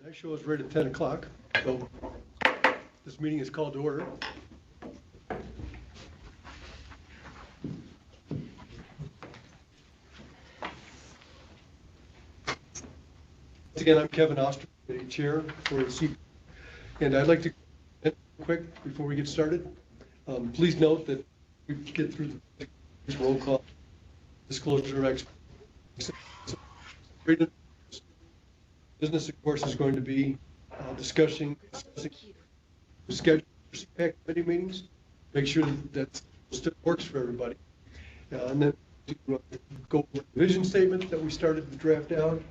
I show us right at 10 o'clock, so this meeting is called to order. Once again, I'm Kevin Oster, the chair for the CPAC, and I'd like to quick before we get started. Please note that we get through the roll call, disclosure, business, of course, is going to be discussing schedule for CPAC committee meetings. Make sure that still works for everybody. And then to go over the vision statement that we started to draft out,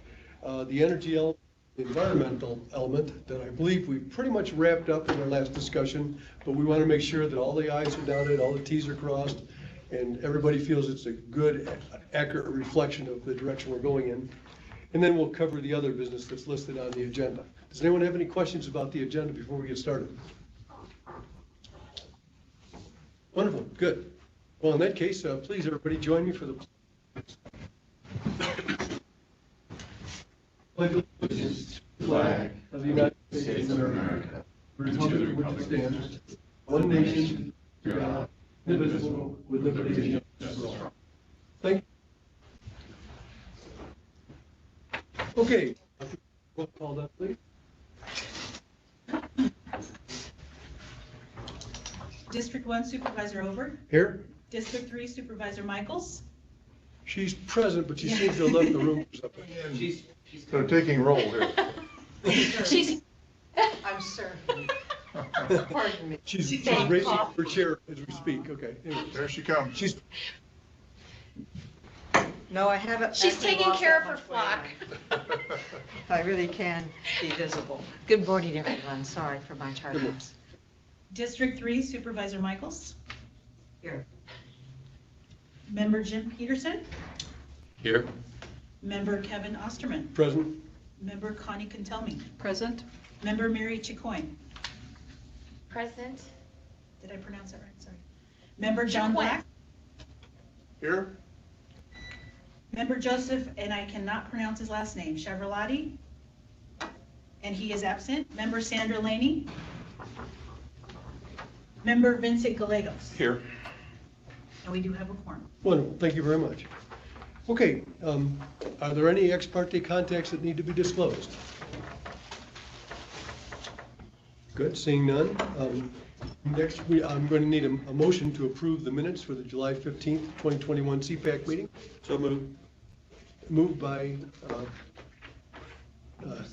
the energy element, the environmental element that I believe we pretty much wrapped up in our last discussion, but we want to make sure that all the I's are dotted, all the T's are crossed, and everybody feels it's a good, accurate reflection of the direction we're going in. And then we'll cover the other business that's listed on the agenda. Does anyone have any questions about the agenda before we get started? Wonderful, good. Well, in that case, please everybody join me for the flag of the United States of America, for the republic which stands, one nation, God, indivisible, with liberty and justice for all. Thank you. Okay, roll call that, please. District 1 Supervisor Over. Here. District 3 Supervisor Michaels. She's present, but she seems to have left the room or something. They're taking roll here. She's, I'm serving. Pardon me. She's raising her chair as we speak. Okay. Anyway. There she comes. She's No, I haven't. She's actually taking lost care that of her much weight. flock. I really can be visible. Good morning, everyone. Sorry for my tardiness. District 3 Supervisor Michaels. Here. Member Jim Peterson. Here. Member Kevin Osterman. present. Member Connie Cantelmi. Present. Member Mary Chicoine. Present. Did I pronounce that right? Sorry. Member John Chicoine. Black. Here. Member Joseph, and I cannot pronounce his last name, Chevroletti, and he is absent. Member Sandra Laney. Member Vincent Gallegos. Here. And we do have a quorum. Wonderful. Thank you very much. Okay. Are there any ex parte contacts that need to be disclosed? Good. Seeing none. Next, I'm going to need a motion to approve the minutes for the July 15th, 2021 CPAC meeting. So moved. Moved by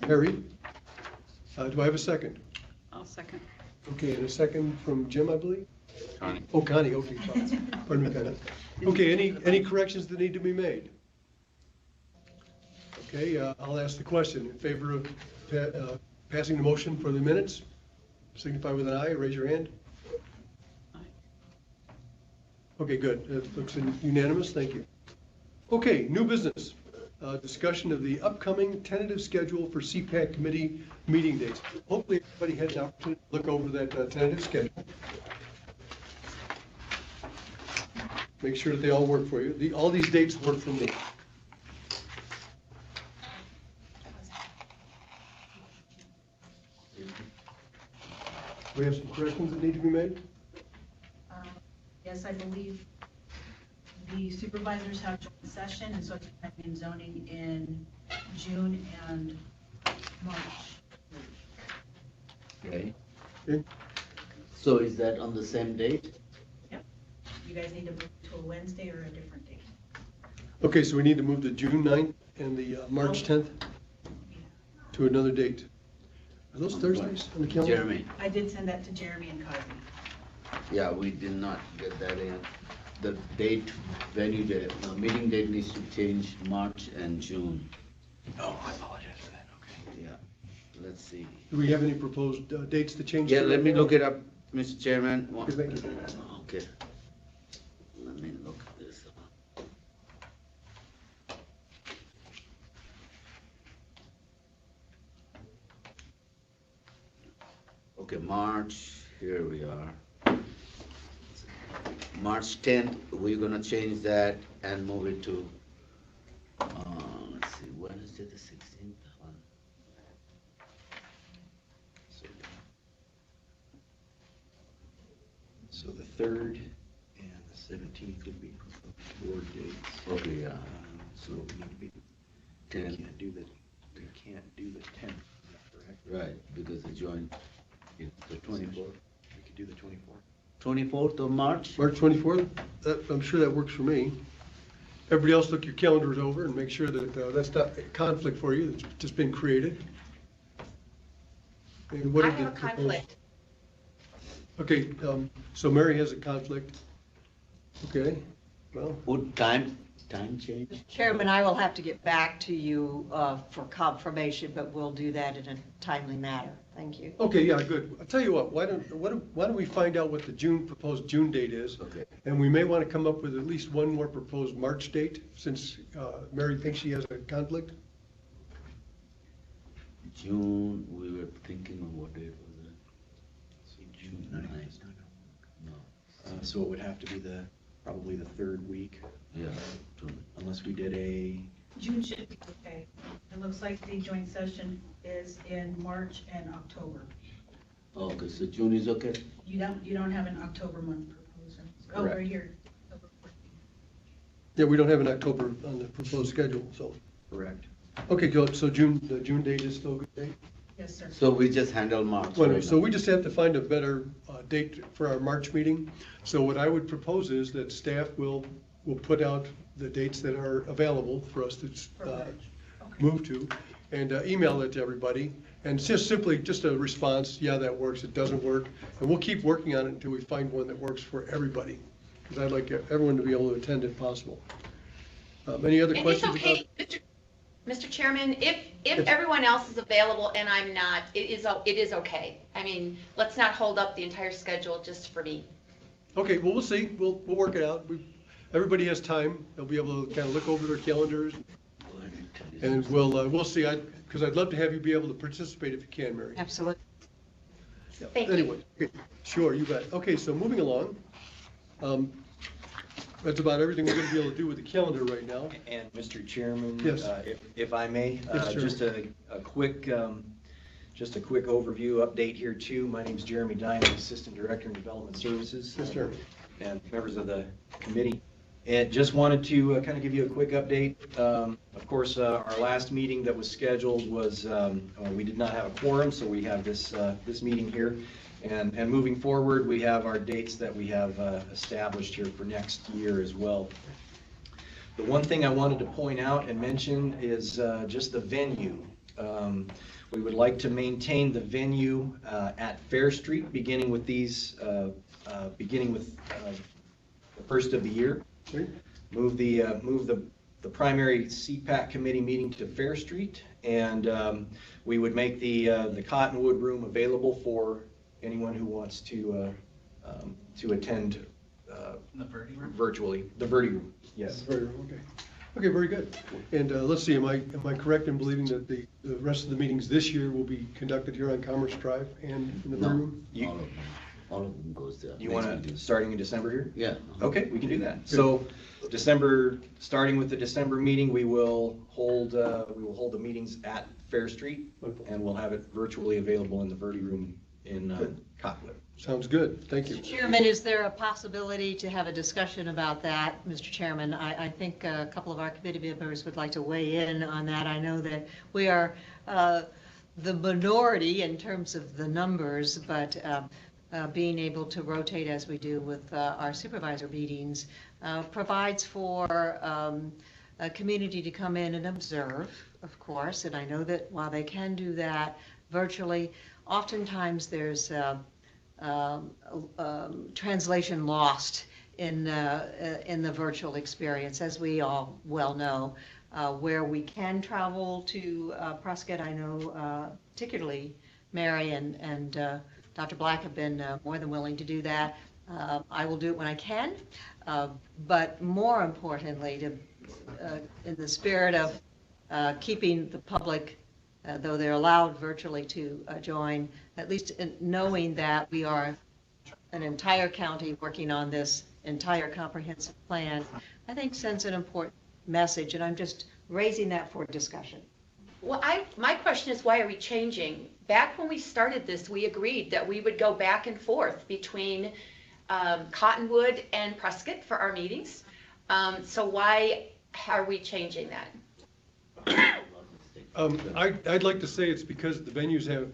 Harry. Do I have a second? I'll second. Okay, and a second from Jim, I believe? Connie. Oh, Connie, okay, fine. Pardon me, Connie. Okay, any corrections that need to be made? Okay, I'll ask the question. In favor of passing the motion for the minutes, signify with an aye, raise your hand. Aye. Okay, good. It looks unanimous, thank you. Okay, new business. Discussion of the upcoming tentative schedule for CPAC committee meeting dates. Hopefully everybody had an opportunity to look over that tentative schedule. Make sure that they all work for you. All these dates work for me. We have some corrections that need to be made? Yes, I believe the supervisors have joint session, and so it's in zoning in June and March. Okay, Okay. so is that on the same date? Yep. You guys need to move to a Wednesday or a different date. Okay, so we need to move the June 9th and the March 10th to another date. Are those Thursdays on the calendar? Jeremy? I did send that to Jeremy and Cosby. Yeah, we did not get that in. The date, venue date, the meeting date needs to change March and June. Oh, I apologize for that. Okay. Yeah, let's see. Do we have any proposed dates to change? Yeah, let me look it up, Mr. Chairman. Okay, thank you. Okay. Let me look this up. Okay, March, here we are. March 10th, we're gonna change that and move it to, let's see, Wednesday the 16th. So the 3rd and the 17th would be board dates. Okay, yeah. So it would be, we can't do the 10th, is that correct? Right, because the joint, it's the 24th. We could do the 24th. 24th of March? March 24th, I'm sure that works for me. Everybody else look your calendars over and make sure that that's not a conflict for you, that's just been created. And what I did have a the proposed- conflict. Okay, so Mary has a conflict. Okay, well, Would time change? Chairman, I will have to get back to you for confirmation, but we'll do that in a timely manner. Thank you. okay, yeah, good. I'll tell you what, why don't we find out what the proposed June date is? Okay. And we may want to come up with at least one more proposed March date, since Mary thinks she has a conflict. June, we were thinking of what date was it? So June 9th is not gonna No, work. So it would have to be probably the 3rd week, yeah, June. unless we did a, June should be okay. It looks like the joint session is in March and October. Oh, okay, so June is okay? You don't have an October month proposal. Oh, Correct. right here. October 14th. Yeah, we don't have an October on the proposed schedule, so. correct. Okay, good, so the June date is still a good date? Yes, sir. So we just handle March. Well, right so now. we just have to find a better date for our March meeting. So what I would propose is that staff will put out the dates that are available for us to For March. Okay. move to, and email it to everybody. And just simply a response, yeah, that works, it doesn't work. And we'll keep working on it until we find one that works for everybody. Because I'd like everyone to be able to attend if possible. Any other And it's questions about? okay, Mr. Chairman, if everyone else is available and I'm not, it is okay. I mean, let's not hold up the entire schedule just for me. Okay, well, we'll see. We'll work it out. Everybody has time. They'll be able to kind of look over their calendars. And we'll see. Because I'd love to have you be able to participate if you can, Mary. Absolutely. Yeah. Thank you. Anyway, okay, sure, you bet. Okay, so moving along. That's about everything we're going to be able to do with the calendar right now. And Mr. Chairman? Yes. If I may, Yes, sir. just a quick overview update here too. My name's Jeremy Dine, I'm Assistant Director in Development Services. Yes, sir. And members of the committee. And just wanted to kind of give you a quick update. Of course, our last meeting that was scheduled was, we did not have a quorum, so we have this meeting here. And moving forward, we have our dates that we have established here for next year as well. The one thing I wanted to point out and mention is just the venue. We would like to maintain the venue at Fair Street, beginning with the first of the year. Okay. Move the primary CPAC committee meeting to Fair Street, and we would make the Cottonwood room available for anyone who wants to attend The Verde room? virtually. The Verde room, yes. Okay. Okay, very good. And let's see, am I correct in believing that the rest of the meetings this year will be conducted here on Commerce Drive and in the No, Brew Room? all of them goes there. You want to, starting in December here? Yeah. Okay, we can do that. So starting with the December meeting, we will hold the meetings at Fair Street, and we'll have it virtually available in the Verde room in Cottonwood. Sounds good, thank you. Chairman, is there a possibility to have a discussion about that, Mr. Chairman? I think a couple of our committee members would like to weigh in on that. I know that we are the minority in terms of the numbers, but being able to rotate as we do with our supervisor meetings provides for a community to come in and observe, of course. And I know that while they can do that virtually, oftentimes there's translation lost in the virtual experience, as we all well know. Where we can travel to Prescott, I know particularly Mary and Dr. Black have been more than willing to do that. I will do it when I can, but more importantly, in the spirit of keeping the public, though they're allowed virtually to join, at least knowing that we are an entire county working on this entire comprehensive plan, I think sends an important message, and I'm just raising that for discussion. Well, my question is, why are we changing? Back when we started this, we agreed that we would go back and forth between Cottonwood and Prescott for our meetings. So why are we changing that? I'd like to say it's because the venues have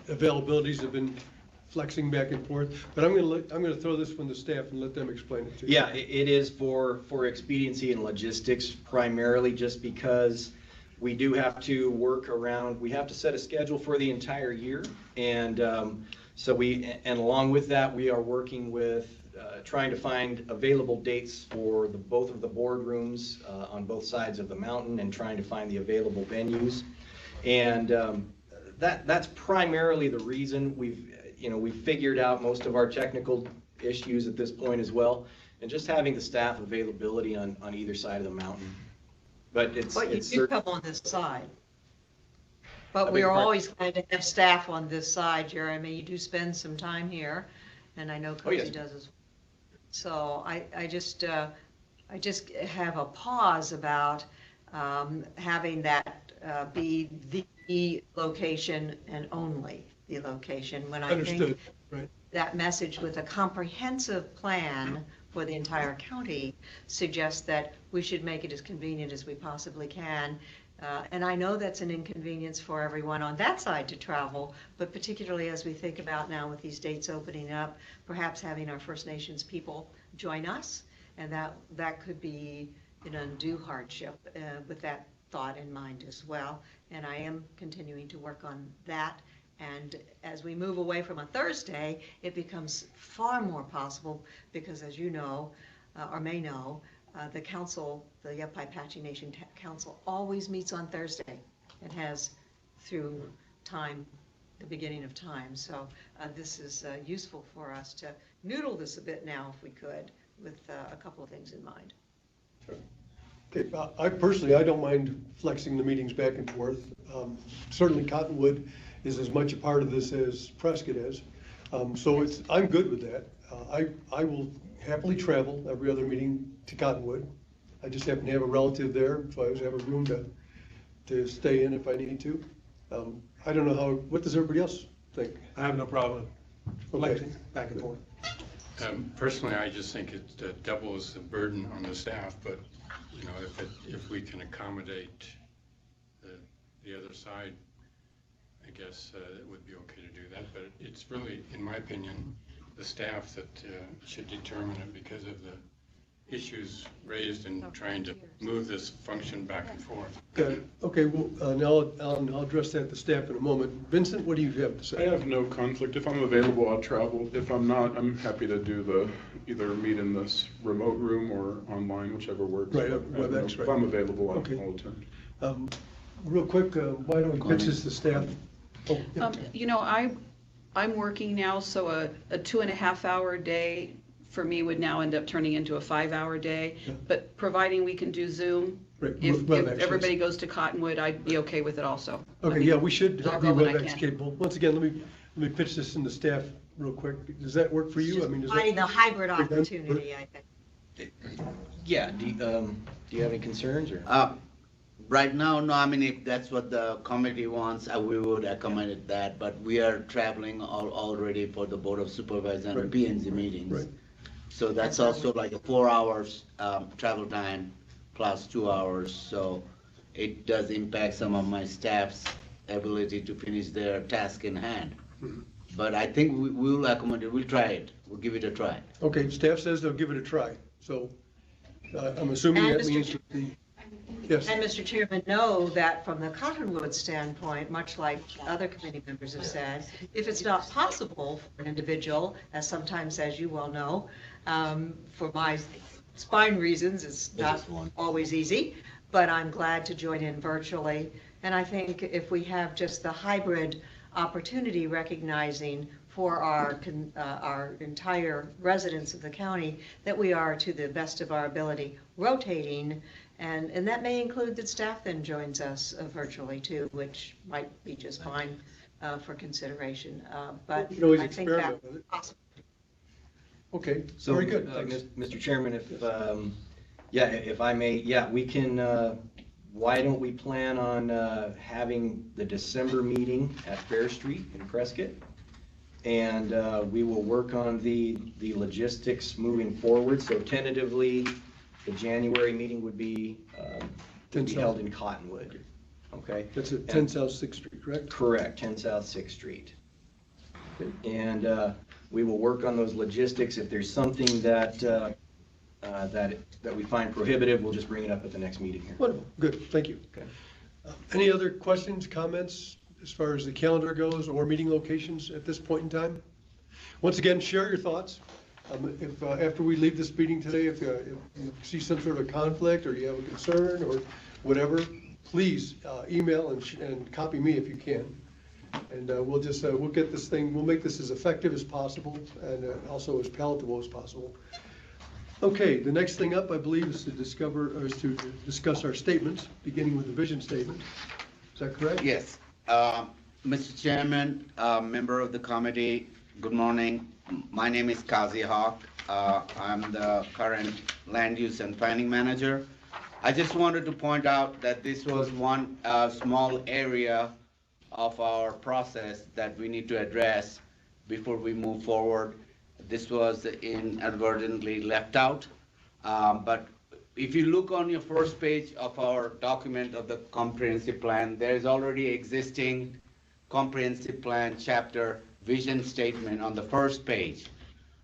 availabilities have been flexing back and forth, but I'm gonna throw this one to staff and let them explain it to you. Yeah, it is for expediency and logistics primarily, just because we do have to work around, we have to set a schedule for the entire year. And and along with that, we are working with, trying to find available dates for both of the boardrooms on both sides of the mountain, and trying to find the available venues. And that's primarily the reason. We've figured out most of our technical issues at this point as well, and just having the staff availability on either side of the mountain. But You do come on this side. But beg we your are pardon? always glad to have staff on this side, Jeremy. You do spend some time here, and I know Oh, yes. Cozy does as well. So I just have a pause about having that be the location and only the location, when I think Understood, right? that message with a comprehensive plan for the entire county suggests that we should make it as convenient as we possibly can. And I know that's an inconvenience for everyone on that side to travel, but particularly as we think about now with these dates opening up, perhaps having our First Nations people join us, and that could be an undue hardship with that thought in mind as well. And I am continuing to work on that. And as we move away from a Thursday, it becomes far more possible because, as you know, or may know, the council, the Yavapai Apache Nation Council, always meets on Thursday and has through time, the beginning of time. So this is useful for us to noodle this a bit now, if we could, with a couple of things in mind. Okay, I personally don't mind flexing the meetings back and forth. Certainly Cottonwood is as much a part of this as Prescott is. So I'm good with that. I will happily travel every other meeting to Cottonwood. I just happen to have a relative there, so I always have a room to stay in if I need to. I don't know what does everybody else think? I have no problem Okay. flexing back and forth. Personally, I just think it doubles the burden on the staff, but, if we can accommodate the other side, I guess it would be okay to do that, but it's really, in my opinion, the staff that should determine it because of the issues raised in trying to move this function back and forth. Got it. Okay, well, now I'll address that to staff in a moment. Vincent, what do you have to I say? have no conflict. If I'm available, I'll travel. If I'm not, I'm happy to do either meet in this remote room or online, whichever works. Right, I have no- WebEx, right. If I'm available, Okay. I'll attend. Real quick, why don't we pitch this to staff? Oh, yeah. I'm working now, so a 2.5-hour day for me would now end up turning into a 5-hour day. Yeah. But providing we can do Zoom, Right, if WebEx, yes. everybody goes to Cottonwood, I'd be okay with it also. Okay, yeah, we should be I'll go when I WebEx can. capable. Once again, let me pitch this into staff real quick. Does that work for you? I mean, does Finding the that? hybrid opportunity, I think. Yeah, do you have any concerns, or? Right now, no, I mean, if that's what the committee wants, we would accommodate that, but we are traveling already for the Board of Supervisors and Right. P&Z meetings. Right. So that's also like a 4 hours travel time plus 2 hours, so it does impact some of my staff's ability to finish their task in hand. Mm-hmm. But I think we will accommodate, we'll try it, we'll give it a try. Okay, staff says they'll give it a try. So I'm assuming And that Mr. means that yes. And Mr. Chairman, know that from the Cottonwood standpoint, much like other committee members have said, if it's not possible for an individual, as sometimes, as you well know, for my spine reasons, it's not always easy, but I'm glad to join in virtually. And I think if we have just the hybrid opportunity, recognizing for our entire residents of the county that we are, to the best of our ability, rotating. And that may include that staff then joins us virtually too, which might be just fine for consideration. But You can always I think experiment that with it. possible. Okay, So, very good. Thanks. Mr. Chairman, if I may, we can, why don't we plan on having the December meeting at Fair Street in Prescott? and we will work on the logistics moving forward. So tentatively, the January meeting would be held in Cottonwood, okay? That's at 10 South 6th Street, correct? Correct, 10 South 6th Street. And we will work on those logistics. If there's something that we find prohibitive, we'll just bring it up at the next meeting here. Wonderful, good, thank you. Okay. Any other questions, comments as far as the calendar goes or meeting locations at this point in time? Once again, share your thoughts. If after we leave this meeting today, if you see some sort of conflict or you have a concern or whatever, please email and copy me if you can. And we'll get this thing, we'll make this as effective as possible and also as palatable as possible. Okay, the next thing up, I believe, is to discuss our statements, beginning with the vision statement. Is that correct? Yes. Mr. Chairman, member of the committee, good morning. My name is Kazi Hawk. I'm the current land use and planning manager. I just wanted to point out that this was one small area of our process that we need to address before we move forward. This was inadvertently left out. But if you look on your first page of our document of the comprehensive plan, there is already existing comprehensive plan chapter vision statement on the first page.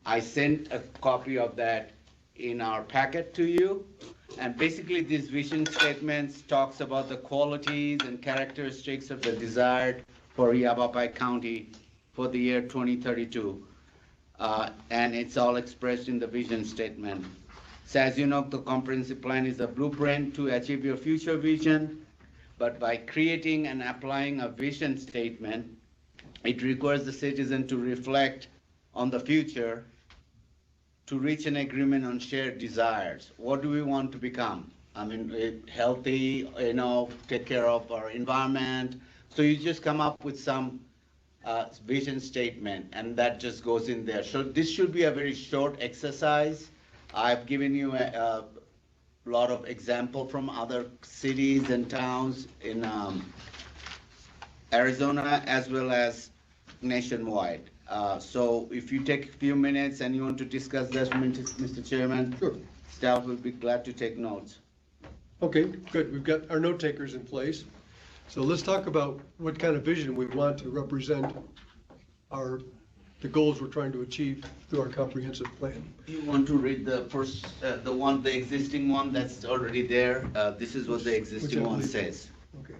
I sent a copy of that in our packet to you. And basically these vision statements talks about the qualities and characteristics of the desired for Yavapai County for the year 2032. And it's all expressed in the vision statement. So as you know, the comprehensive plan is a blueprint to achieve your future vision, but by creating and applying a vision statement, it requires the citizen to reflect on the future to reach an agreement on shared desires. What do we want to become? I mean, healthy, take care of our environment. So you just come up with some vision statement, and that just goes in there. So this should be a very short exercise. I've given you a lot of example from other cities and towns in Arizona as well as nationwide. So if you take a few minutes and you want to discuss this, Mr. Chairman, Sure. staff will be glad to take notes. Okay, good. We've got our note takers in place. So let's talk about what kind of vision we want to represent the goals we're trying to achieve through our comprehensive plan. You want to read the first, the existing one that's already there? This is what the existing one says. Okay.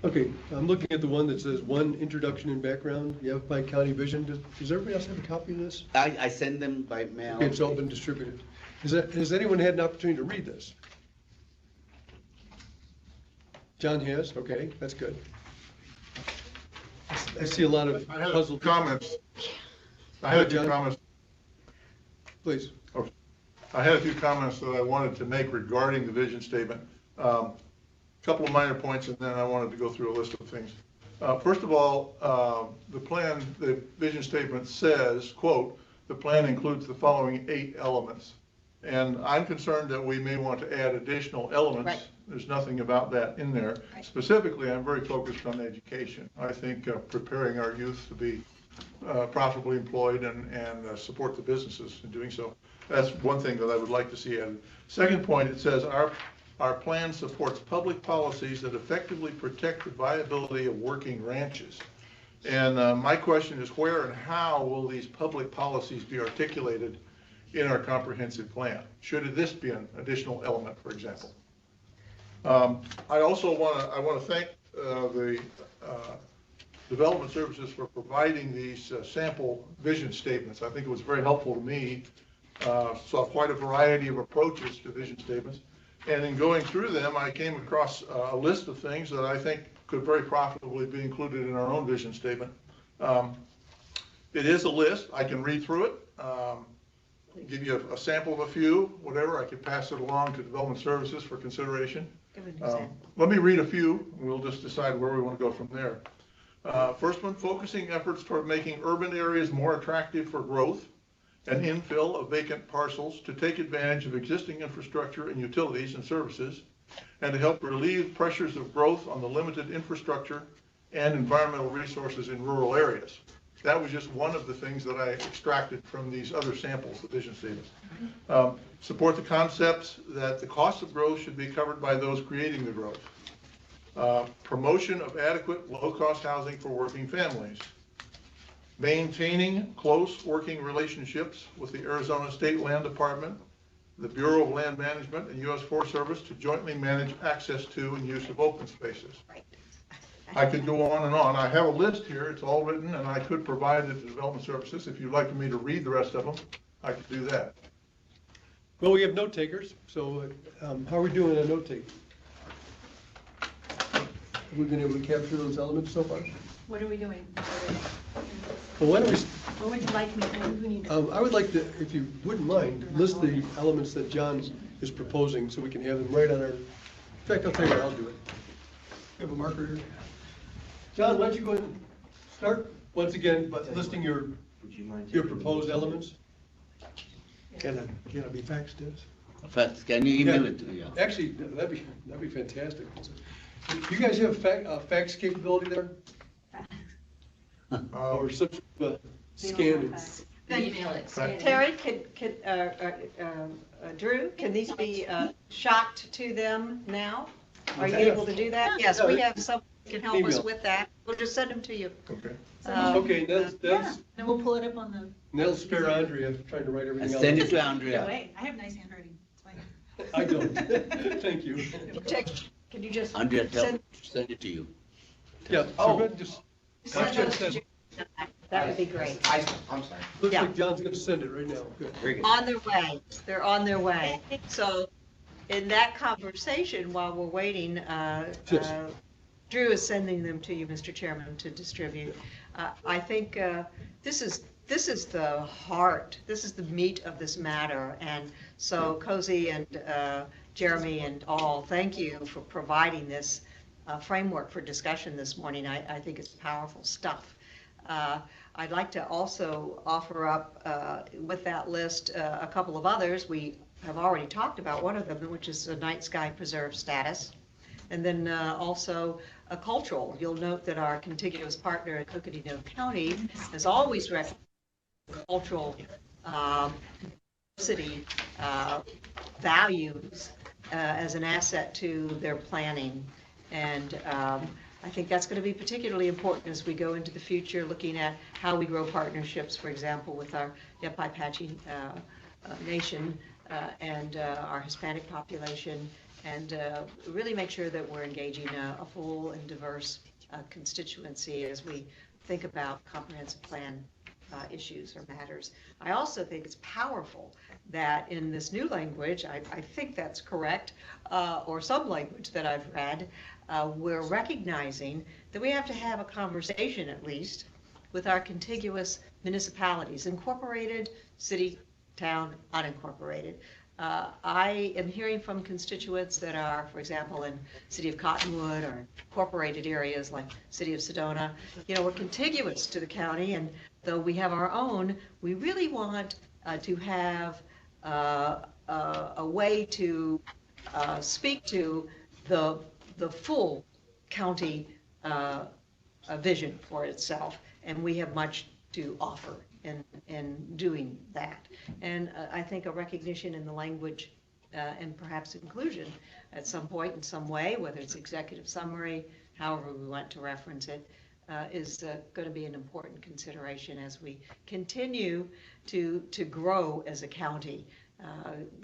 Okay, I'm looking at the one that says one introduction and background, Yavapai County vision. Does everybody else have a copy of this? I send them by mail. Okay, it's all been distributed. Has anyone had an opportunity to read this? John has, okay, that's good. I see a lot of I had puzzle comments. I had a few comments. Please. I had a few comments that I wanted to make regarding the vision statement. Couple of minor points, and then I wanted to go through a list of things. First of all, the vision statement says, quote, "The plan includes the following 8 elements." And I'm concerned that we may want to add additional elements. Right. There's nothing about that in there. Right. Specifically, I'm very focused on education. I think preparing our youth to be profitably employed and support the businesses in doing so. That's one thing that I would like to see added. Second point, it says our plan supports public policies that effectively protect the viability of working ranches. And my question is, where and how will these public policies be articulated in our comprehensive plan? Should this be an additional element, for example? I also want to thank the Development Services for providing these sample vision statements. I think it was very helpful to me. Saw quite a variety of approaches to vision statements. And in going through them, I came across a list of things that I think could very profitably be included in our own vision statement. It is a list. I can read through it, give you a sample of a few, whatever. I could pass it along to Development Services for consideration. Let me read a few, and we'll just decide where we want to go from there. First one, focusing efforts toward making urban areas more attractive for growth and infill of vacant parcels to take advantage of existing infrastructure and utilities and services, and to help relieve pressures of growth on the limited infrastructure and environmental resources in rural areas. That was just one of the things that I extracted from these other samples, the vision statements. Support the concepts that the cost of growth should be covered by those creating the growth. Promotion of adequate low-cost housing for working families. Maintaining close working relationships with the Arizona State Land Department, the Bureau of Land Management, and U.S. Forest Service to jointly manage access to and use of open spaces. I could go on and on. I have a list here, it's all written, and I could provide it to Development Services. If you'd like me to read the rest of them, I could do that. Well, we have note takers, so how are we doing on note taking? Have we been able to capture those elements so far? What are we doing? Well, why don't we, What would you like me to do? I would like to, if you wouldn't mind, list the elements that John is proposing, so we can have them right on our, in fact, I'll tell you what, I'll do it. You have a marker here? John, why don't you go ahead and start, once again, by listing your proposed elements? Can I be faxed this? First, can you email it to me? Yeah. Actually, that'd be fantastic. You guys have fax capability there? Or some scan? Email it. Terry, Drew, can these be shot to them now? Are you able to do that? Yes, we have someone who can help us Email. with that. We'll just send them to you. Okay. Okay, that's, Then we'll pull it up on the. Nell's spare Andrea trying to write And everything out. send it to Yeah, Andrea. wait, I have nice handwriting. It's fine. I don't. Thank you. Can you just Andrea, send? send it to you. Yeah, so go ahead and just, Send those to- That would be great. I'm sorry. looks Yeah. like John's gonna send it right now. Good. Very good. On their way. They're on their way. So in that conversation, while we're waiting, Yes. Drew is sending them to you, Mr. Chairman, to distribute. I think this is the heart, this is the meat of this matter. And so Cozy and Jeremy and all, thank you for providing this framework for discussion this morning. I think it's powerful stuff. I'd like to also offer up with that list a couple of others. We have already talked about one of them, which is the night sky preserve status. And then also a cultural. You'll note that our contiguous partner in Coconino County has always recognized cultural diversity values as an asset to their planning. And I think that's going to be particularly important as we go into the future, looking at how we grow partnerships, for example, with our Yaqui Apache Nation and our Hispanic population, and really make sure that we're engaging a full and diverse constituency as we think about comprehensive plan issues or matters. I also think it's powerful that in this new language, I think that's correct, or some language that I've read, we're recognizing that we have to have a conversation at least with our contiguous municipalities, incorporated, city, town, unincorporated. I am hearing from constituents that are, for example, in city of Cottonwood or incorporated areas like city of Sedona, we're contiguous to the county, and though we have our own, we really want to have a way to speak to the full county vision for itself, and we have much to offer in doing that. And I think a recognition in the language and perhaps inclusion at some point in some way, whether it's executive summary, however we want to reference it, is going to be an important consideration as we continue to grow as a county.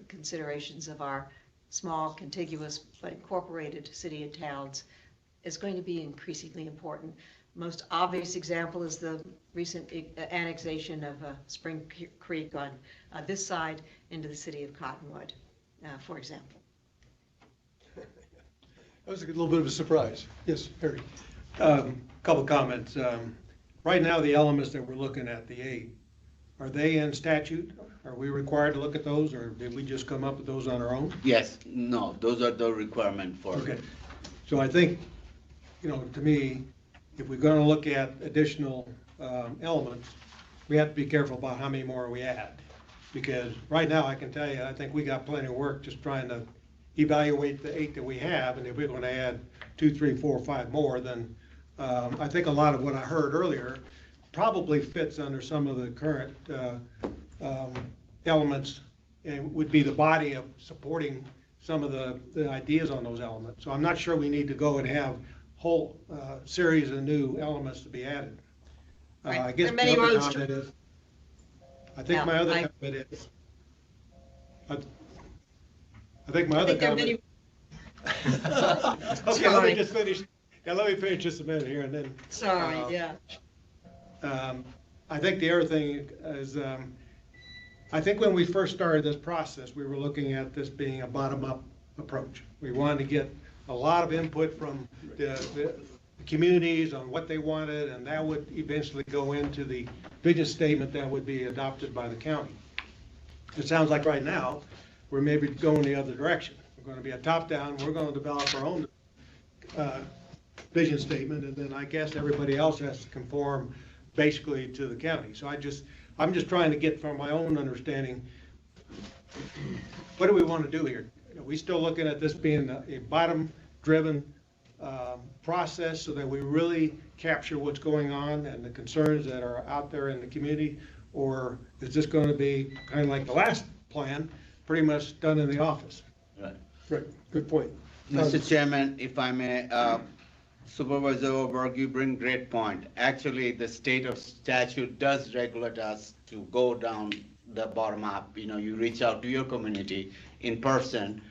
Considerations of our small, contiguous, but incorporated city and towns is going to be increasingly important. Most obvious example is the recent annexation of Spring Creek on this side into the city of Cottonwood, for example. That was a little bit of a surprise. Yes, Harry. Couple comments. Right now, the elements that we're looking at, the 8, are they in statute? Are we required to look at those, or did we just come up with those on our own? Yes, no, those are the requirement for. Okay. So I think, to me, if we're gonna look at additional elements, we have to be careful about how many more we add. Because right now, I can tell you, I think we got plenty of work just trying to evaluate the 8 that we have, and if we're gonna add 2, 3, 4, 5 more, then I think a lot of what I heard earlier probably fits under some of the current elements and would be the body of supporting some of the ideas on those elements. So I'm not sure we need to go and have whole series of new elements to be added. Right. I guess There are my many other roads to- comment is, I think Yeah, my other I- comment is, I think my other there are comment. Okay, let Sorry. me just finish. Yeah, let me finish just a minute here and then. Sorry, yeah. I think the other thing is, I think when we first started this process, we were looking at this being a bottom-up approach. We wanted to get a lot of input from the communities on what they wanted, and that would eventually go into the vision statement that would be adopted by the county. It sounds like right now, we're maybe going the other direction. We're going to be a top-down, we're going to develop our own vision statement, and then I guess everybody else has to conform basically to the county. So I'm just trying to get from my own understanding, what do we want to do here? Are we still looking at this being a bottom-driven process so that we really capture what's going on and the concerns that are out there in the community? Or is this going to be kind of like the last plan, pretty much done in the office? Right. Right, good point. Mr. Chairman, if I may, Supervisor Oberg, you bring great point. Actually, the state of statute does regulate us to go down the bottom up. You know, you reach out to your community in person,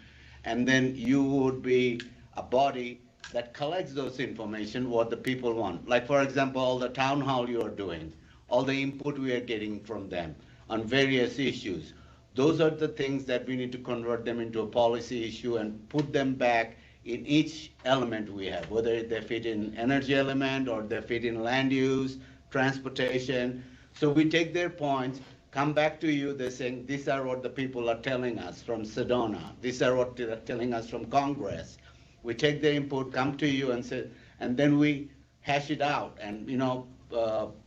and then you would be a body that collects those information, what the people want. Like, for example, all the town hall you are doing, all the input we are getting from them on various issues. Those are the things that we need to convert them into a policy issue and put them back in each element we have, whether they fit in energy element or they fit in land use, transportation. So we take their points, come back to you, they're saying, these are what the people are telling us from Sedona. These are what they're telling us from Congress. We take the input, come to you and say, and then we hash it out and,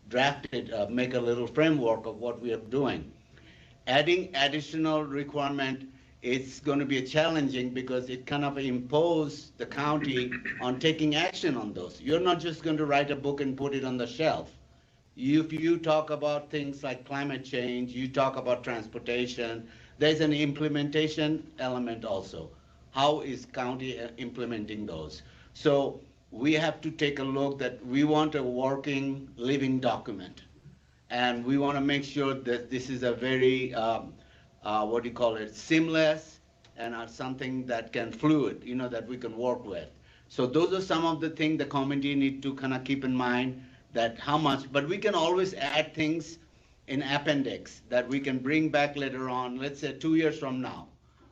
draft it, make a little framework of what we are doing. Adding additional requirement, it's going to be challenging because it kind of imposes the county on taking action on those. You're not just going to write a book and put it on the shelf. If you talk about things like climate change, you talk about transportation, there's an implementation element also. How is county implementing those? So we have to take a look that we want a working, living document. And we want to make sure that this is a very, seamless and something that can fluid, that we can work with. So those are some of the things the committee need to kind of keep in mind, that how much, but we can always add things in appendix that we can bring back later on, let's say 2 years from now,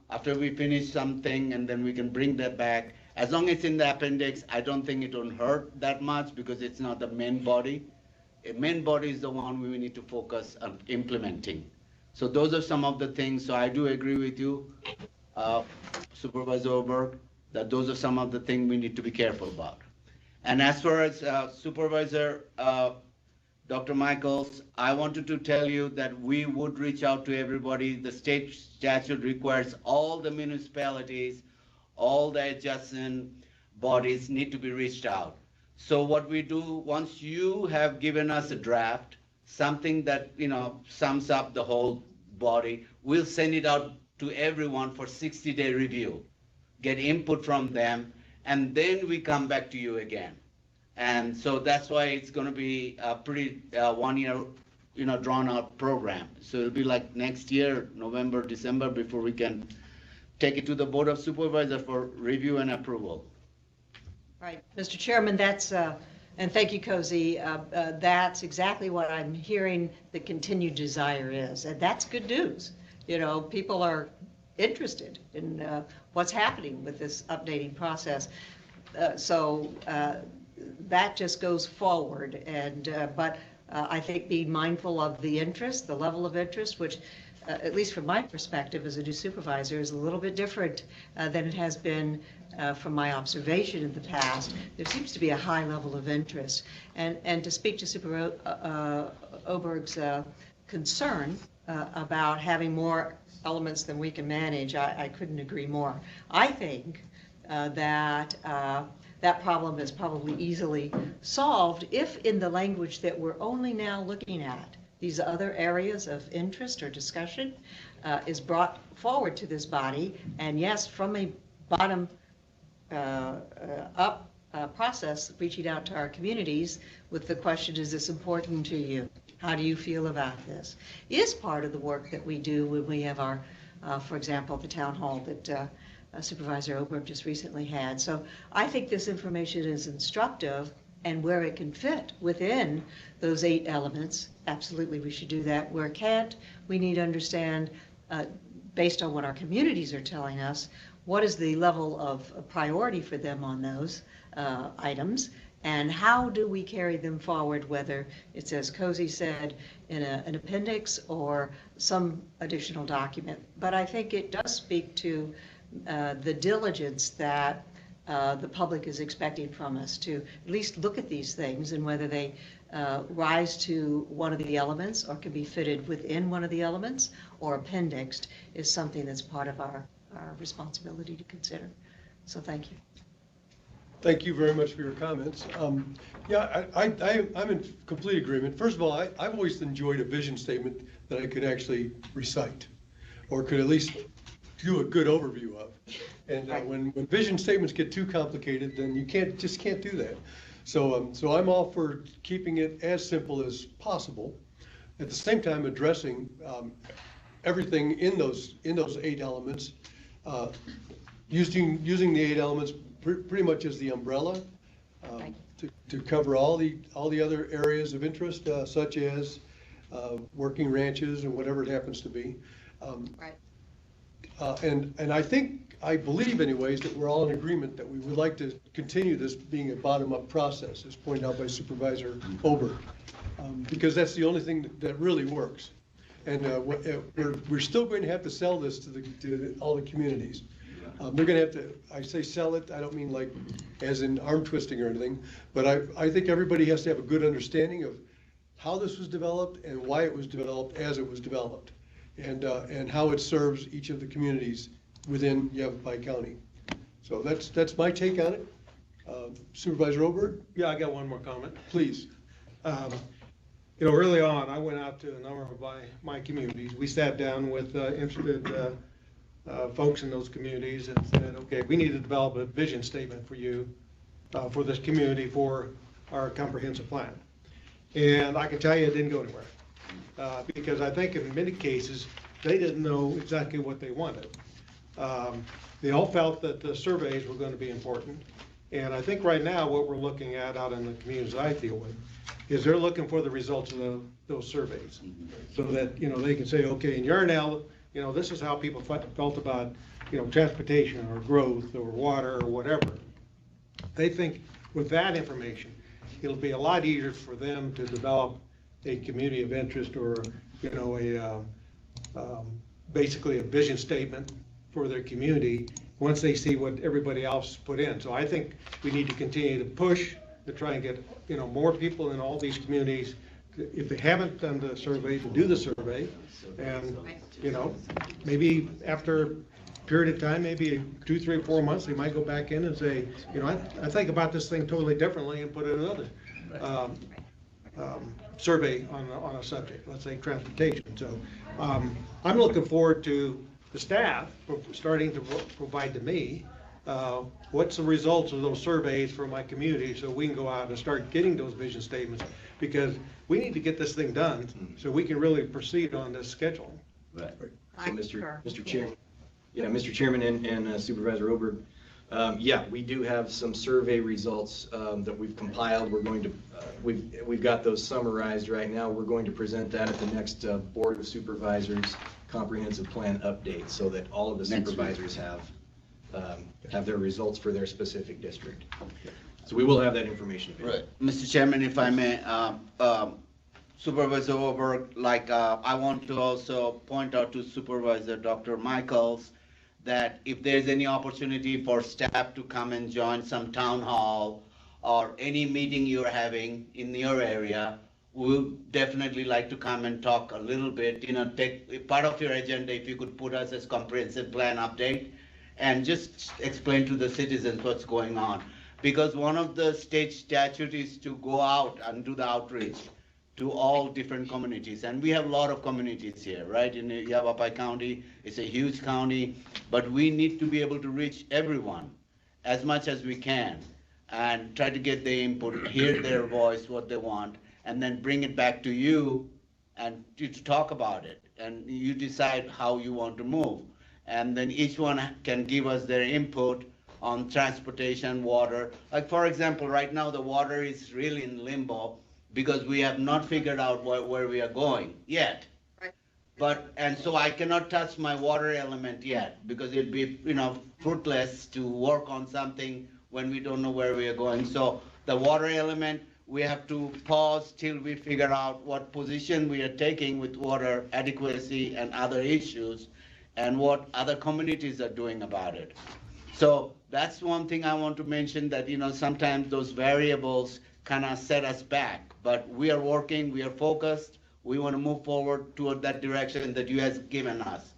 after we finish something, and then we can bring that back. As long as it's in the appendix, I don't think it will hurt that much because it's not the main body. The main body is the one we need to focus on implementing. So those are some of the things. So I do agree with you, Supervisor Oberg, that those are some of the things we need to be careful about. And as far as Supervisor Dr. Michaels, I wanted to tell you that we would reach out to everybody. The state statute requires all the municipalities, all the adjacent bodies need to be reached out. So what we do, once you have given us a draft, something that, sums up the whole body, we'll send it out to everyone for 60-day review, get input from them, and then we come back to you again. And so that's why it's going to be a pretty 1 year, drawn out program. So it'll be like next year, November, December, before we can take it to the Board of Supervisors for review and approval. Right, Mr. Chairman, that's, and thank you, Cozy, that's exactly what I'm hearing the continued desire is, and that's good news. People are interested in what's happening with this updating process. So that just goes forward, and but I think being mindful of the interest, the level of interest, which at least from my perspective as a new supervisor, is a little bit different than it has been from my observation in the past. There seems to be a high level of interest. And to speak to Super Oberg's concern about having more elements than we can manage, I couldn't agree more. I think that problem is probably easily solved if in the language that we're only now looking at, these other areas of interest or discussion is brought forward to this body, and yes, from a bottom up process, reaching out to our communities with the question, is this important to you? How do you feel about this? Is part of the work that we do when we have our, for example, the town hall that Supervisor Oberg just recently had. So I think this information is instructive, and where it can fit within those 8 elements, absolutely we should do that. Where it can't, we need to understand, based on what our communities are telling us, what is the level of priority for them on those items, and how do we carry them forward, whether it's, as Cozy said, in an appendix or some additional document. But I think it does speak to the diligence that the public is expecting from us to at least look at these things, and whether they rise to one of the elements or can be fitted within one of the elements or appendixed is something that's part of our responsibility to consider. So thank you. Thank you very much for your comments. Yeah, I'm in complete agreement. First of all, I've always enjoyed a vision statement that I could actually recite, or could at least do a good overview of. And when vision statements get too complicated, then you just can't do that. So I'm all for keeping it as simple as possible. At the same time, addressing everything in those 8 elements, using the 8 elements pretty much as the umbrella to cover all the other areas of interest, such as working ranches and whatever it happens to be. Right. And I believe anyways that we're all in agreement that we would like to continue this being a bottom-up process, as pointed out by Supervisor Oberg, because that's the only thing that really works. And we're still going to have to sell this to all the communities. They're going to have to, I say sell it, I don't mean like as in arm twisting or anything, but I think everybody has to have a good understanding of how this was developed and why it was developed as it was developed, and how it serves each of the communities within Yavapai County. So that's my take on it. Supervisor Oberg? Yeah, I got one more comment. Please. Early on, I went out to a number of my communities. We sat down with interested folks in those communities and said, okay, we need to develop a vision statement for you, for this community, for our comprehensive plan. And I can tell you it didn't go anywhere, because I think in many cases, they didn't know exactly what they wanted. They all felt that the surveys were going to be important. And I think right now what we're looking at out in the communities I deal with is they're looking for the results of those surveys, so that, they can say, okay, in Yarnell, this is how people felt about, transportation or growth or water or whatever. They think with that information, it'll be a lot easier for them to develop a community of interest, or, basically a vision statement for their community once they see what everybody else put in. So I think we need to continue to push to try and get, more people in all these communities, if they haven't done the survey, to do the survey. And, maybe after a period of time, maybe 2, 3, 4 months, they might go back in and say, I think about this thing totally differently, and put in another survey on a subject, let's say transportation. So I'm looking forward to the staff starting to provide to me what's the results of those surveys for my community, so we can go out and start getting those vision statements, because we need to get this thing done so we can really proceed on this schedule. Right. So Mr. Chairman, Mr. Chairman and Supervisor Oberg, we do have some survey results that we've compiled. We're going to we've got those summarized right now. We're going to present that at the next Board of Supervisors comprehensive plan update, so that all of the supervisors have their results for their specific district. So we will have that information available. Right. Mr. Chairman, if I may, Supervisor Oberg, I want to also point out to Supervisor Dr. Michaels that if there's any opportunity for staff to come and join some town hall or any meeting you're having in your area, we would definitely like to come and talk a little bit, take part of your agenda, if you could put us as comprehensive plan update, and just explain to the citizens what's going on. Because one of the state statutes is to go out and do the outreach to all different communities. And we have a lot of communities here, right? In Yavapai County, it's a huge county, but we need to be able to reach everyone as much as we can and try to get their input, hear their voice, what they want, and then bring it back to you and to talk about it. And you decide how you want to move. And then each one can give us their input on transportation, water. Like for example, right now the water is really in limbo because we have not figured out where we are going yet. Right. And so I cannot touch my water element yet because it'd be, fruitless to work on something when we don't know where we are going. So the water element, we have to pause till we figure out what position we are taking with water adequacy and other issues and what other communities are doing about it. So that's one thing I want to mention, that, sometimes those variables kind of set us back, but we are working, we are focused, we want to move forward toward that direction that you have given us.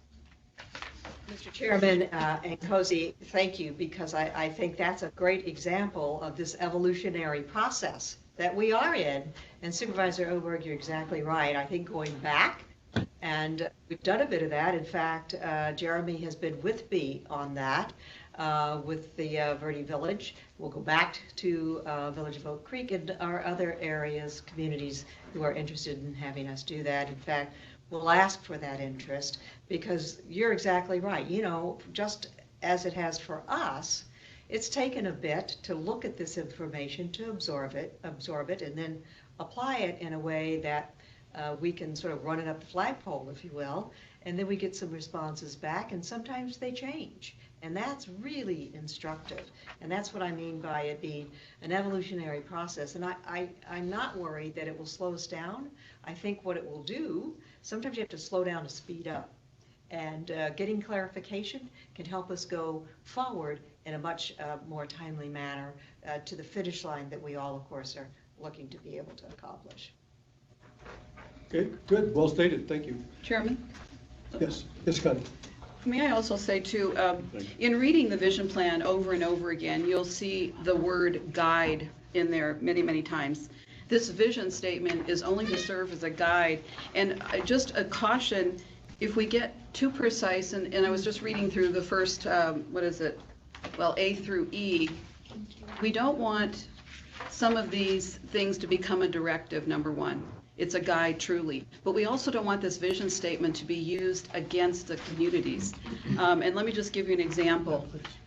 Mr. Chairman and Cozy, thank you, because I think that's a great example of this evolutionary process that we are in. And Supervisor Oberg, you're exactly right. I think going back, and we've done a bit of that. In fact, Jeremy has been with me on that with the Verde Village. We'll go back to Village of Oak Creek and our other areas, communities who are interested in having us do that. In fact, we'll ask for that interest because you're exactly right. Just as it has for us, it's taken a bit to look at this information, to absorb it, and then apply it in a way that we can sort of run it up the flagpole, if you will, and then we get some responses back, and sometimes they change. And that's really instructive. And that's what I mean by it being an evolutionary process. And I'm not worried that it will slow us down. I think what it will do, sometimes you have to slow down to speed up. And getting clarification can help us go forward in a much more timely manner to the finish line that we all, of course, are looking to be able to accomplish. Okay, good, well stated, thank you. Chairman? Yes, Connie. May I also say too, in reading the vision plan over and over again, you'll see the word guide in there many, many times. This vision statement is only to serve as a guide, and just a caution, if we get too precise, and I was just reading through the first, A through E, we don't want some of these things to become a directive, number one. It's a guide, truly. But we also don't want this vision statement to be used against the communities. And let me just give you an example.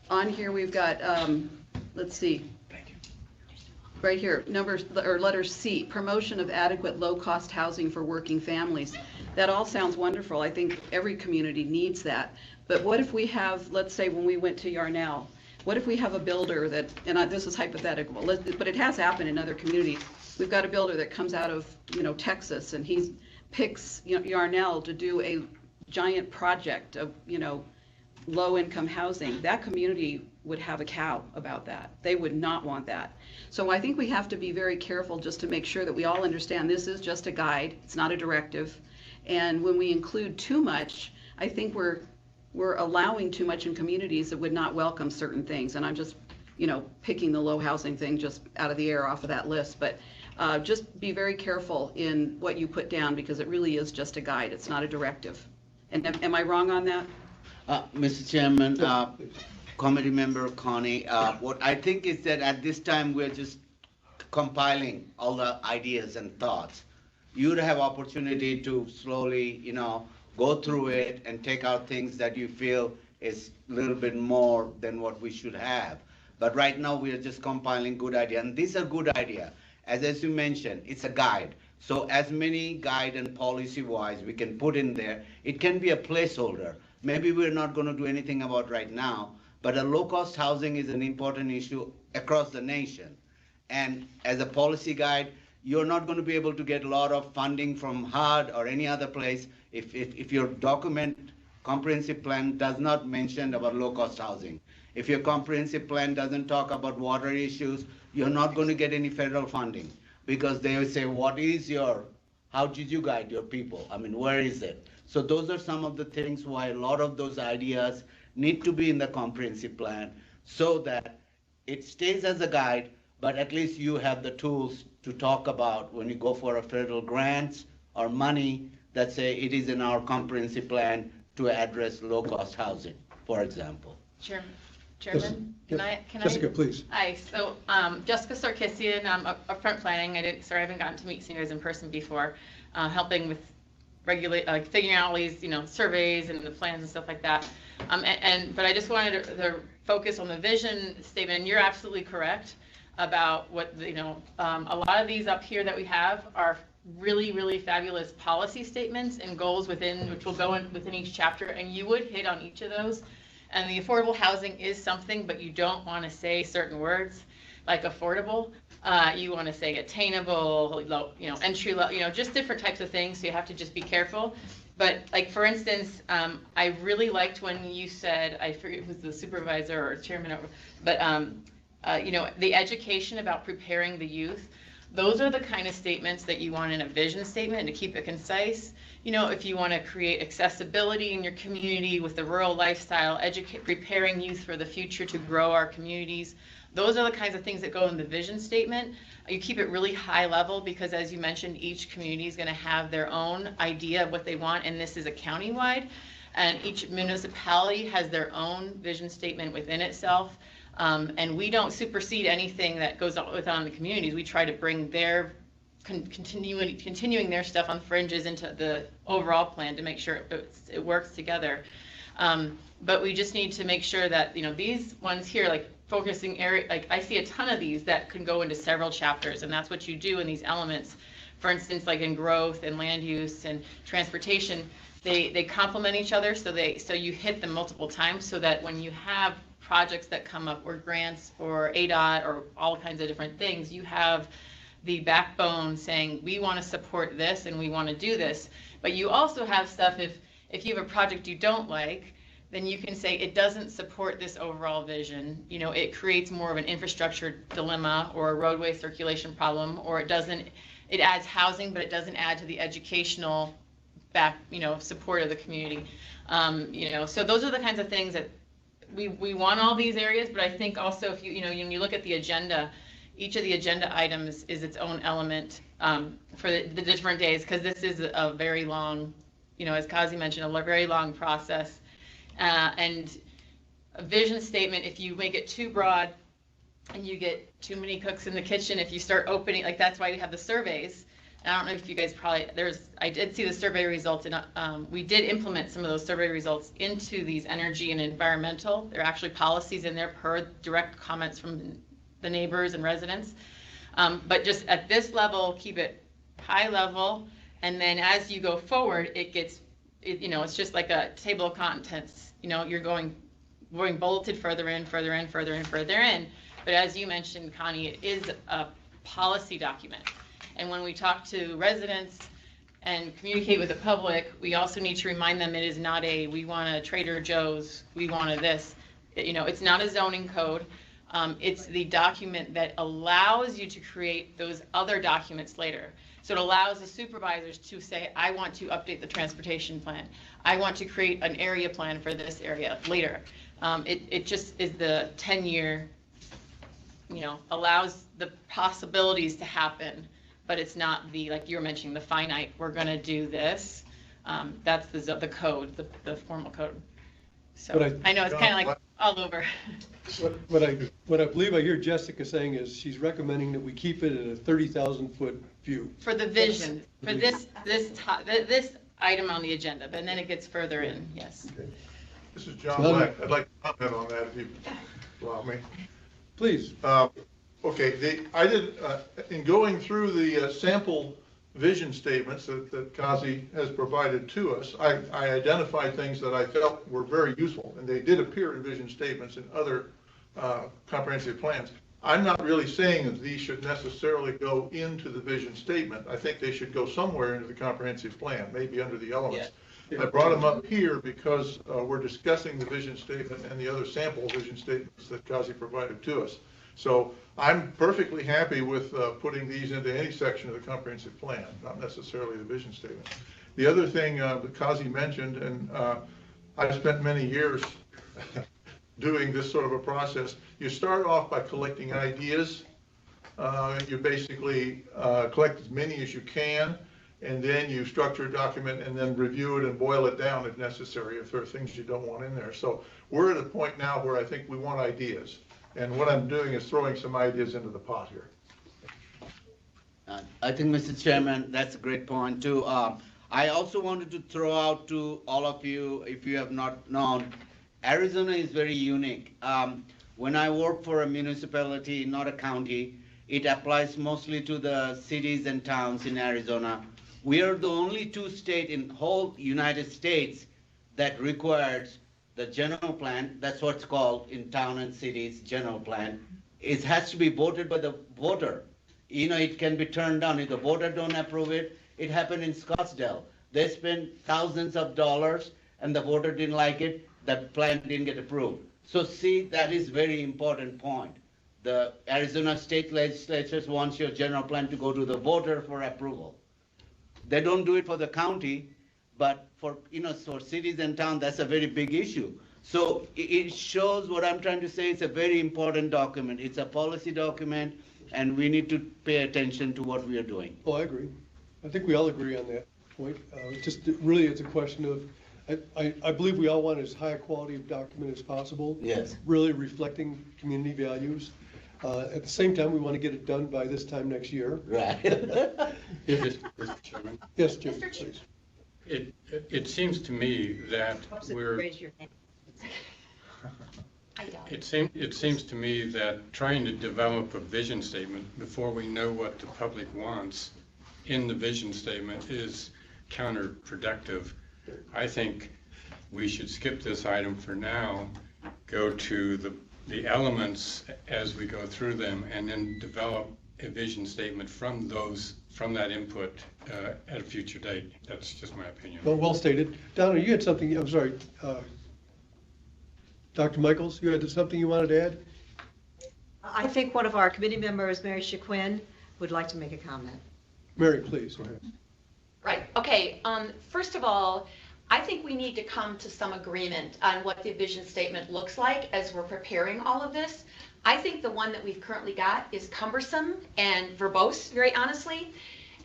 On here we've got, let's see, right here, letter C, promotion of adequate low-cost housing for working families. That all sounds wonderful. I think every community needs that. But what if we have, let's say when we went to Yarnell, what if we have a builder that, and this is hypothetical, but it has happened in other communities. We've got a builder that comes out of, Texas, and he picks Yarnell to do a giant project of, low-income housing. That community would have a cow about that. They would not want that. So I think we have to be very careful just to make sure that we all understand this is just a guide. It's not a directive. And when we include too much, I think we're allowing too much in communities that would not welcome certain things. And I'm just, picking the low housing thing just out of the air off of that list. But just be very careful in what you put down because it really is just a guide. It's not a directive. And am I wrong on that? Mr. Chairman, committee member Connie, what I think is that at this time we're just compiling all the ideas and thoughts. You'd have opportunity to slowly, go through it and take out things that you feel is a little bit more than what we should have. But right now we are just compiling good ideas, and these are good ideas. As you mentioned, it's a guide. So as many guide and policy-wise we can put in there, it can be a placeholder. Maybe we're not going to do anything about right now, but a low-cost housing is an important issue across the nation. And as a policy guide, you're not going to be able to get a lot of funding from HUD or any other place if your document, comprehensive plan, does not mention about low-cost housing. If your comprehensive plan doesn't talk about water issues, you're not going to get any federal funding because they will say, how did you guide your people? I mean, where is it? So those are some of the things why a lot of those ideas need to be in the comprehensive plan so that it stays as a guide, but at least you have the tools to talk about when you go for a federal grants or money that say it is in our comprehensive plan to address low-cost housing, for example. Chairman, Yes, can I? Jessica, please. Hi, so Jessica Sarkissian, Upfront Planning. I haven't gotten to meet you guys in person before, helping with figuring out all these, surveys and the plans and stuff like that. But I just wanted to focus on the vision statement, and you're absolutely correct about what, a lot of these up here that we have are really, really fabulous policy statements and goals which will go within each chapter, and you would hit on each of those. And the affordable housing is something, but you don't want to say certain words like affordable. You want to say attainable, low, entry level, just different types of things. So you have to just be careful. But like, for instance, I really liked when you said, I forget who's the supervisor or chairman, but the education about preparing the youth. Those are the kind of statements that you want in a vision statement, to keep it concise. If you want to create accessibility in your community with the rural lifestyle, preparing youth for the future to grow our communities, those are the kinds of things that go in the vision statement. You keep it really high level because, as you mentioned, each community is going to have their own idea of what they want, and this is a countywide, and each municipality has their own vision statement within itself. And we don't supersede anything that goes on in the communities. We try to bring their continuing their stuff on fringes into the overall plan to make sure it works together. But we just need to make sure that, these ones here, like focusing area, like I see a ton of these that can go into several chapters, and that's what you do in these elements. For instance, like in growth and land use and transportation, they complement each other, so you hit them multiple times, so that when you have projects that come up, or grants, or ADOT, or all kinds of different things, you have the backbone saying, we want to support this and we want to do this. But you also have stuff, if you have a project you don't like, then you can say it doesn't support this overall vision. It creates more of an infrastructure dilemma or a roadway circulation problem, or it adds housing, but it doesn't add to the educational support of the community. So those are the kinds of things that we want all these areas, but I think also if when you look at the agenda, each of the agenda items is its own element for the different days, because this is a very long, as Kazi mentioned, a very long process. And a vision statement, if you make it too broad and you get too many cooks in the kitchen, if you start opening, like that's why we have the surveys. And I don't know if you guys I did see the survey results, and we did implement some of those survey results into these energy and environmental. There are actually policies in there per direct comments from the neighbors and residents. But just at this level, keep it high level, and then as you go forward, it's just like a table of contents. You're going bulleted further in. But as you mentioned, Connie, it is a policy document. And when we talk to residents and communicate with the public, we also need to remind them it is not we want a Trader Joe's, we want a this. It's not a zoning code. It's the document that allows you to create those other documents later. So it allows the supervisors to say, I want to update the transportation plan. I want to create an area plan for this area later. It just is the 10-year, allows the possibilities to happen, but it's not like you were mentioning, the finite, we're going to do this. That's the code, the formal code. So I know it's kind of like all over. What I believe I hear Jessica saying is she's recommending that we keep it at a 30,000-foot view. For the vision, for this item on the agenda, but then it gets further in, yes. Okay. This is John Black. I'd like to comment on that if you allow me. Please. Okay, I did, in going through the sample vision statements that Kazi has provided to us, I identified things that I felt were very useful, and they did appear in vision statements in other comprehensive plans. I'm not really saying that these should necessarily go into the vision statement. I think they should go somewhere into the comprehensive plan, maybe under the elements. Yeah. I brought them up here because we're discussing the vision statement and the other sample vision statements that Kazi provided to us. So I'm perfectly happy with putting these into any section of the comprehensive plan, not necessarily the vision statement. The other thing that Kazi mentioned, and I've spent many years doing this sort of a process. You start off by collecting ideas. You basically collect as many as you can, and then you structure a document and then review it and boil it down if necessary, if there are things you don't want in there. So we're at a point now where I think we want ideas. And what I'm doing is throwing some ideas into the pot here. I think, Mr. Chairman, that's a great point too. I also wanted to throw out to all of you, if you have not known, Arizona is very unique. When I work for a municipality, not a county, it applies mostly to the cities and towns in Arizona. We are the only two states in whole United States that requires the general plan, that's what's called in town and cities, general plan. It has to be voted by the voter. You know, it can be turned down. If the voter don't approve it, it happened in Scottsdale. They spent thousands of dollars and the voter didn't like it, that plan didn't get approved. So see, that is very important point. The Arizona state legislatures wants your general plan to go to the voter for approval. They don't do it for the county, but for, for cities and towns, that's a very big issue. So it shows what I'm trying to say. It's a very important document. It's a policy document, and we need to pay attention to what we are doing. Oh, I agree. I think we all agree on that point. Really, it's a question of, I believe we all want as high a quality of document as possible. Yes. Really reflecting community values. At the same time, we want to get it done by this time next year. Right. Mr. Chairman, Yes, Jim, please. it seems to me that we're, Raise your hand. it seems to me that trying to develop a vision statement before we know what the public wants in the vision statement is counterproductive. I think we should skip this item for now, go to the elements as we go through them, and then develop a vision statement from that input at a future date. That's just my opinion. Well stated. Donna, you had something, I'm sorry, Dr. Michaels, you had something you wanted to add? I think one of our committee members, Mary Shaquin, would like to make a comment. Mary, please, go ahead. Right, okay. First of all, I think we need to come to some agreement on what the vision statement looks like as we're preparing all of this. I think the one that we've currently got is cumbersome and verbose, very honestly.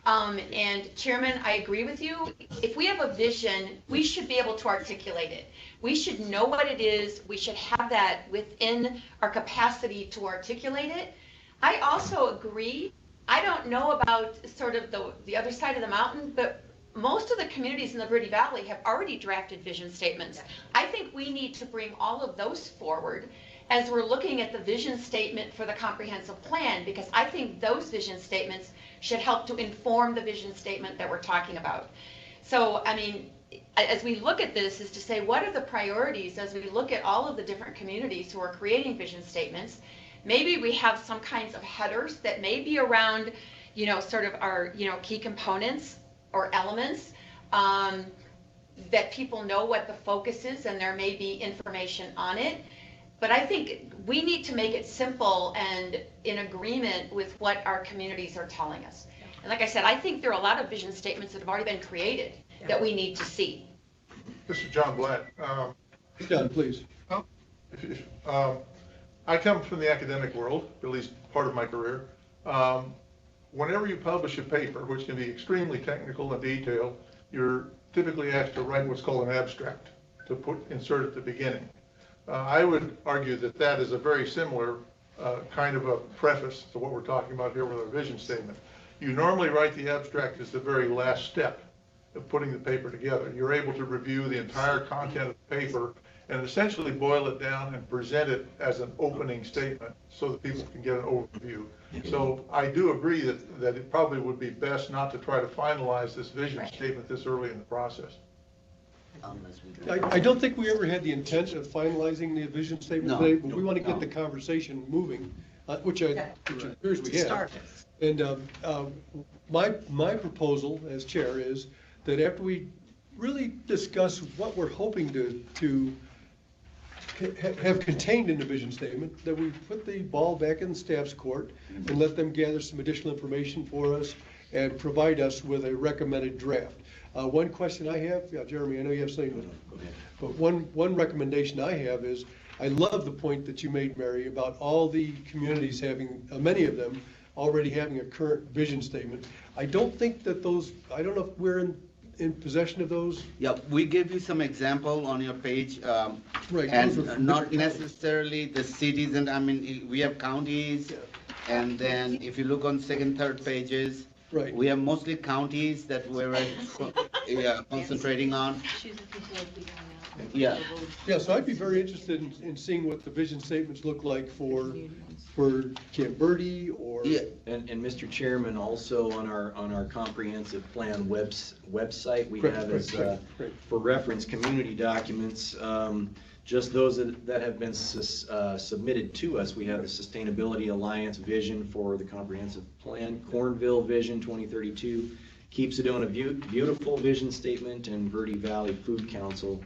And Chairman, I agree with you. If we have a vision, we should be able to articulate it. We should know what it is. We should have that within our capacity to articulate it. I also agree. I don't know about sort of the other side of the mountain, but most of the communities in the Verde Valley have already drafted vision statements. I think we need to bring all of those forward as we're looking at the vision statement for the comprehensive plan, because I think those vision statements should help to inform the vision statement that we're talking about. So, I mean, as we look at this, is to say, what are the priorities as we look at all of the different communities who are creating vision statements? Maybe we have some kinds of headers that may be around, sort of our, key components or elements, that people know what the focus is, and there may be information on it. But I think we need to make it simple and in agreement with what our communities are telling us. And like I said, I think there are a lot of vision statements that have already been created that we need to see. Mr. John Blatt. John, please. I come from the academic world, at least part of my career. Whenever you publish a paper, which can be extremely technical and detailed, you're typically asked to write what's called an abstract, to insert at the beginning. I would argue that that is a very similar kind of a preface to what we're talking about here with our vision statement. You normally write the abstract as the very last step of putting the paper together. You're able to review the entire content of the paper and essentially boil it down and present it as an opening statement so that people can get an overview. So I do agree that it probably would be best not to try to finalize this vision statement this early in the process. I don't think we ever had the intent of finalizing the vision statement today, but we want to get the conversation moving, which appears we have. And my proposal as chair is that after we really discuss what we're hoping to have contained in the vision statement, that we put the ball back in the staff's court and let them gather some additional information for us and provide us with a recommended draft. One question I have, yeah, Jeremy, I know you have something, Go ahead. but one recommendation I have is, I love the point that you made, Mary, about all the communities having, many of them, already having a current vision statement. I don't think that those, I don't know if we're in possession of those. Yeah, we gave you some example on your page, Right, those are and not different necessarily the cities, and I mean, we have counties, and then if you look on second, third pages, Right. we have mostly counties that we're concentrating on. Yeah. Yeah, so I'd be very interested in seeing what the vision statements look like for Camp Verde or. Yeah. And Mr. Chairman, also on our comprehensive plan website, we Right, have right, as, right. for reference, community documents, just those that have been submitted to us. We have the Sustainability Alliance vision for the comprehensive plan, Cornville Vision 2032, Keep Sedona Beautiful vision statement, and Verde Valley Food Council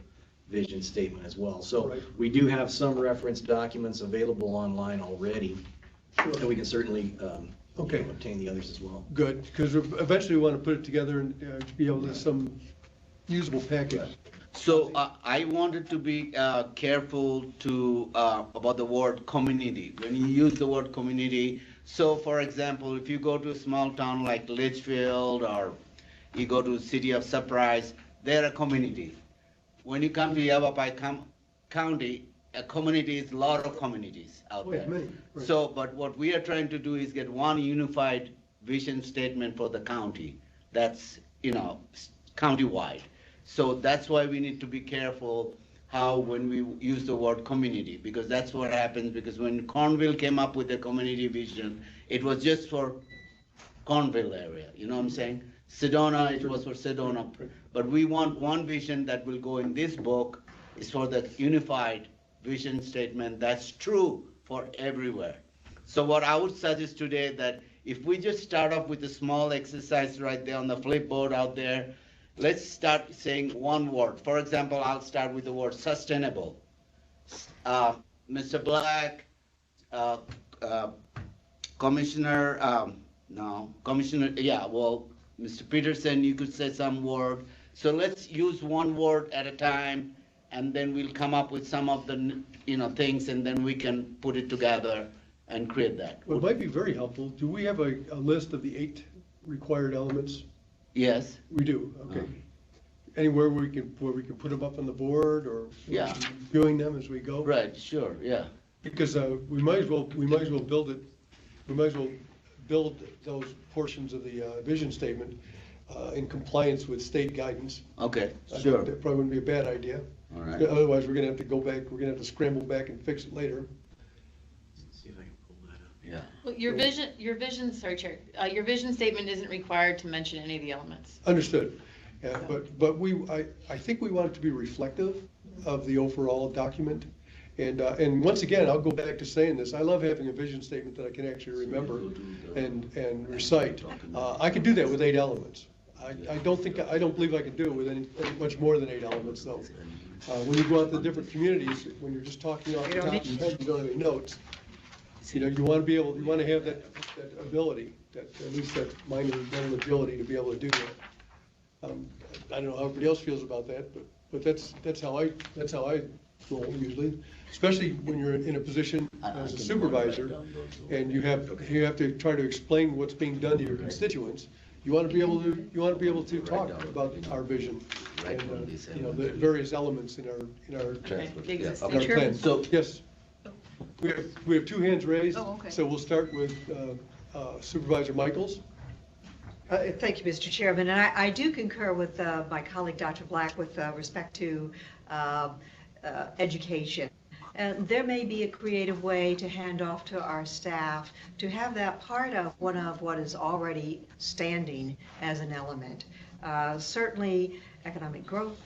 vision statement as well. So Right. we do have some reference documents available online already, and we can certainly Okay. obtain the others as well. Good, because eventually we want to put it together and be able to some usable package. So I wanted to be careful to about the word community. When you use the word community, so for example, if you go to a small town like Litchfield or you go to City of Surprise, they're a community. When you come to Yavapai County, a community is a lot of communities out Oh, yeah, there. many, right. So, but what we are trying to do is get one unified vision statement for the county. That's, countywide. So that's why we need to be careful how when we use the word community, because that's what happens, because when Cornville came up with the community vision, it was just for Cornville area, you know what I'm saying? Sedona, it was for Sedona. But we want one vision that will go in this book, is for the unified vision statement that's true for everywhere. So what I would suggest today that if we just start off with a small exercise right there on the flipboard out there, let's start saying one word. For example, I'll start with the word sustainable. Mr. Black, Commissioner, Mr. Peterson, you could say some word. So let's use one word at a time, and then we'll come up with some of the, things, and then we can put it together and create that. What might be very helpful, do we have a list of the 8 required elements? Yes? We do, okay. Anywhere where we can put them up on the board or Yeah. viewing them as we go? Right, sure, yeah. Because we might as well build it, we might as well build those portions of the vision statement in compliance with state guidance. Okay, I think sure. That probably wouldn't be a bad idea. All right. Otherwise, we're gonna have to go back, we're gonna have to scramble back and fix it later. See if I can pull that up. Yeah. Well, your vision, sorry, Chair, your vision statement isn't required to mention any of the elements. Understood. Yeah, but I think we want it to be reflective of the overall document. And once again, I'll go back to saying this, I love having a vision statement that I can actually remember and recite. I could do that with 8 elements. I don't believe I can do it with any much more than 8 elements, though. When you go out to different communities, when you're just talking off the top of your head, you don't have any notes. You want to have that ability, at least that minor mental agility to be able to do that. I don't know how everybody else feels about that, but that's how I roll usually, especially when you're in a position as a supervisor and you have to try to explain what's being done to your constituents. You want to be able to talk about our vision and the various elements in our Okay, the Yeah. existing. plan. Chairman. So- Yes. We have 2 hands raised. Oh, okay. So we'll start with Supervisor Michaels. Thank you, Mr. Chairman, and I do concur with my colleague, Dr. Black, with respect to education. And there may be a creative way to hand off to our staff to have that part of one of what is already standing as an element. Certainly, economic growth,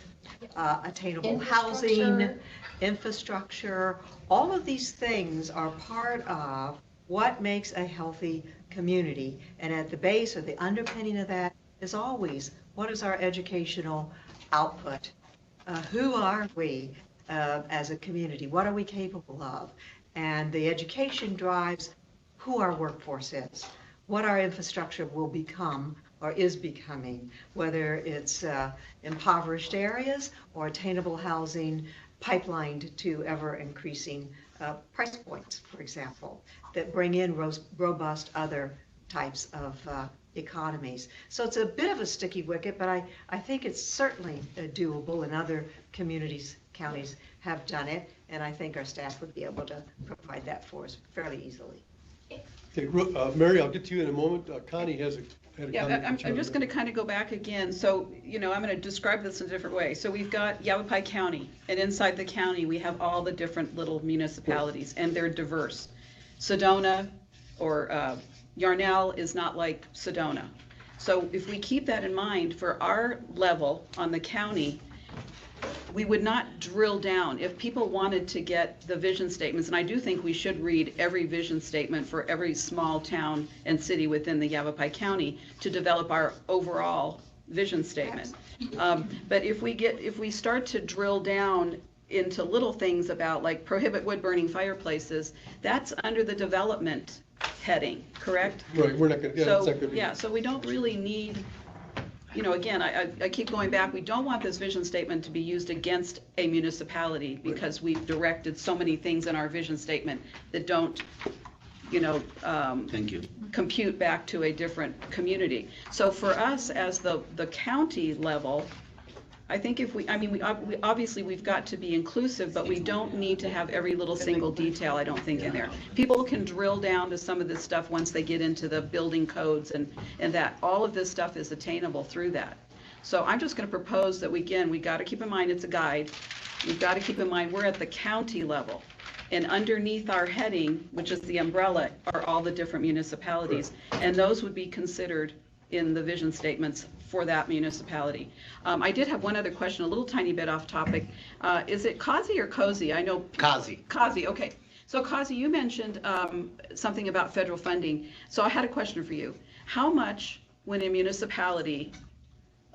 attainable housing, infrastructure, all of these things are part of what makes a healthy community. And at the base or the underpinning of that is always, what is our educational output? Who are we as a community? What are we capable of? And the education drives who our workforce is, what our infrastructure will become or is becoming, whether it's impoverished areas or attainable housing pipelined to ever-increasing price points, for example, that bring in robust other types of economies. So it's a bit of a sticky wicket, but I think it's certainly doable, and other communities, counties have done it, and I think our staff would be able to provide that for us fairly easily. Okay, Mary, I'll get to you in a moment. Connie had a Yeah, comment. I'm just going to kind of go back again. So, I'm going to describe this in a different way. So we've got Yavapai County, and inside the county, we have all the different little municipalities, and they're diverse. Sedona or Yarnell is not like Sedona. So if we keep that in mind, for our level on the county, we would not drill down. If people wanted to get the vision statements, and I do think we should read every vision statement for every small town and city within the Yavapai County to develop our overall vision statement. But if we start to drill down into little things about like prohibit wood burning fireplaces, that's under the development heading, correct? Right, we're not gonna, yeah, that's not gonna be. Yeah, so we don't really need, again, I keep going back, we don't want this vision statement to be used against a municipality because we've directed so many things in our vision statement that don't, Thank you. compute back to a different community. So for us as the county level, I think we obviously we've got to be inclusive, but we don't need to have every little single detail, I don't think, in there. People can drill down to some of this stuff once they get into the building codes and that. All of this stuff is attainable through that. So I'm just going to propose that we got to keep in mind it's a guide. We've got to keep in mind we're at the county level. And underneath our heading, which is the umbrella, are all the different municipalities. And those would be considered in the vision statements for that municipality. I did have one other question, a little tiny bit off topic. Is it Kazi or Cozy? I know. Kazi. Kazi, okay. So Kazi, you mentioned something about federal funding. So I had a question for you. How much, when a municipality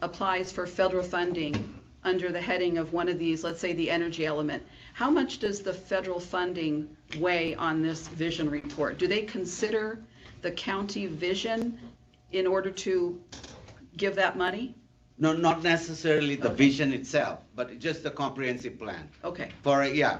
applies for federal funding under the heading of one of these, let's say the energy element, how much does the federal funding weigh on this vision report? Do they consider the county vision in order to give that money? No, not necessarily the vision itself, but just the comprehensive plan. Okay.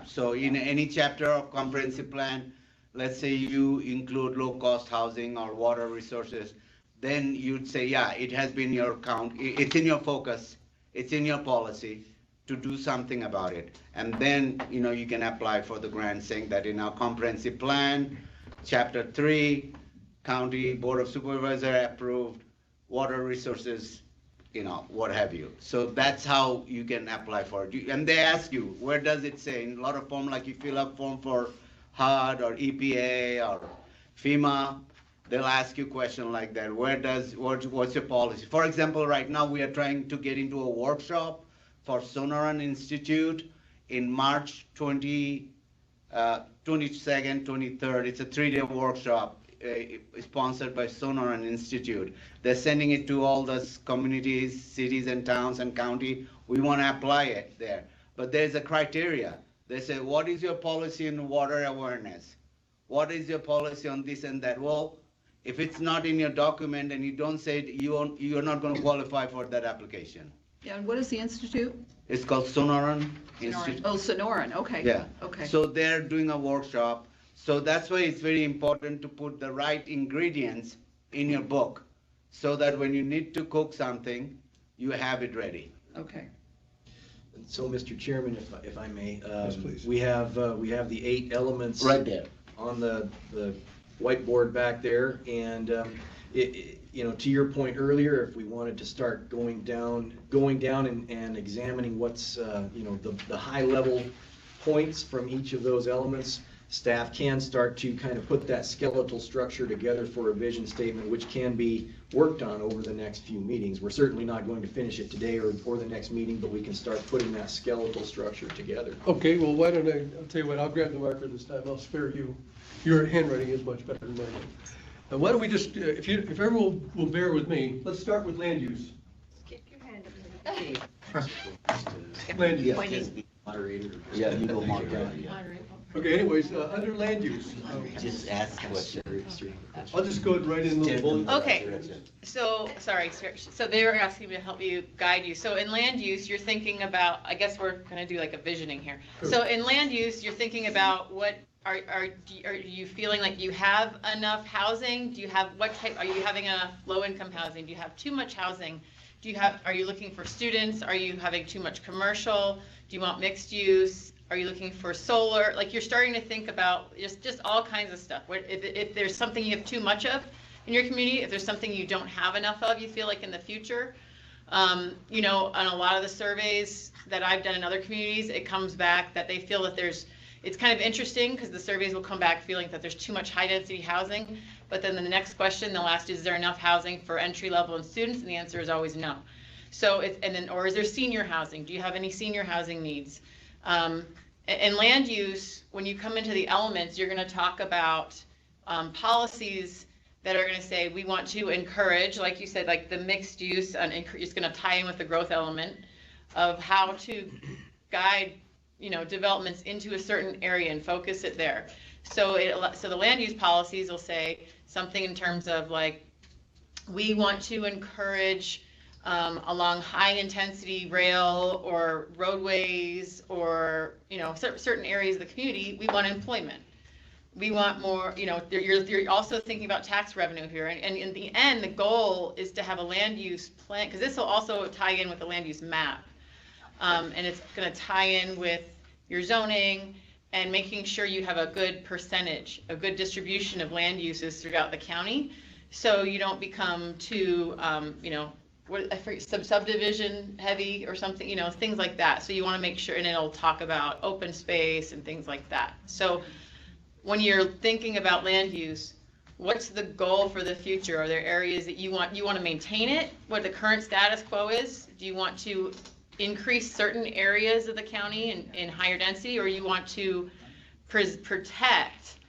So in any chapter of comprehensive plan, let's say you include low-cost housing or water resources, then you'd say, it has been your it's in your focus, it's in your policy to do something about it. And then, you can apply for the grant saying that in our comprehensive plan, chapter 3, County Board of Supervisors approved, water resources, what have you. So that's how you can apply for it. And they ask you, where does it say? In a lot of form, like you fill up form for HUD or EPA or FEMA, they'll ask you a question like that. What's your policy? For example, right now we are trying to get into a workshop for Sonoran Institute in March 22nd, 23rd. It's a 3-day workshop. Sponsored by Sonoran Institute. They're sending it to all the communities, cities and towns and county. We want to apply it there. But there's a criteria. They say, what is your policy in water awareness? What is your policy on this and that? Well, if it's not in your document and you don't say it, you're not going to qualify for that application. Yeah, and what is the institute? It's called Sonoran Institute. Oh, Sonoran, okay. Yeah. Okay. So they're doing a workshop. So that's why it's very important to put the right ingredients in your book so that when you need to cook something, you have it ready. Okay. So, Mr. Chairman, if I may, Yes, please. we have the 8 elements Right there. on the whiteboard back there, and to your point earlier, if we wanted to start going down and examining what's the high level points from each of those elements, staff can start to kind of put that skeletal structure together for a vision statement, which can be worked on over the next few meetings. We're certainly not going to finish it today or the next meeting, but we can start putting that skeletal structure together. Okay, well, why don't I'll tell you what, I'll grab the marker this time, I'll spare you. Your handwriting is much better than mine. And why don't we just, if everyone will bear with me, let's start with land use. Get your hand up to the Land use. Moderator. Yeah, you go moderator. Okay, anyways, under land use, Just ask questions. I'll just go right in the bullet. Okay, so, sorry, sir. So they were asking me to help you, guide you. So in land use, you're thinking about, I guess we're gonna do like a visioning here. So in land use, you're thinking about what, are you feeling like you have enough housing? Do you have, what type, are you having enough low-income housing? Do you have too much housing? Are you looking for students? Are you having too much commercial? Do you want mixed use? Are you looking for solar? Like, you're starting to think about just all kinds of stuff. If there's something you have too much of in your community, if there's something you don't have enough of, you feel like in the future. You know, on a lot of the surveys that I've done in other communities, it comes back that they feel that it's kind of interesting because the surveys will come back feeling that there's too much high density housing. But then the next question they'll ask is there enough housing for entry level and students? And the answer is always no. So or is there senior housing? Do you have any senior housing needs? And land use, when you come into the elements, you're going to talk about policies that are going to say we want to encourage, like you said, like the mixed use, and it's going to tie in with the growth element of how to guide, you know, developments into a certain area and focus it there. So the land use policies will say something in terms of like, we want to encourage along high intensity rail or roadways or, you know, certain areas of the community, we want employment. We want more, you know, you're also thinking about tax revenue here. And in the end, the goal is to have a land use plan, because this will also tie in with the land use map. And it's going to tie in with your zoning and making sure you have a good percentage, a good distribution of land uses throughout the county. So you don't become too, you know, subdivision heavy or something, you know, things like that. So you want to make sure, and it'll talk about open space and things like that. So when you're thinking about land use, what's the goal for the future? Are there areas that you want to maintain it, what the current status quo is? Do you want to increase certain areas of the county in higher density, or you want to protect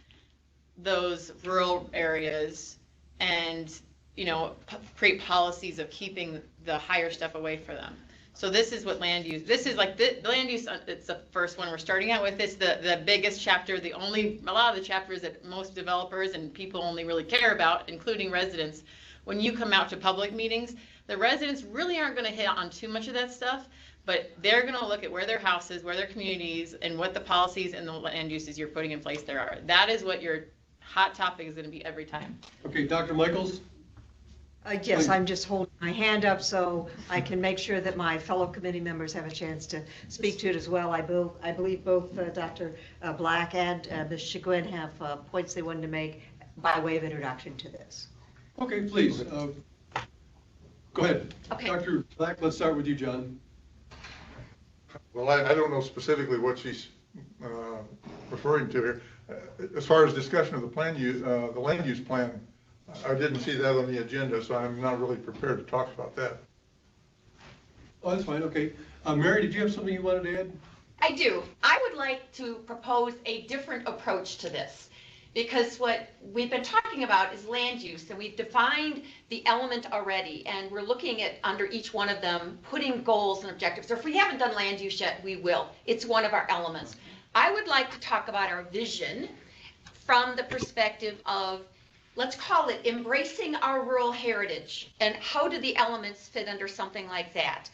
those rural areas and, you know, create policies of keeping the higher stuff away from them? So this is what land use, this is like the land use, it's the first one we're starting out with. It's the biggest chapter, a lot of the chapters that most developers and people only really care about, including residents. When you come out to public meetings, the residents really aren't going to hit on too much of that stuff, but they're going to look at where their houses, where their communities, and what the policies and the land uses you're putting in place there are. That is what your hot topic is going to be every time. Okay, Dr. Michaels? Yes, I'm just holding my hand up so I can make sure that my fellow committee members have a chance to speak to it as well. I believe both Dr. Black and Ms. Chagrin have points they wanted to make by way of introduction to this. Okay, please. Go ahead. Okay. Dr. Black, let's start with you, John. Well, I don't know specifically what she's referring to here. As far as discussion of the land use plan, I didn't see that on the agenda, so I'm not really prepared to talk about that. Oh, that's fine, okay. Mary, did you have something you wanted to add? I do. I would like to propose a different approach to this, because what we've been talking about is land use, and we've defined the element already, and we're looking at, under each one of them, putting goals and objectives. Or if we haven't done land use yet, we will. It's one of our elements. I would like to talk about our vision from the perspective of, let's call it embracing our rural heritage, and how do the elements fit under something like that?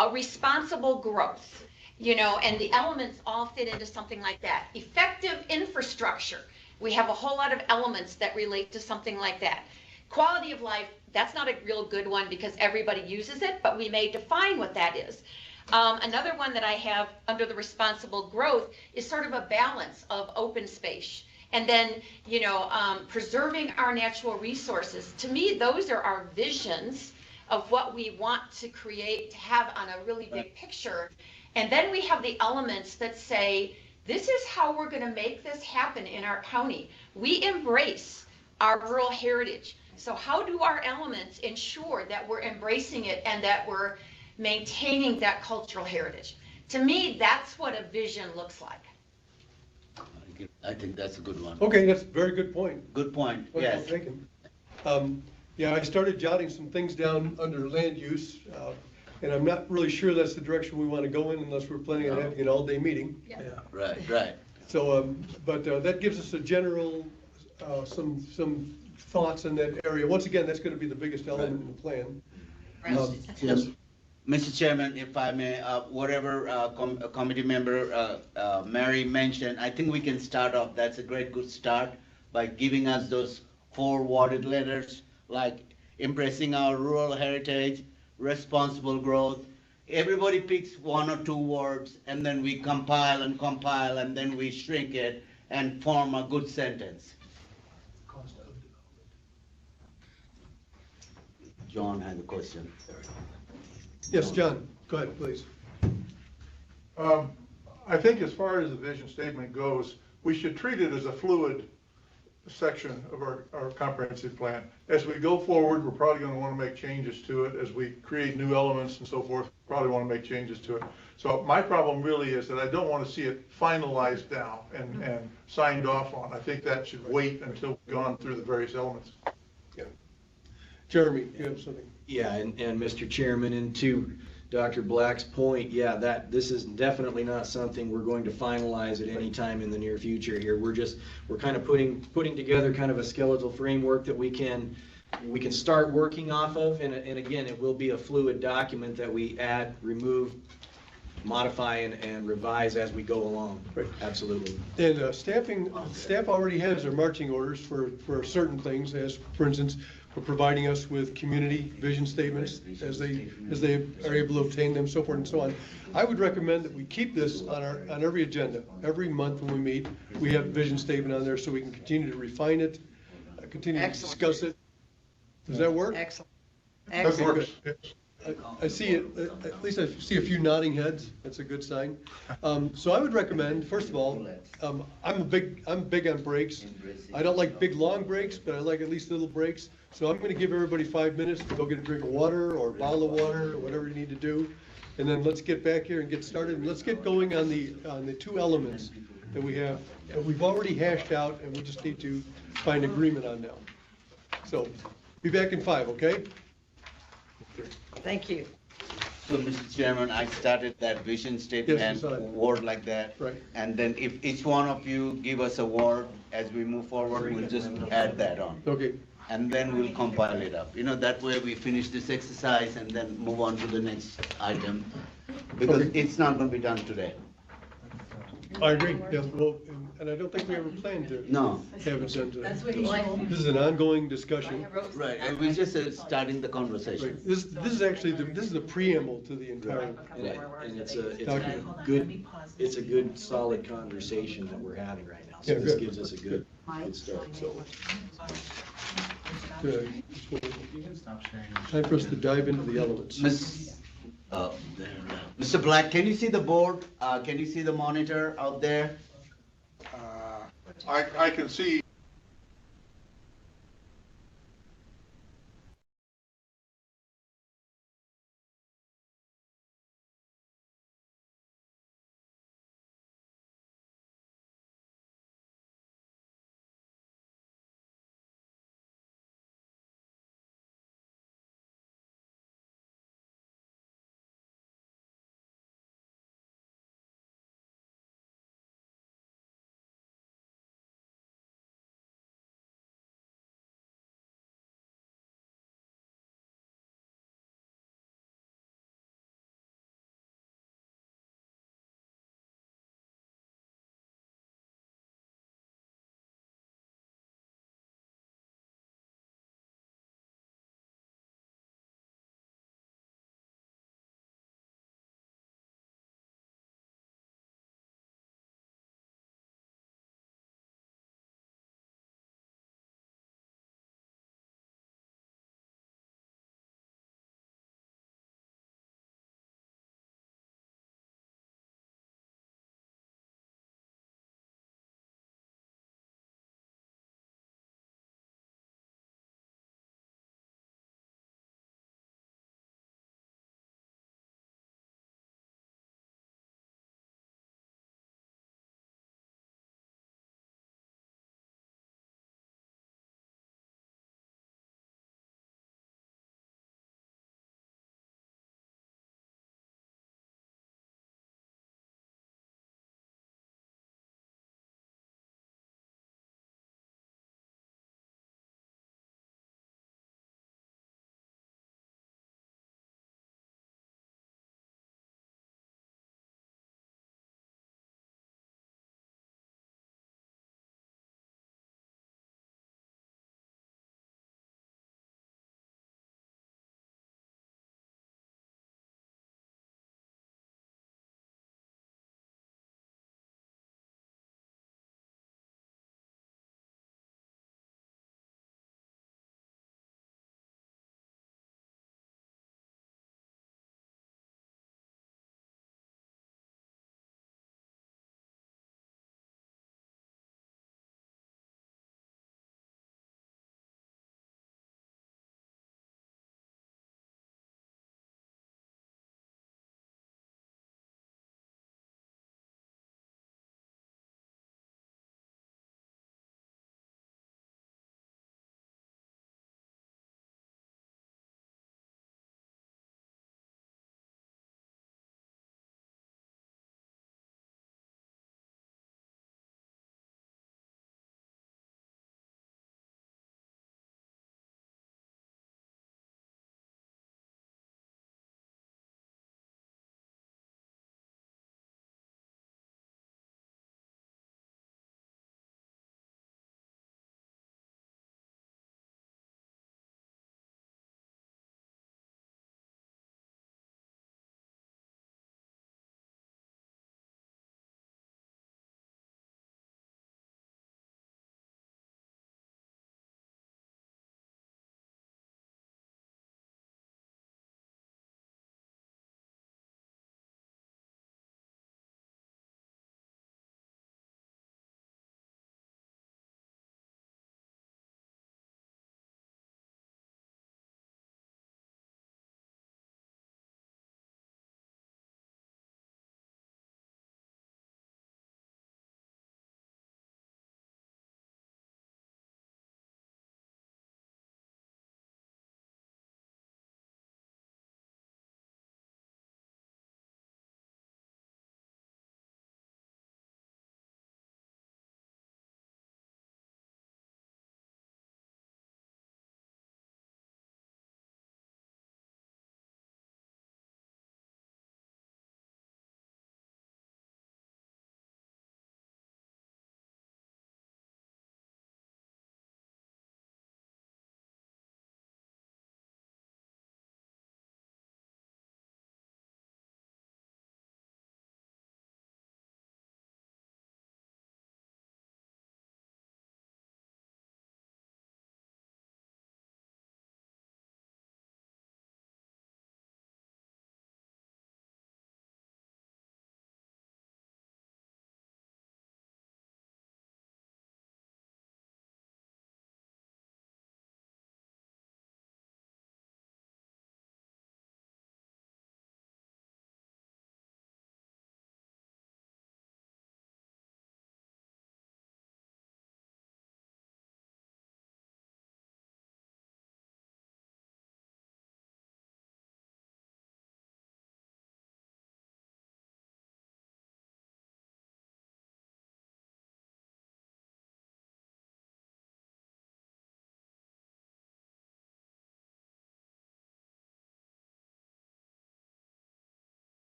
A responsible growth, you know, and the elements all fit into something like that. Effective infrastructure. We have a whole lot of elements that relate to something like that. Quality of life, that's not a real good one because everybody uses it, but we may define what that is. Another one that I have under the responsible growth is sort of a balance of open space. And then, you know, preserving our natural resources. To me, those are our visions of what we want to create, to have on a really big picture. And then we have the elements that say, this is how we're going to make this happen in our county. We embrace our rural heritage. So how do our elements ensure that we're embracing it and that we're maintaining that cultural heritage? To me, that's what a vision looks like. I think that's a good one. Okay, that's a very good point. Good point, Well yes. taken. Yeah, I started jotting some things down under land use, and I'm not really sure that's the direction we want to go in unless we're planning on having an all-day meeting. Right, right. So, but that gives us a general, some thoughts in that area. Once again, that's gonna be the biggest element in the plan. Mr. Chairman, if I may, whatever committee member Mary mentioned, I think we can start off, that's a good start, by giving us those 4 worded letters, like embracing our rural heritage, responsible growth. Everybody picks 1 or 2 words, and then we compile, and then we shrink it and form a good sentence. John has a question. Yes, John, go ahead, please. I think as far as the vision statement goes, we should treat it as a fluid section of our comprehensive plan. As we go forward, we're probably going to want to make changes to it. As we create new elements and so forth, probably want to make changes to it. So my problem really is that I don't want to see it finalized now and signed off on. I think that should wait until we've gone through the various elements. Yeah. Jeremy, you have something? Yeah, and Mr. Chairman, and to Dr. Black's point, yeah, this is definitely not something we're going to finalize at any time in the near future here. We're kind of putting together kind of a skeletal framework that we can start working off of, and again, it will be a fluid document that we add, remove, modify, and revise as we go along. Right. Absolutely. And staff already has their marching orders for certain things, as, for instance, for providing us with community vision statements as they are able to obtain them, so forth and so on. I would recommend that we keep this on every agenda. Every month when we meet, we have a vision statement on there so we can continue to refine it, continue to discuss it. Does that work? Excellent. That Excellent. works. I see it, at least I see a few nodding heads. That's a good sign. So I would recommend, first of all, I'm big on breaks. I don't like big, long breaks, but I like at least little breaks. So I'm gonna give everybody 5 minutes to go get a drink of water or a bottle of water or whatever you need to do. And then let's get back here and get started. And let's get going on the 2 elements that we have, that we've already hashed out and we just need to find agreement on now. So be back in 5, okay? Thank you. So, Mr. Chairman, I started that vision statement, Yes, you saw it. word like that. Right. And then if each one of you give us a word as we move forward, we'll just add that on. Okay. And then we'll compile it up. That way we finish this exercise and then move on to the next item. Because Okay. it's not gonna be done today. I agree, yes, well, and I don't think we ever planned to No. have it done today. That's what he's told. This is an ongoing discussion. Right, and we're just starting the conversation. Right. This is actually, this is the preamble to the entire. And it's a Document. good solid conversation that we're having right now. So Yeah, this good. gives us a good start. Time for us to dive into the elements. Mr. Black, can you see the board? Can you see the monitor out there? I can see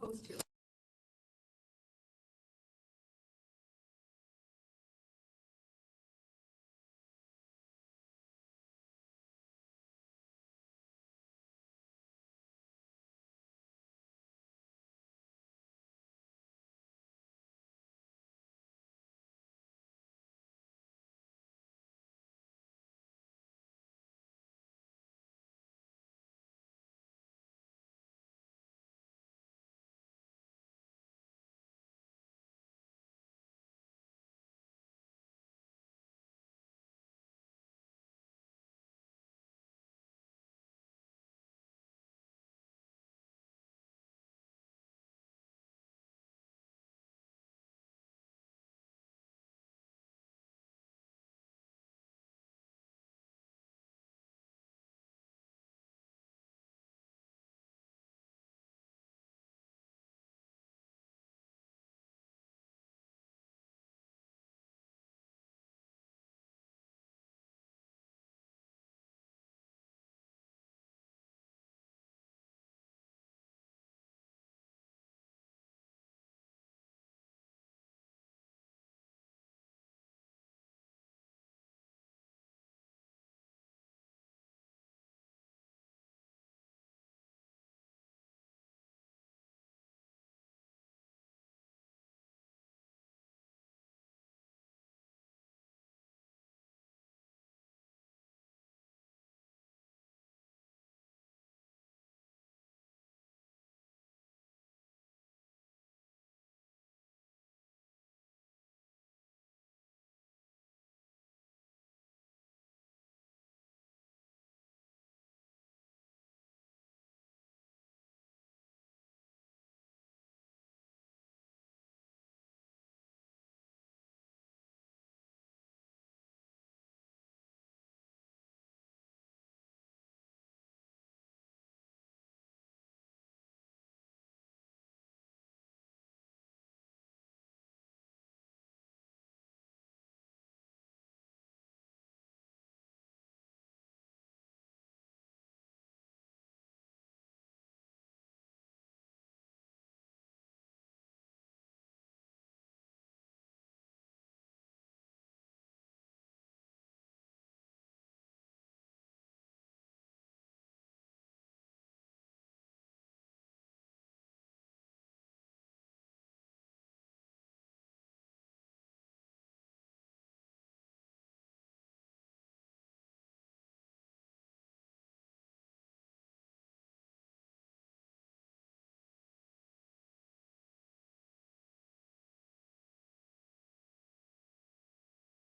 opposed to.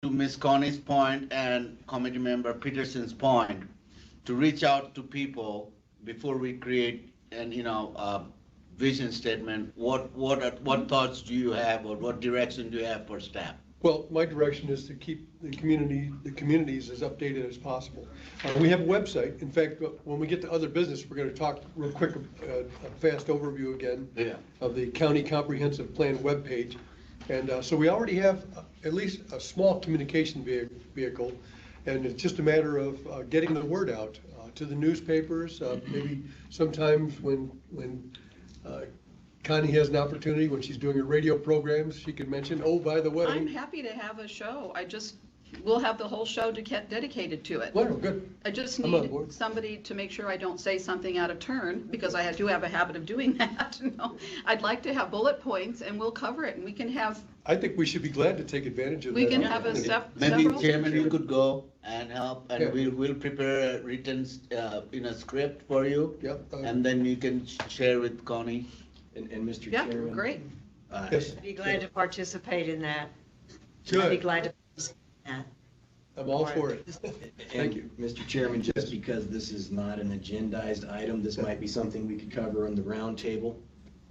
To Ms. Connie's point and committee member Peterson's point, to reach out to people before we create vision statement, what thoughts do you have, or what direction do you have for staff? Well, my direction is to keep the communities as updated as possible. We have a website. In fact, when we get to other business, we're going to talk real quick, a fast overview again of the County Comprehensive Plan webpage. And so we already have at least a small communication vehicle, and it's just a matter of getting the word out to the newspapers. Maybe sometimes when Connie has an opportunity, when she's doing her radio programs, she can mention, oh, by the way. I'm happy to have a show. We'll have the whole show dedicated to it. Well, good. I just I'm on need board. somebody to make sure I don't say something out of turn, because I do have a habit of doing that. I'd like to have bullet points, and we'll cover it, and we can have. I think we should be glad to take advantage of that. We can have a Maybe several. Chairman, you could go and help, and Yeah. we'll prepare a written, script for you. Yep. And then you can share with Connie. And Mr. Yeah, Chairman? great. Yes. I'd be glad to participate in that. I'd be Good. glad to participate in that. I'm all for it. Thank you. Mr. Chairman, just because this is not an agendized item, this might be something we could cover on the roundtable,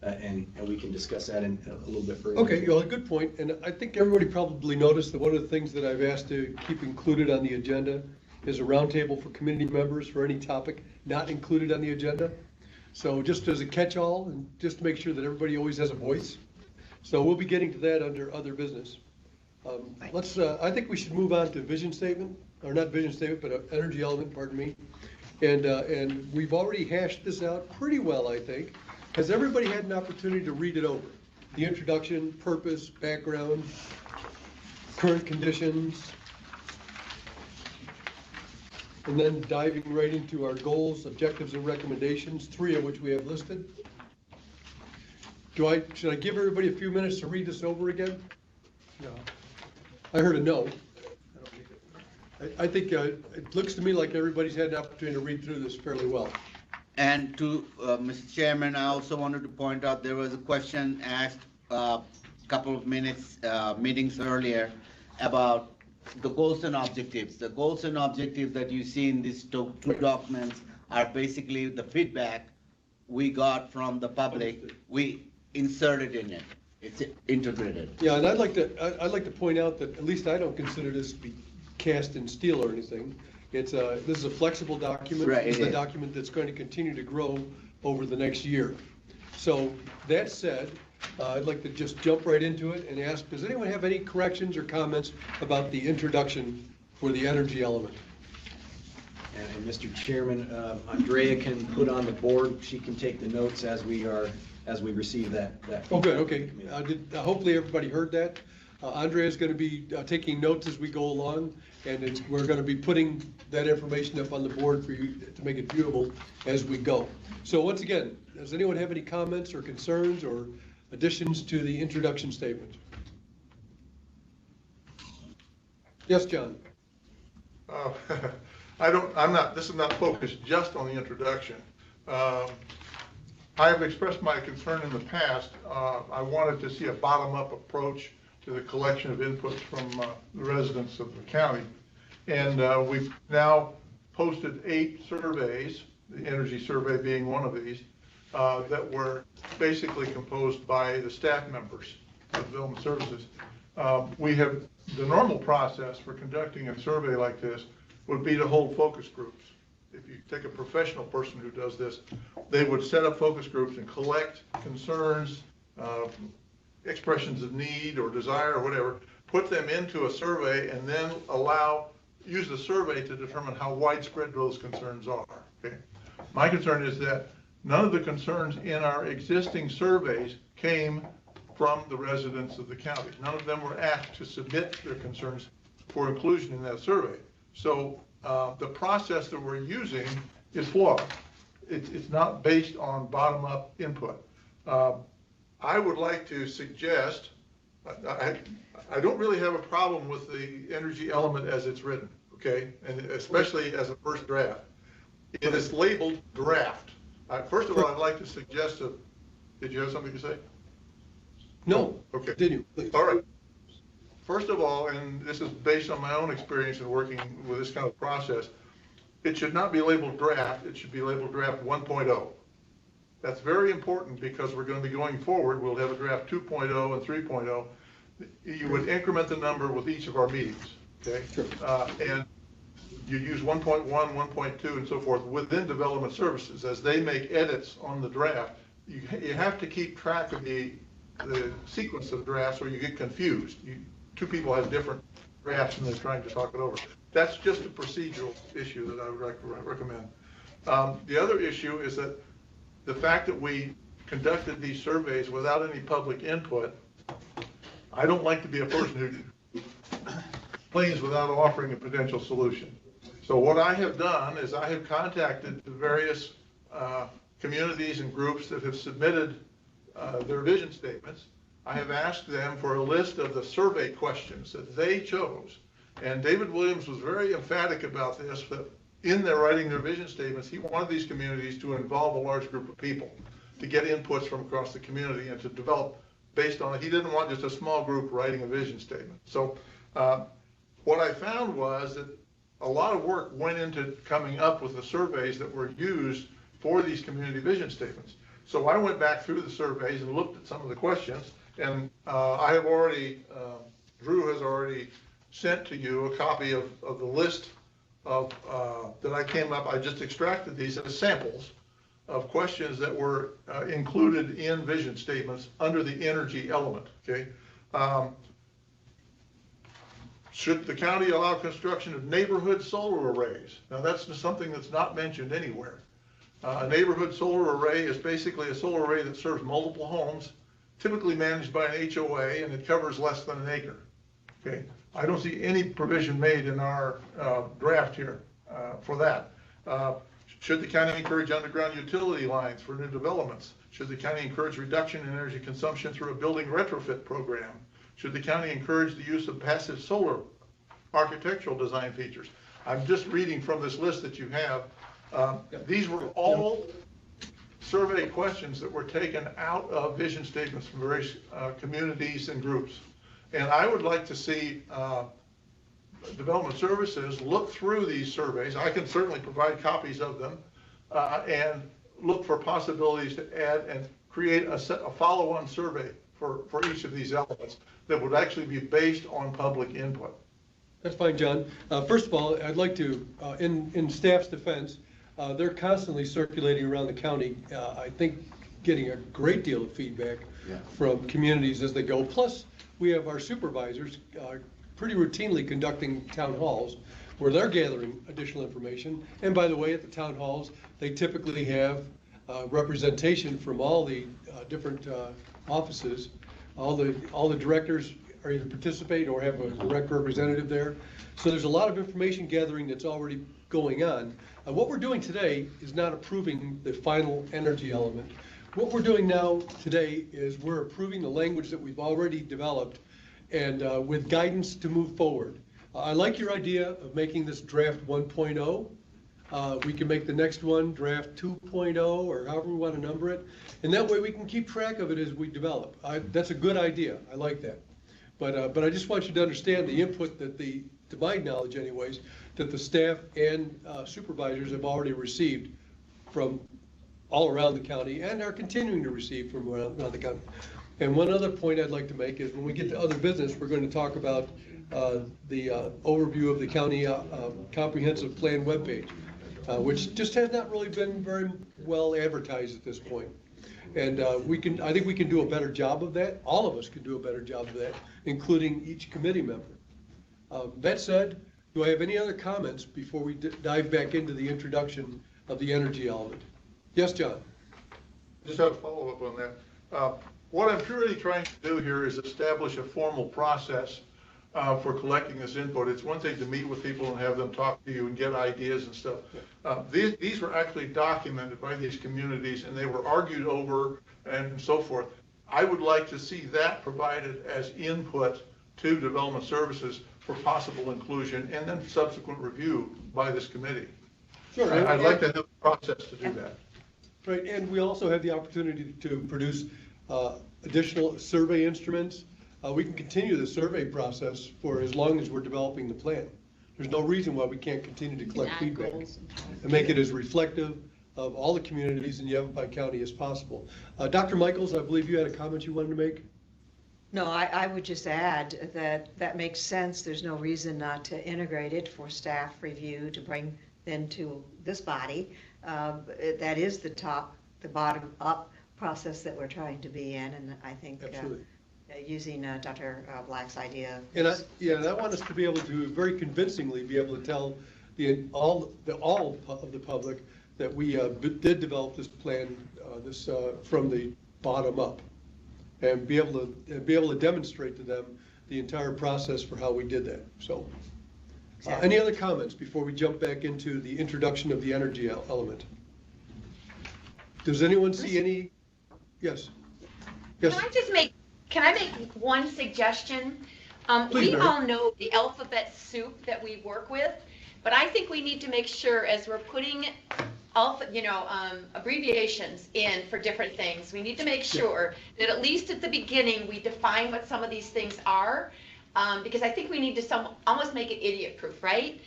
and we can discuss that in a little bit further. Okay, well, good point. And I think everybody probably noticed that one of the things that I've asked to keep included on the agenda is a roundtable for community members for any topic not included on the agenda. So just as a catch-all, and just to make sure that everybody always has a voice. So we'll be getting to that under other business. I think we should move on to vision statement, or not vision statement, but energy element, pardon me. And we've already hashed this out pretty well, I think. Has everybody had an opportunity to read it over? The introduction, purpose, background, current conditions, and then diving right into our goals, objectives, and recommendations, 3 of which we have listed? Should I give everybody a few minutes to read this over again? No. I heard a no. I think it looks to me like everybody's had an opportunity to read through this fairly well. And to Mr. Chairman, I also wanted to point out there was a question asked a couple of meetings earlier about the goals and objectives. The goals and objectives that you see in these two documents are basically the feedback we got from the public. We inserted in it. It's integrated. Yeah, and I'd like to point out that at least I don't consider this to be cast in steel or anything. This is a flexible document. Right, It's it a is. document that's going to continue to grow over the next year. So that said, I'd like to just jump right into it and ask, does anyone have any corrections or comments about the introduction for the energy element? And Mr. Chairman, Andrea can put on the board, she can take the notes as we receive that. Oh, good, okay. Hopefully everybody heard that. Andrea's going to be taking notes as we go along, and we're going to be putting that information up on the board for you to make it viewable as we go. So once again, does anyone have any comments or concerns or additions to the introduction statement? Yes, John? This is not focused just on the introduction. I have expressed my concern in the past. I wanted to see a bottom-up approach to the collection of inputs from the residents of the county. And we've now posted 8 surveys, the energy survey being one of these, that were basically composed by the staff members of Development Services. The normal process for conducting a survey like this would be to hold focus groups. If you take a professional person who does this, they would set up focus groups and collect concerns, expressions of need or desire or whatever, put them into a survey, and then use the survey to determine how widespread those concerns are. Okay? My concern is that none of the concerns in our existing surveys came from the residents of the county. None of them were asked to submit their concerns for inclusion in that survey. So the process that we're using is flawed. It's not based on bottom-up input. I would like to suggest, I don't really have a problem with the energy element as it's written, okay? And especially as a first draft. It is labeled draft. First of all, I'd like to suggest did you have something to say? No. Okay. Continue, please. All right. First of all, and this is based on my own experience in working with this kind of process, it should not be labeled draft, it should be labeled draft 1.0. That's very important because we're going to be going forward, we'll have a draft 2.0 and 3.0. You would increment the number with each of our meetings, okay? Sure. And you use 1.1, 1.2, and so forth within Development Services. As they make edits on the draft, you have to keep track of the sequence of drafts or you get confused. Two people have different drafts and they're trying to talk it over. That's just a procedural issue that I would recommend. The other issue is that the fact that we conducted these surveys without any public input, I don't like to be a person who complains without offering a potential solution. So what I have done is I have contacted the various communities and groups that have submitted their vision statements. I have asked them for a list of the survey questions that they chose. And David Williams was very emphatic about this, that in their writing their vision statements, he wanted these communities to involve a large group of people, to get inputs from across the community and to develop based on it. He didn't want just a small group writing a vision statement. So what I found was that a lot of work went into coming up with the surveys that were used for these community vision statements. So I went back through the surveys and looked at some of the questions, and I have already, Drew has already sent to you a copy of the list of that I came up. I just extracted these as samples of questions that were included in vision statements under the energy element, okay? Should the county allow construction of neighborhood solar arrays? Now that's something that's not mentioned anywhere. A neighborhood solar array is basically a solar array that serves multiple homes, typically managed by an HOA, and it covers less than an acre. Okay, I don't see any provision made in our draft here for that. Should the county encourage underground utility lines for new developments? Should the county encourage reduction in energy consumption through a building retrofit program? Should the county encourage the use of passive solar architectural design features? I'm just reading from this list that you have. These were all survey questions that were taken out of vision statements from various communities and groups. And I would like to see Development Services look through these surveys. I can certainly provide copies of them and look for possibilities to add and create a follow-on survey for each of these elements that would actually be based on public input. That's fine, John. First of all, I'd like to, in staff's defense, they're constantly circulating around the county, I think getting a great deal of feedback from communities as they go. Plus, we have our supervisors pretty routinely conducting town halls where they're gathering additional information. And by the way, at the town halls, they typically have representation from all the different offices. All the directors are either participate or have a direct representative there. So there's a lot of information gathering that's already going on. What we're doing today is not approving the final energy element. What we're doing now today is we're approving the language that we've already developed and with guidance to move forward. I like your idea of making this draft 1.0. We can make the next one draft 2.0 or however we want to number it. And that way we can keep track of it as we develop. That's a good idea. I like that. But I just want you to understand the input that to my knowledge anyways, that the staff and supervisors have already received from all around the county and are continuing to receive from around the county. And one other point I'd like to make is when we get to other business, we're going to talk about the overview of the county comprehensive plan webpage, which just has not really been very well advertised at this point. And I think we can do a better job of that. All of us can do a better job of that, including each committee member. That said, do I have any other comments before we dive back into the introduction of the energy element? Yes, John. Just have a follow-up on that. What I'm really trying to do here is establish a formal process for collecting this input. It's one thing to meet with people and have them talk to you and get ideas and stuff. These were actually documented by these communities and they were argued over and so forth. I would like to see that provided as input to Development Services for possible inclusion and then subsequent review by this committee. Sure. I'd like to have a process to do that. Right, and we also have the opportunity to produce additional survey instruments. We can continue the survey process for as long as we're developing the plan. There's no reason why we can't continue to collect feedback and make it as reflective of all the communities in Yavapai County as possible. Dr. Michaels, I believe you had a comment you wanted to make? No, I would just add that makes sense. There's no reason not to integrate it for staff review to bring then to this body. That is the bottom up process that we're trying to be in, and I think using Dr. Black's idea. And I want us to be able to very convincingly be able to tell all of the public that we did develop this plan from the bottom up, and be able to demonstrate to them the entire process for how we did that. So, any other comments before we jump back into the introduction of the energy element? Does anyone see any? Yes. Yes. Can I make one suggestion? Please, we Mary. all know the alphabet soup that we work with, but I think we need to make sure as we're putting abbreviations in for different things, we need to make sure that at least at the beginning we define what some of these things are, because I think we need to almost make it idiot-proof, right?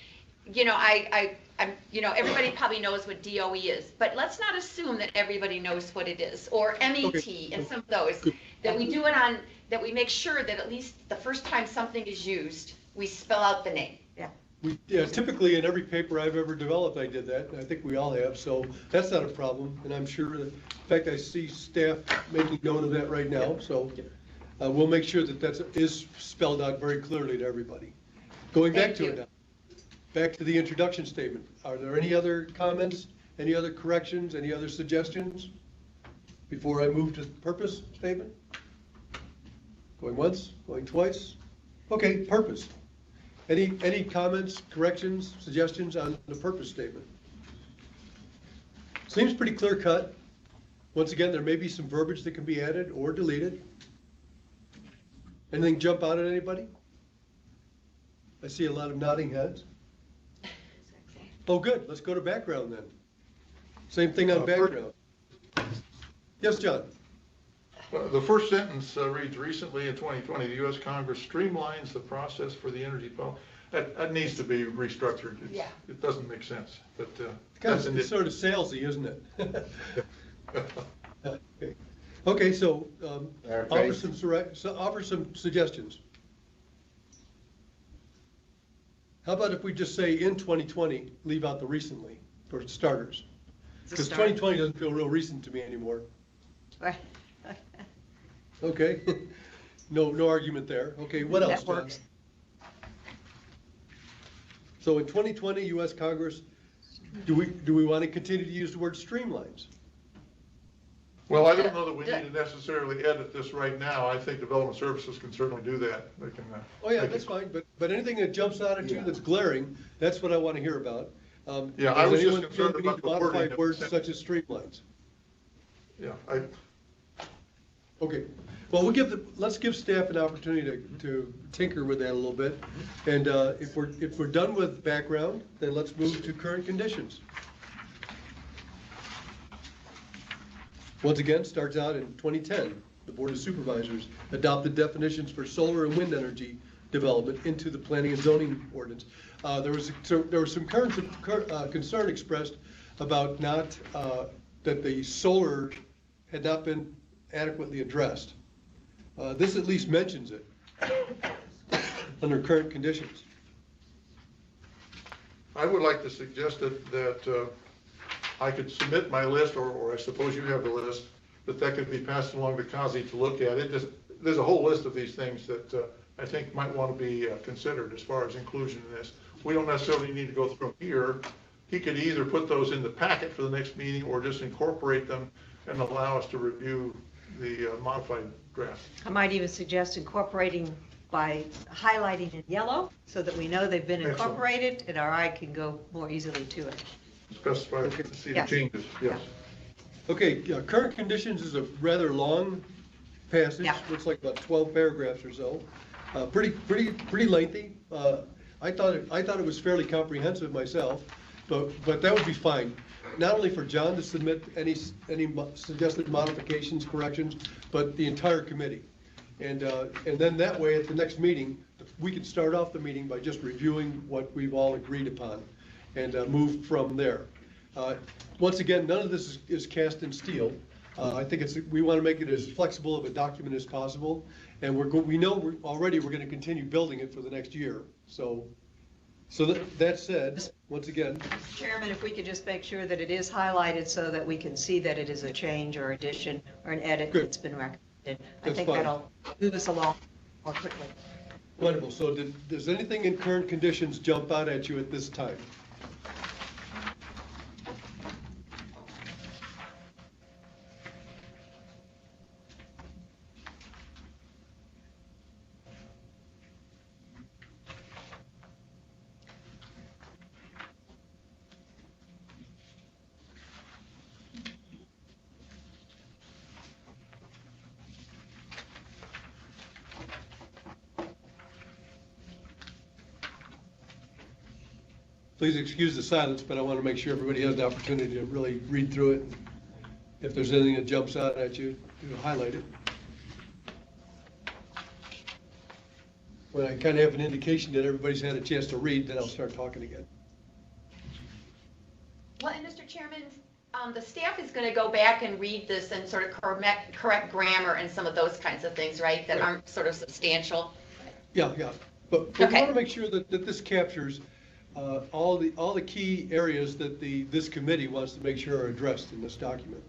Everybody probably knows what DOE is, but let's not assume that everybody knows what it is, or MET and some of those. That we do it that we make sure that at least the first time something is used, we spell out the name. Typically in every paper I've ever developed, I did that, and I think we all have, so that's not a problem, and I'm sure that, in fact, I see staff making note of that right now, so we'll make sure that is spelled out very clearly to everybody. Going back to it now, back to the introduction statement. Are there any other comments Any other corrections, any other suggestions before I move to the purpose statement? Going once, going twice? Okay, purpose. Any comments, corrections, suggestions on the purpose statement? Seems pretty clear cut. Once again, there may be some verbiage that can be added or deleted. Anything jump out at anybody? I see a lot of nodding heads. Oh, good, let's go to background then. Same thing on background. Yes, John? The first sentence reads, recently in 2020, the U.S. Congress streamlines the process for the energy policy. That needs to be restructured. It doesn't make sense, but It's sort of salesy, isn't it? Okay, so offer some suggestions. How about if we just say in 2020, leave out the recently for starters? Because 2020 doesn't feel real recent to me anymore. Okay, no argument there. Okay, what else, That John? works. So in 2020, U.S. Congress, do we want to continue to use the word streamlines? Well, I don't know that we need to necessarily edit this right now. I think Development Services can certainly do that. They can. Oh, yeah, that's fine, but anything that jumps out at you that's glaring, that's what I want to hear about. Yeah, I was does just anyone feel concerned we need about to the modify wording of words the such as streamlines? Yeah, Okay, well, let's give staff an opportunity to tinker with that a little bit. And if we're done with background, then let's move to current conditions. Once again, starts out in 2010. The Board of Supervisors adopted definitions for solar and wind energy development into the planning and zoning ordinance. There was some concern expressed about that the solar had not been adequately addressed. This at least mentions it under current conditions. I would like to suggest that I could submit my list, or I suppose you have the list, that could be passed along to Kazi to look at. There's a whole list of these things that I think might want to be considered as far as inclusion in this. We don't necessarily need to go through them here. He could either put those in the packet for the next meeting or just incorporate them and allow us to review the modified draft. I might even suggest incorporating by highlighting in yellow so that we know they've been Excellent. incorporated and our eye can go more easily to it. Specify, see the Yes. changes, yes. Okay, current conditions is a rather long passage. Yeah. Looks like about 12 paragraphs or so. Pretty lengthy. I thought it was fairly comprehensive myself, but that would be fine. Not only for John to submit any suggested modifications, corrections, but the entire committee. And then that way, at the next meeting, we can start off the meeting by just reviewing what we've all agreed upon and move from there. Once again, none of this is cast in steel. I think we want to make it as flexible of a document as possible, and we know we're going to continue building it for the next year. So that said, once again, Chairman, if we could just make sure that it is highlighted so that we can see that it is a change or addition or an edit Good. that's been recommended. I That's think fine. that'll move us along more quickly. wonderful. So does anything in current conditions jump out at you at this time? Please excuse the silence, but I want to make sure everybody has the opportunity to really read through it. If there's anything that jumps out at you, highlight it. When I kind of have an indication that everybody's had a chance to read, then I'll start talking again. Well, and Mr. Chairman, the staff is going to go back and read this and sort of correct grammar and some of those kinds of things, right, that aren't sort of substantial. Yeah. But we Okay. want to make sure that this captures all the key areas that this committee wants to make sure are addressed in this document.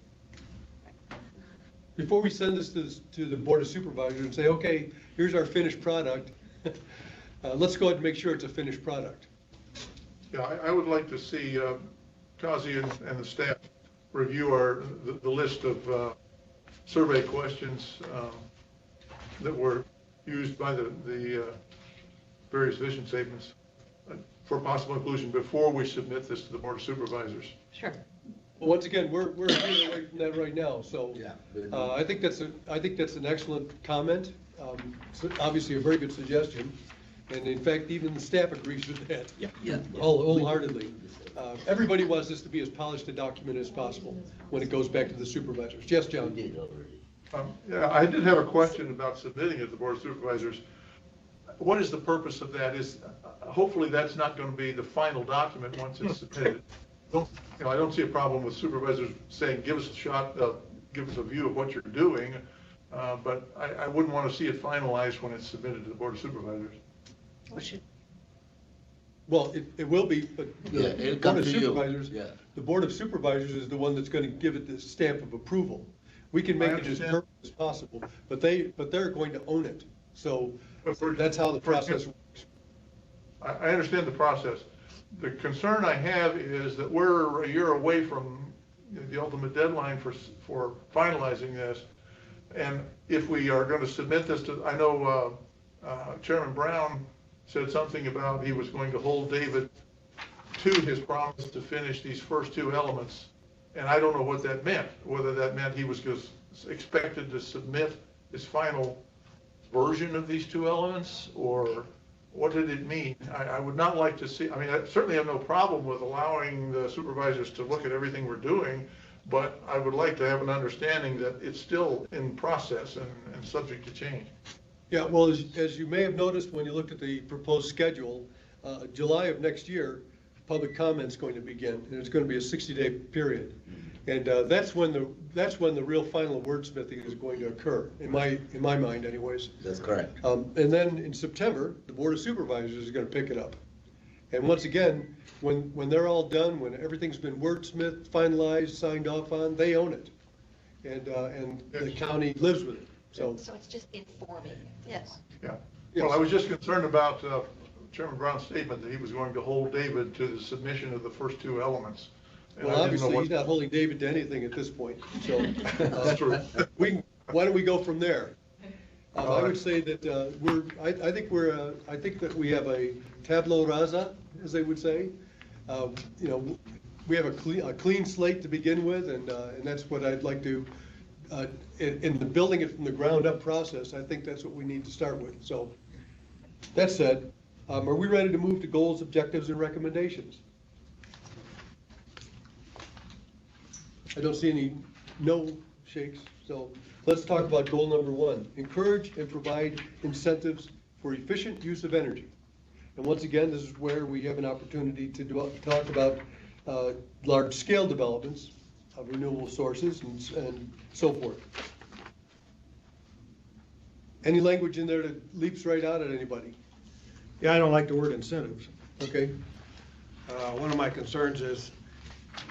Before we send this to the Board of Supervisors and say, okay, here's our finished product, let's go ahead and make sure it's a finished product. Yeah, I would like to see Kazi and the staff review the list of survey questions that were used by the various vision statements for possible inclusion before we submit this to the Board of Supervisors. Sure. Well, once again, we're getting away from that right now, so. Yeah. I think that's an excellent comment. Obviously a very good suggestion. And in fact, even the staff agrees with that. Yeah. Wholeheartedly. Everybody wants this to be as polished a document as possible when it goes back to the supervisors. Yes, John? Yeah, I did have a question about submitting it to the Board of Supervisors. What is the purpose of that? Hopefully that's not going to be the final document once it's submitted. I don't see a problem with supervisors saying, give us a shot, give us a view of what you're doing, but I wouldn't want to see it finalized when it's submitted to the Board of Supervisors. Well, it will be, but Yeah, the it'll Board come of to you. Supervisors, Yeah. the Board of Supervisors is the one that's going to give it the stamp of approval. We can make it as understand. perfect as possible, but they're going to own it. So that's how the process works. I understand the process. The concern I have is that we're a year away from the ultimate deadline for finalizing this. And if we are going to submit this to, I know Chairman Brown said something about he was going to hold David to his promise to finish these first two elements. And I don't know what that meant, whether that meant he was just expected to submit his final version of these two elements, or what did it mean? I would not like to see, I mean, I certainly have no problem with allowing the supervisors to look at everything we're doing, but I would like to have an understanding that it's still in process and subject to change. Yeah, well, as you may have noticed when you looked at the proposed schedule, July of next year, public comment's going to begin, and it's going to be a 60-day period. And that's when the real final wordsmithing is going to occur, in my mind anyways. That's correct. And then in September, the Board of Supervisors is going to pick it up. And once again, when they're all done, when everything's been wordsmithed, finalized, signed off on, they own it. And the county lives with it, so. So it's just informing. Yes. Yeah. Yes. Well, I was just concerned about Chairman Brown's statement that he was going to hold David to the submission of the first two elements. And I Well, didn't know obviously, what- he's not holding David to anything at this point, so. That's true. Why don't we go from there? I All would right. say that I think that we have a tabula rasa, as they would say. We have a clean slate to begin with, and that's what I'd like to, in the building it from the ground up process, I think that's what we need to start with. So, that said, are we ready to move to goals, objectives, and recommendations? I don't see any no shakes, so let's talk about goal number 1. Encourage and provide incentives for efficient use of energy. And once again, this is where we have an opportunity to talk about large-scale developments of renewable sources and so forth. Any language in there that leaps right out at anybody? Yeah, I don't like the word incentives. Okay? One of my concerns is,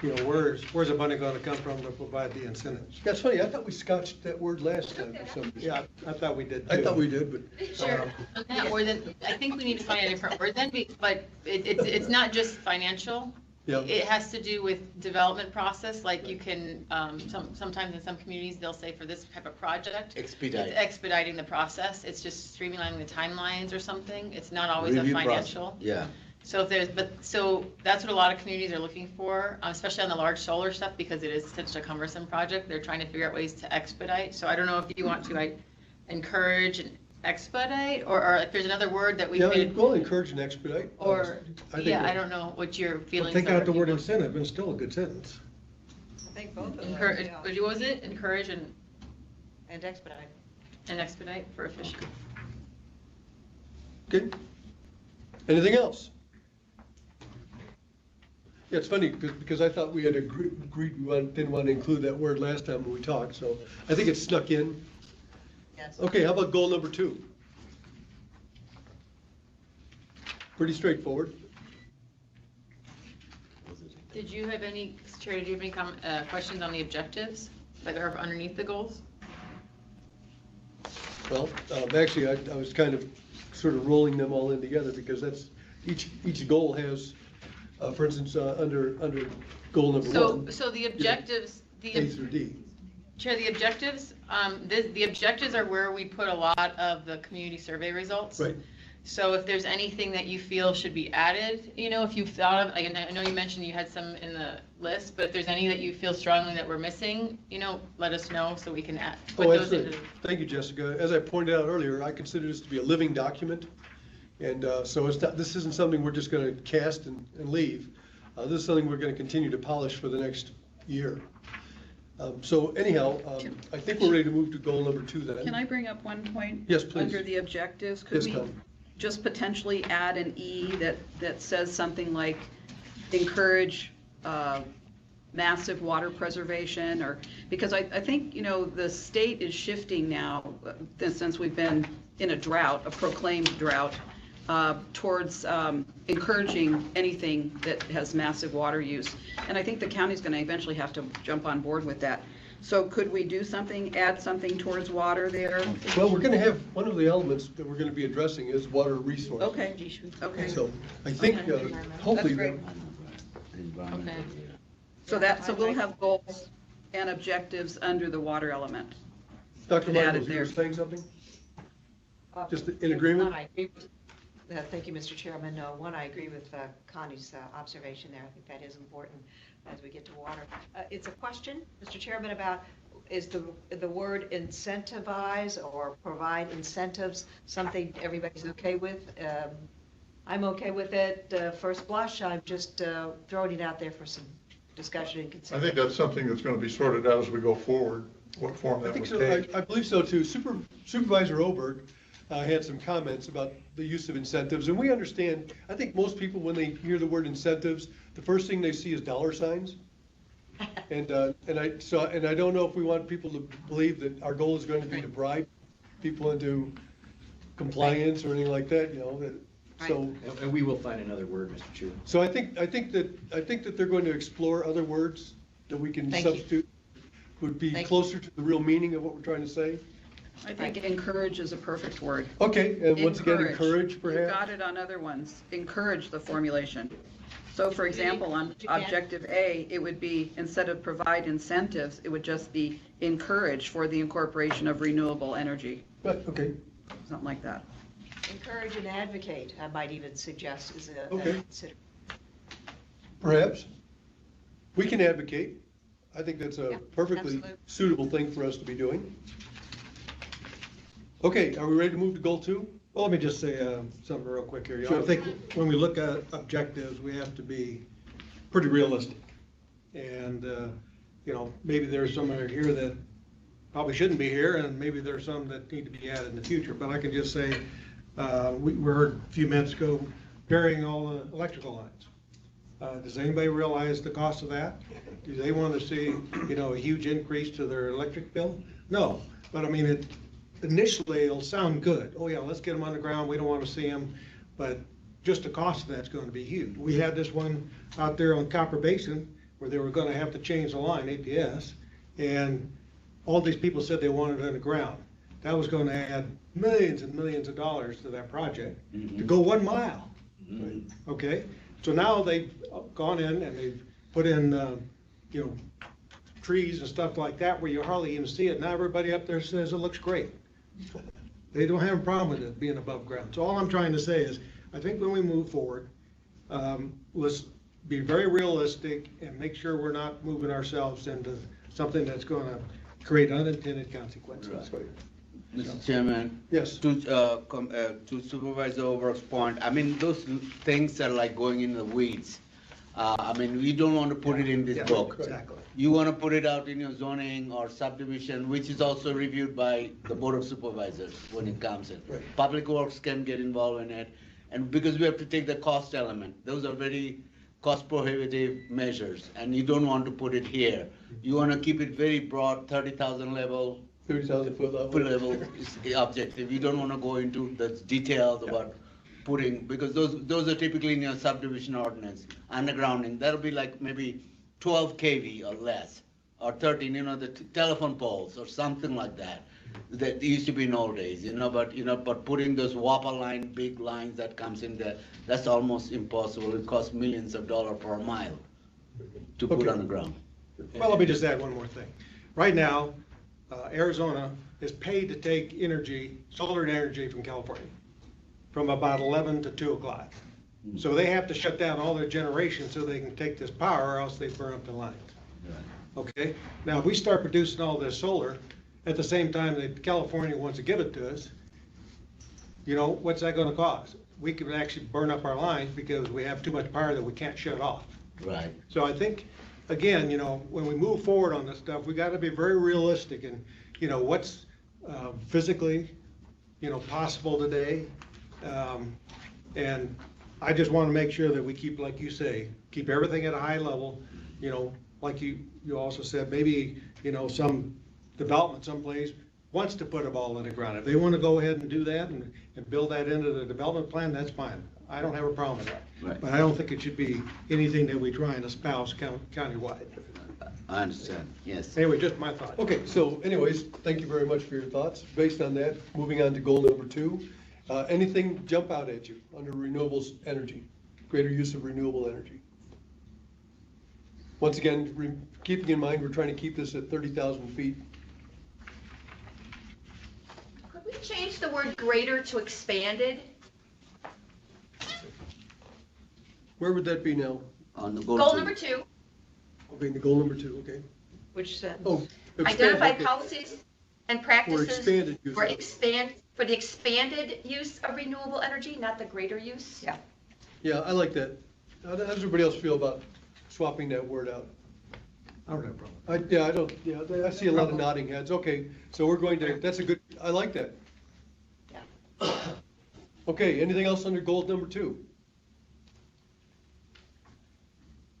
where's the money gonna come from to provide the incentives? That's funny, I thought we scotched that word last time for some reason. Yeah, I thought we did too. I thought we did, but. Sure, on that word, then, I think we need to find a different word then, but it's not just financial. Yeah. It has to do with development process, like you can, sometimes in some communities, they'll say for this type of project. Expedite. It's expediting the process, it's just streamlining the timelines or something, it's not always a Review process. financial. Yeah. So so that's what a lot of communities are looking for, especially on the large solar stuff, because it is such a cumbersome project, they're trying to figure out ways to expedite. So I don't know if you want to encourage and expedite, or if there's another word that we Yeah, could, we'll encourage and expedite. or, I think yeah, that- I don't know what your Well, feelings are. take out the if you word want- incentive, and it's still a good sentence. I think both of them. Encourage, what was it? Encourage and expedite. expedite for efficient. Good. Anything else? Yeah, it's funny, because I thought we had agreed we didn't want to include that word last time when we talked, so I think it snuck in. Yes. Okay, how about goal number 2? Pretty straightforward. Did you have any, Terry, do you have any questions on the objectives that are underneath the goals? Well, actually, I was kind of sort of rolling them all in together, because that's, each goal has For instance, under goal number one, So the objectives, A through D. Chair, the objectives, the objectives are where we put a lot of the community survey results. Right. So if there's anything that you feel should be added, if you've thought of, I know you mentioned you had some in the list, but if there's any that you feel strongly that we're missing, let us know so we can put Oh, those absolutely. into. Thank you, Jessica. As I pointed out earlier, I consider this to be a living document. And so this isn't something we're just going to cast and leave. This is something we're going to continue to polish for the next year. So anyhow, I think we're ready to move to goal number 2 then. Can I bring up one point? Yes, please. Under the objectives, Yes, could we Colin. just potentially add an E that says something like encourage massive water preservation, or, because I think, the state is shifting now, since we've been in a drought, a proclaimed drought, towards encouraging anything that has massive water use. And I think the county's gonna eventually have to jump on board with that. So could we do something, add something towards water there? Well, we're going to have, one of the elements that we're going to be addressing is water resource. Okay, okay. So I think, hopefully, That's great. Okay. So we'll have goals and objectives under the water element. Dr. And add Michaels, it you were there. saying something? Just in agreement? I agree with- Thank you, Mr. Chairman. No, one, I agree with Connie's observation there. I think that is important as we get to water. It's a question, Mr. Chairman, about is the word incentivize or provide incentives something everybody's okay with? I'm okay with it. First blush, I'm just throwing it out there for some discussion and I consideration. think that's something that's going to be sorted out as we go forward, what form I that think would so. take. I believe so too. Supervisor Oberg had some comments about the use of incentives, and we understand, I think most people, when they hear the word incentives, the first thing they see is dollar signs. And I don't know if we want people to believe that our goal is going to be to bribe people into compliance or anything like that, so. And we will find another word, Mr. Chu. So I think that they're going to explore other words that we can Thank you. substitute, would be Thank you. closer to the real meaning of what we're trying to say. I think encourage is a perfect word. Okay, and once again, encourage You've perhaps? got it on other ones. Encourage the formulation. So for example, on You can. objective A, it would be, instead of provide incentives, it would just be encourage for the incorporation of renewable energy, Right, okay, something like that. Encourage and advocate, I might even suggest is a Okay. consider. perhaps. We can advocate. I think that's a Yeah, perfectly absolutely. suitable thing for us to be doing. Okay, are we ready to move to goal 2? Well, let me just say something real quick here. Sure. I think when we look at objectives, we have to be pretty realistic. And, maybe there's some that are here that probably shouldn't be here, and maybe there's some that need to be added in the future. But I can just say, we heard a few minutes ago, burying all the electrical lines. Does anybody realize the cost of that? Do they want to see, a huge increase to their electric bill? No, but I mean, initially, it'll sound good. Oh, yeah, let's get them on the ground, we don't want to see them, but just the cost of that's going to be huge. We had this one out there on Copper Basin where they were going to have to change the line, APS, and all these people said they wanted it on the ground. That was going to add millions and millions of dollars to that project to go 1 mile. Okay, so now they've gone in and they've put in, trees and stuff like that where you hardly even see it. Now everybody up there says it looks great. They don't have a problem with it being above ground. So all I'm trying to say is, I think when we move forward, let's be very realistic and make sure we're not moving ourselves into something that's gonna create unintended consequences. Mr. Chairman? Yes. To Supervisor Over's point, I mean, those things are like going in the weeds. We don't want to put it in this Yeah, book. exactly. You want to put it out in your zoning or subdivision, which is also reviewed by the Board of Supervisors when it comes in. Right. Public Works can get involved in it, and because we have to take the cost element, those are very cost prohibitive measures, and you don't want to put it here. You want to keep it very broad, 30,000 level, 30,000 foot level. foot level is the objective. You don't want to go into the details about putting, because those are typically in your subdivision ordinance, undergrounding, that'll be like maybe 12 kV or less, or 13, the telephone poles or something like that. that used to be in old days, but putting those whopper line, big lines that comes in there, that's almost impossible. It costs millions of dollars per mile to put Okay. on the ground. Well, let me just add one more thing. Right now, Arizona is paid to take energy, solar energy from California, from about 11 to 2 o'clock. So they have to shut down all their generation so they can take this power, or else they burn up the lines. Okay? Now, if we start producing all this solar at the same time that California wants to give it to us, what's that gonna cost? We could actually burn up our lines because we have too much power that we can't shut off. Right. So I think, again, when we move forward on this stuff, we gotta be very realistic and, what's physically, possible today. And I just wanna make sure that we keep, like you say, keep everything at a high level, like you also said, maybe, some development someplace wants to put a ball in the ground. If they wanna go ahead and do that and build that into the development plan, that's fine. I don't have a problem with that. Right. But I don't think it should be anything that we try and espouse countywide. I understand, yes. Anyway, just my thought. Okay, so anyways, thank you very much for your thoughts. Based on that, moving on to goal number 2, anything jump out at you under renewables energy, greater use of renewable energy? Once again, keeping in mind, we're trying to keep this at 30,000 feet. Could we change the word greater to expanded? Where would that be now? On the Goal number 2, Okay, the goal number 2, okay. Which sentence? Oh, identify expand, okay. policies and For practices expanded use. for the expanded use of renewable energy, not the greater use. Yeah. Yeah, I like that. How does everybody else feel about swapping that word out? I don't have a problem. I see a lot of nodding heads. Okay, so we're going to, that's a good, I like that. Yeah. Okay, anything else under goal number 2?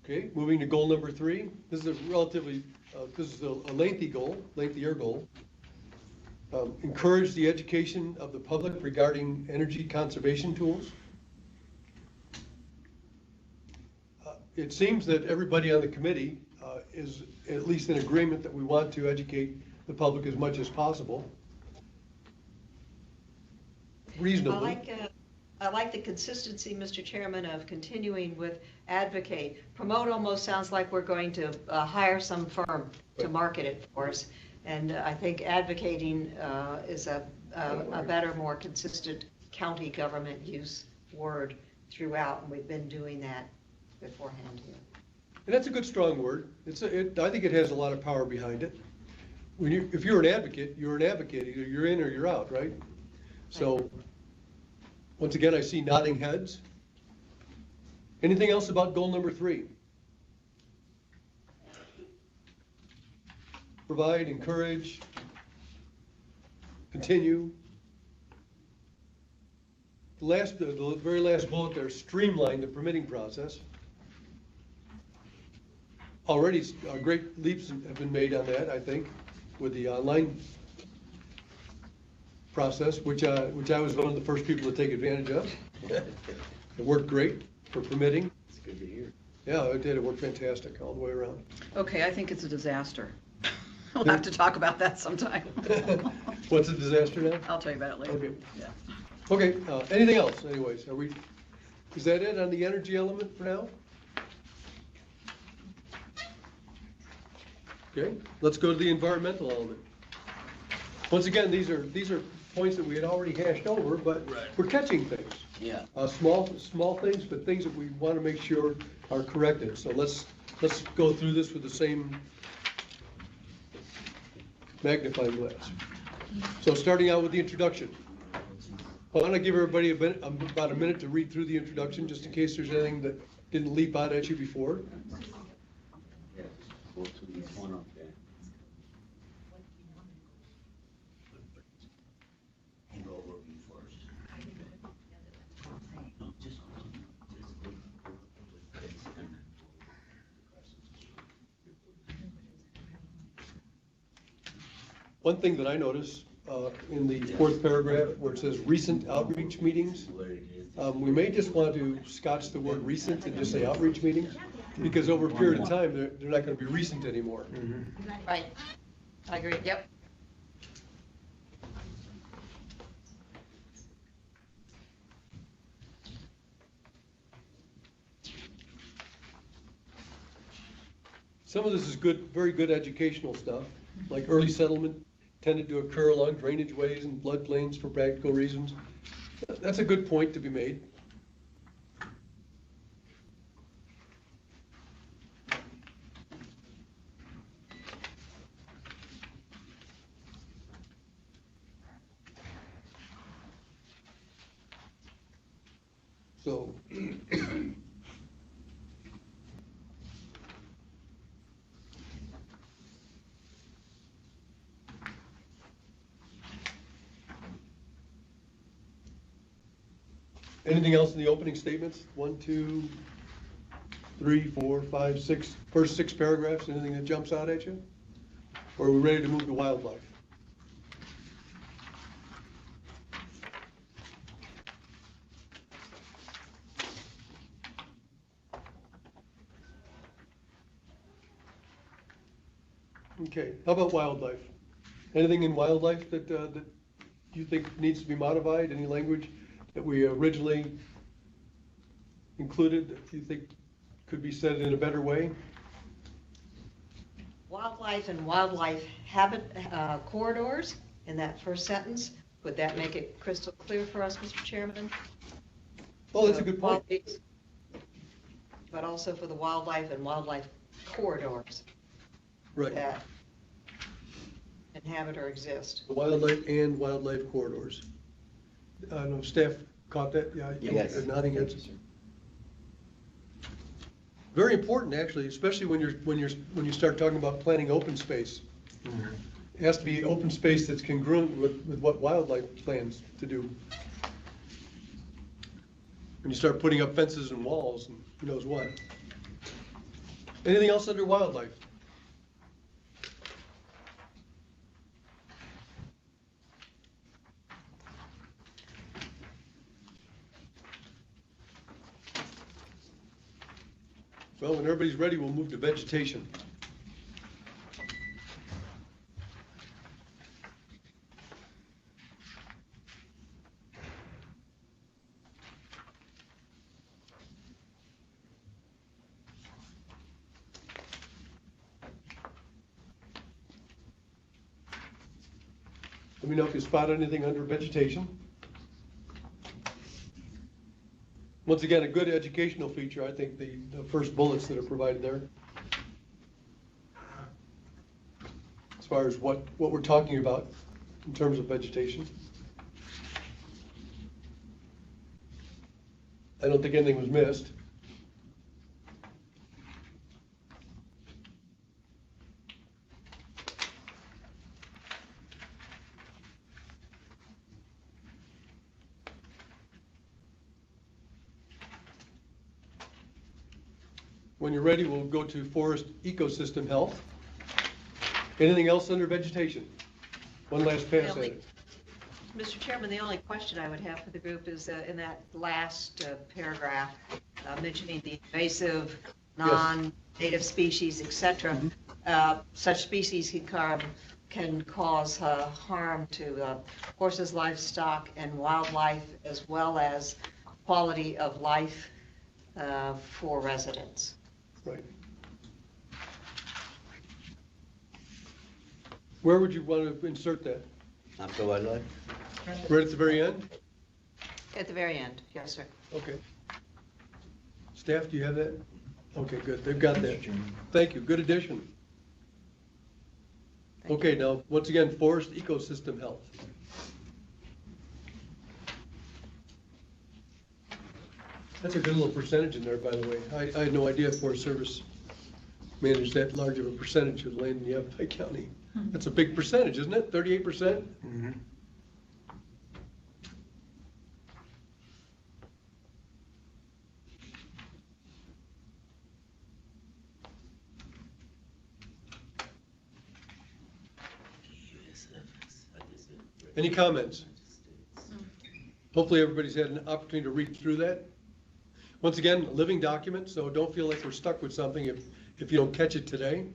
Okay, moving to goal number 3. This is a relatively, this is a lengthier goal. Encourage the education of the public regarding energy conservation tools. It seems that everybody on the committee is at least in agreement that we want to educate the public as much as possible. Reasonably. I like the consistency, Mr. Chairman, of continuing with advocate. Promote almost sounds like we're going to hire some firm to market it for us. And I think advocating is a better, more consistent county government use word throughout, and we've been doing that beforehand here. And that's a good, strong word. I think it has a lot of power behind it. If you're an advocate, you're an advocate. Either you're in or you're out, right? So, once again, I see nodding heads. Anything else about goal number 3? Provide, encourage, continue. The very last bullet there, streamline the permitting process. Already, great leaps have been made on that, I think, with the online process, which I was one of the first people to take advantage of. It worked great for permitting. It's good to hear. Yeah, it did. It worked fantastic all the way around. Okay, I think it's a disaster. We'll have to talk about that sometime. What's a disaster now? I'll tell you about it later. Okay. Yeah. Okay, anything else anyways? Is that it on the energy element for now? Okay, let's go to the environmental element. Once again, these are points that we had already hashed over, but we're catching things. Yeah. Small things, but things that we want to make sure are corrected. So let's go through this with the same magnifying glass. So starting out with the introduction. I want to give everybody about a minute to read through the introduction, just in case there's anything that didn't leap out at you before. Go to this one up there. And go over me first. No, just go. One thing that I noticed in the 4th paragraph where it says recent outreach meetings, we may just want to scotch the word recent and just say outreach meetings, because over a period of time, they're not going to be recent anymore. Right. I agree. Yep. Some of this is good, very good educational stuff, like early settlement tended to occur along drainage ways and floodplains for practical reasons. That's a good point to be made. So, anything else in the opening statements? 1, 2, 3, 4, 5, 6, first 6 paragraphs, anything that jumps out at you? Or are we ready to move to wildlife? Okay, how about wildlife? Anything in wildlife that you think needs to be modified? Any language that we originally included that you think could be said in a better way? Wildlife and wildlife habit corridors in that first sentence, would that make it crystal clear for us, Mr. Chairman? Oh, that's a good point. But also for the wildlife and wildlife corridors Right, that inhabit or exist. the wildlife and wildlife corridors. I know staff caught that, yeah? Yes. They're nodding heads. Very important, actually, especially when you start talking about planning open space. It has to be open space that's congruent with what wildlife plans to do. When you start putting up fences and walls and who knows what. Anything else under wildlife? Well, when everybody's ready, we'll move to vegetation. Let me know if you spot anything under vegetation. Once again, a good educational feature, I think the first bullets that are provided there. As far as what we're talking about in terms of vegetation. I don't think anything was missed. When you're ready, we'll go to forest ecosystem health. Anything else under vegetation? One last pass at it. Mr. Chairman, the only question I would have for the group is in that last paragraph mentioning the invasive, non-native species, et cetera. Such species can cause harm to horses, livestock, and wildlife, as well as quality of life for residents. Right. Where would you want to insert that? After wildlife? Right at the very end? At the very end, yes, sir. Okay. Staff, do you have that? Okay, good. They've got that. Thank you. Good addition. Okay, now, once again, forest ecosystem health. That's a good little percentage in there, by the way. I had no idea Forest Service managed that large of a percentage of land in Yavapai County. That's a big percentage, isn't it? 38%? Mm-hmm. Any comments? Hopefully everybody's had an opportunity to read through that. Once again, a living document, so don't feel like we're stuck with something if you don't catch it today.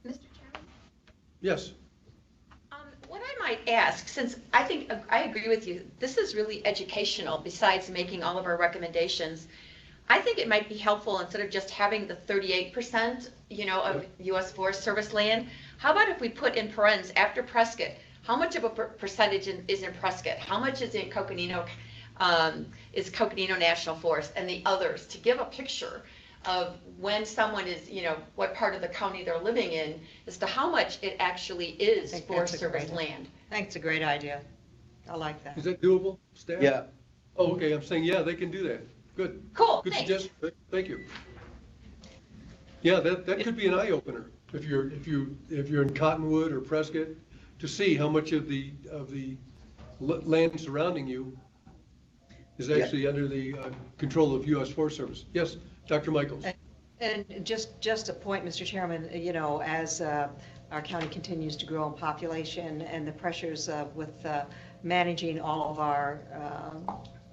Mr. Chairman? Yes. What I might ask, since I think, I agree with you, this is really educational besides making all of our recommendations. I think it might be helpful, instead of just having the 38%, of US Forest Service land, how about if we put in parentheses after Prescott, how much of a percentage is in Prescott? How much is in Coconino, National Forest, and the others, to give a picture of when someone is, what part of the county they're living in, as to how much it actually is think Forest that's a Service great- land. I think it's a great idea. I like that. Is that doable, staff? Yeah, Oh, okay, I'm saying, yeah, they can do that. Good. Cool, Good thanks. suggestion. Thank you. Yeah, that could be an eye opener if you're in Cottonwood or Prescott, to see how much of the land surrounding you is actually under the control of U.S. Forest Service. Yes, Dr. Michaels. And just a point, Mr. Chairman, as our county continues to grow in population and the pressures with managing all of our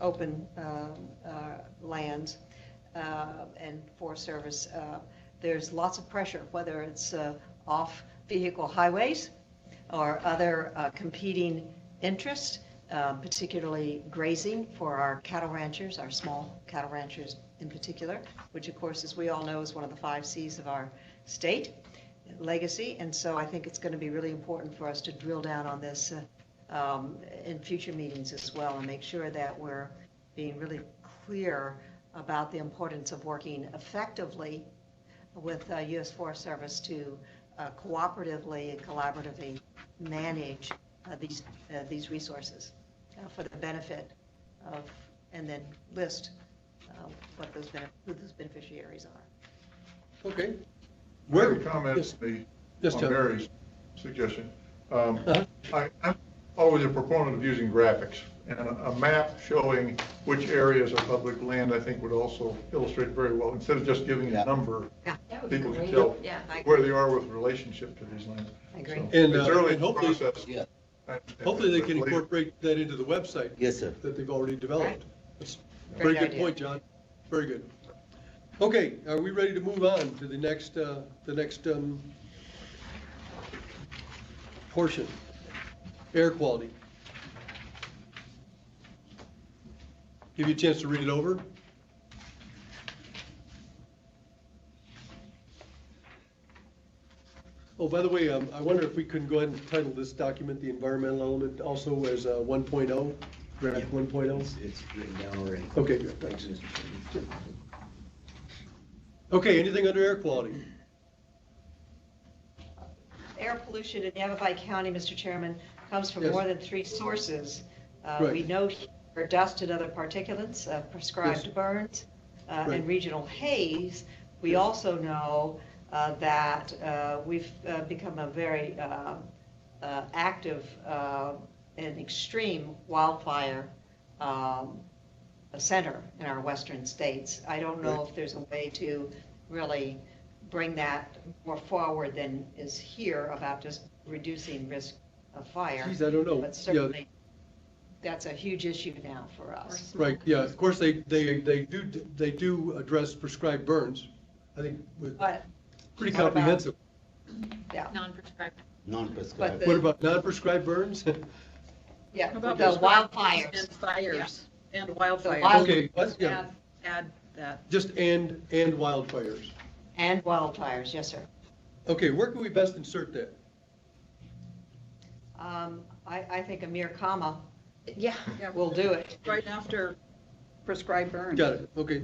open lands and Forest Service, there's lots of pressure, whether it's off vehicle highways or other competing interests, particularly grazing for our cattle ranchers, our small cattle ranchers in particular, which of course, as we all know, is one of the 5 C's of our state legacy. And so I think it's going to be really important for us to drill down on this in future meetings as well, and make sure that we're being really clear about the importance of working effectively with U.S. Forest Service to cooperatively and collaboratively manage these resources for the benefit of, and then list who those beneficiaries are. Okay. Where comment Yes. on John. Mary's suggestion. I'm always a proponent of using graphics, and a map showing which areas are public land, I think, would also illustrate very well. Instead of just giving a number, Yeah, That would be people can great. tell Yeah. where they are with relationship to these lands. I agree. So, And, it's early and hopefully- process. yeah, Hopefully they can Later. incorporate that into the website yes, sir. that they've already developed. Right. That's a Great very good idea. point, John. Very good. Okay, are we ready to move on to the next portion? Air quality. Give you a chance to read it over. Oh, by the way, I wonder if we couldn't go ahead and title this document, the environmental element, also as 1.0, draft 1.0? It's written down already. Okay, good, thanks. Okay, anything under air quality? Air pollution in Yavapai County, Mr. Chairman, comes from Yes. more than 3 sources. Right. We note here dust and other particulates, prescribed Yes. burns, Right. and regional haze. We Yes. also know that we've become a very active and extreme wildfire center in our western states. I don't know Right. if there's a way to really bring that more forward than is here about just reducing risk of fire. Geez, I don't know. But Yeah. certainly, that's a huge issue now for us. Right, yeah, of course, they do address prescribed burns, I think, with But, pretty what about- comprehensive. yeah, Non-prescribed. Non-prescribed. But What about non-prescribed burns? yeah, How about the wildfires. And fires, and The wildfires. wild- Okay, let's, yeah, Add that. just and wildfires. And wildfires, yes, sir. Okay, where can we best insert that? I think a mere comma Yeah. Yeah, will do it. right after prescribed burns. Got it, okay,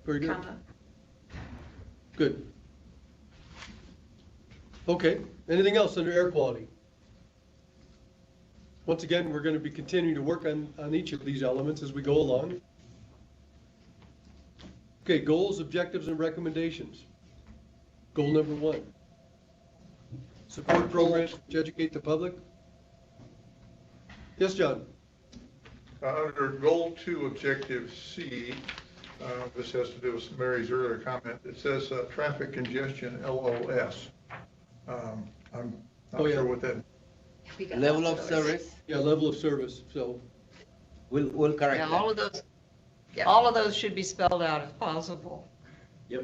very good, Comma. good. Okay, anything else under air quality? Once again, we're gonna be continuing to work on each of these elements as we go along. Okay, goals, objectives, and recommendations. Goal number 1. Support programs which educate the public. Yes, John? Under Goal 2, Objective C, this has to do with Mary's earlier comment. It says traffic congestion, LOS. I'm Oh, not yeah. sure what that, We got Level lots of those. service, Yeah, level of service, so, we'll correct Yeah, that. all of those should be spelled out if possible. yeah,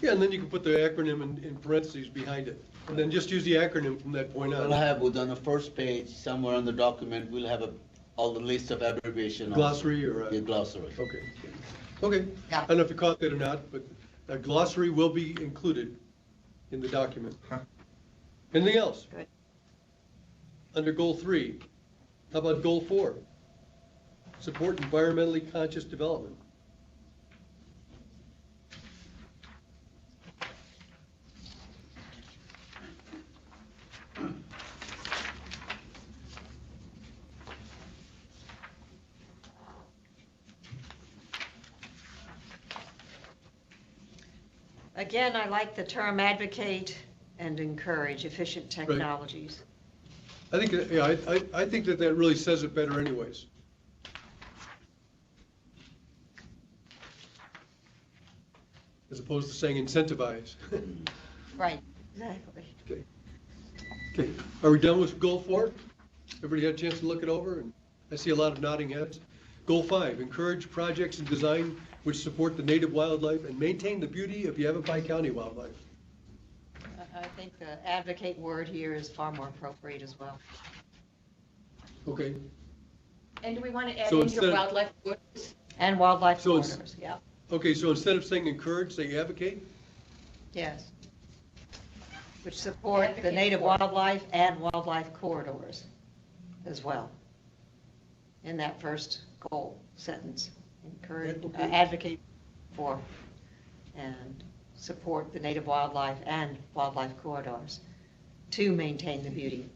and then you can put the acronym in parentheses behind it, and then just use the acronym from that point We'll on. have, on the first page, somewhere on the document, we'll have all the list of abbreviation. Glossary or Yeah, a, glossary. okay. Okay. Yeah. I don't know if you caught that or not, but a glossary will be included in the document. Anything else? Good. Under goal 3, how about goal 4? Support environmentally conscious development. Again, I like the term advocate and encourage efficient technologies. I think, yeah, I think that that really says it better anyways. As opposed to saying incentivize. Right, exactly. Okay. Okay, are we done with goal 4? Everybody had a chance to look it over, and I see a lot of nodding heads. Goal 5, encourage projects and design which support the native wildlife and maintain the beauty of Yavapai County wildlife. I think the advocate word here is far more appropriate as well. Okay, And do we want to add So in your instead- wildlife corridors? And wildlife So it's- corridors, yeah, okay, so instead of saying encourage, say advocate? yes. Which support the Advocate native for. wildlife and wildlife corridors as well. In that first goal sentence, encourage, advocate for and support the native wildlife and wildlife corridors to maintain the beauty.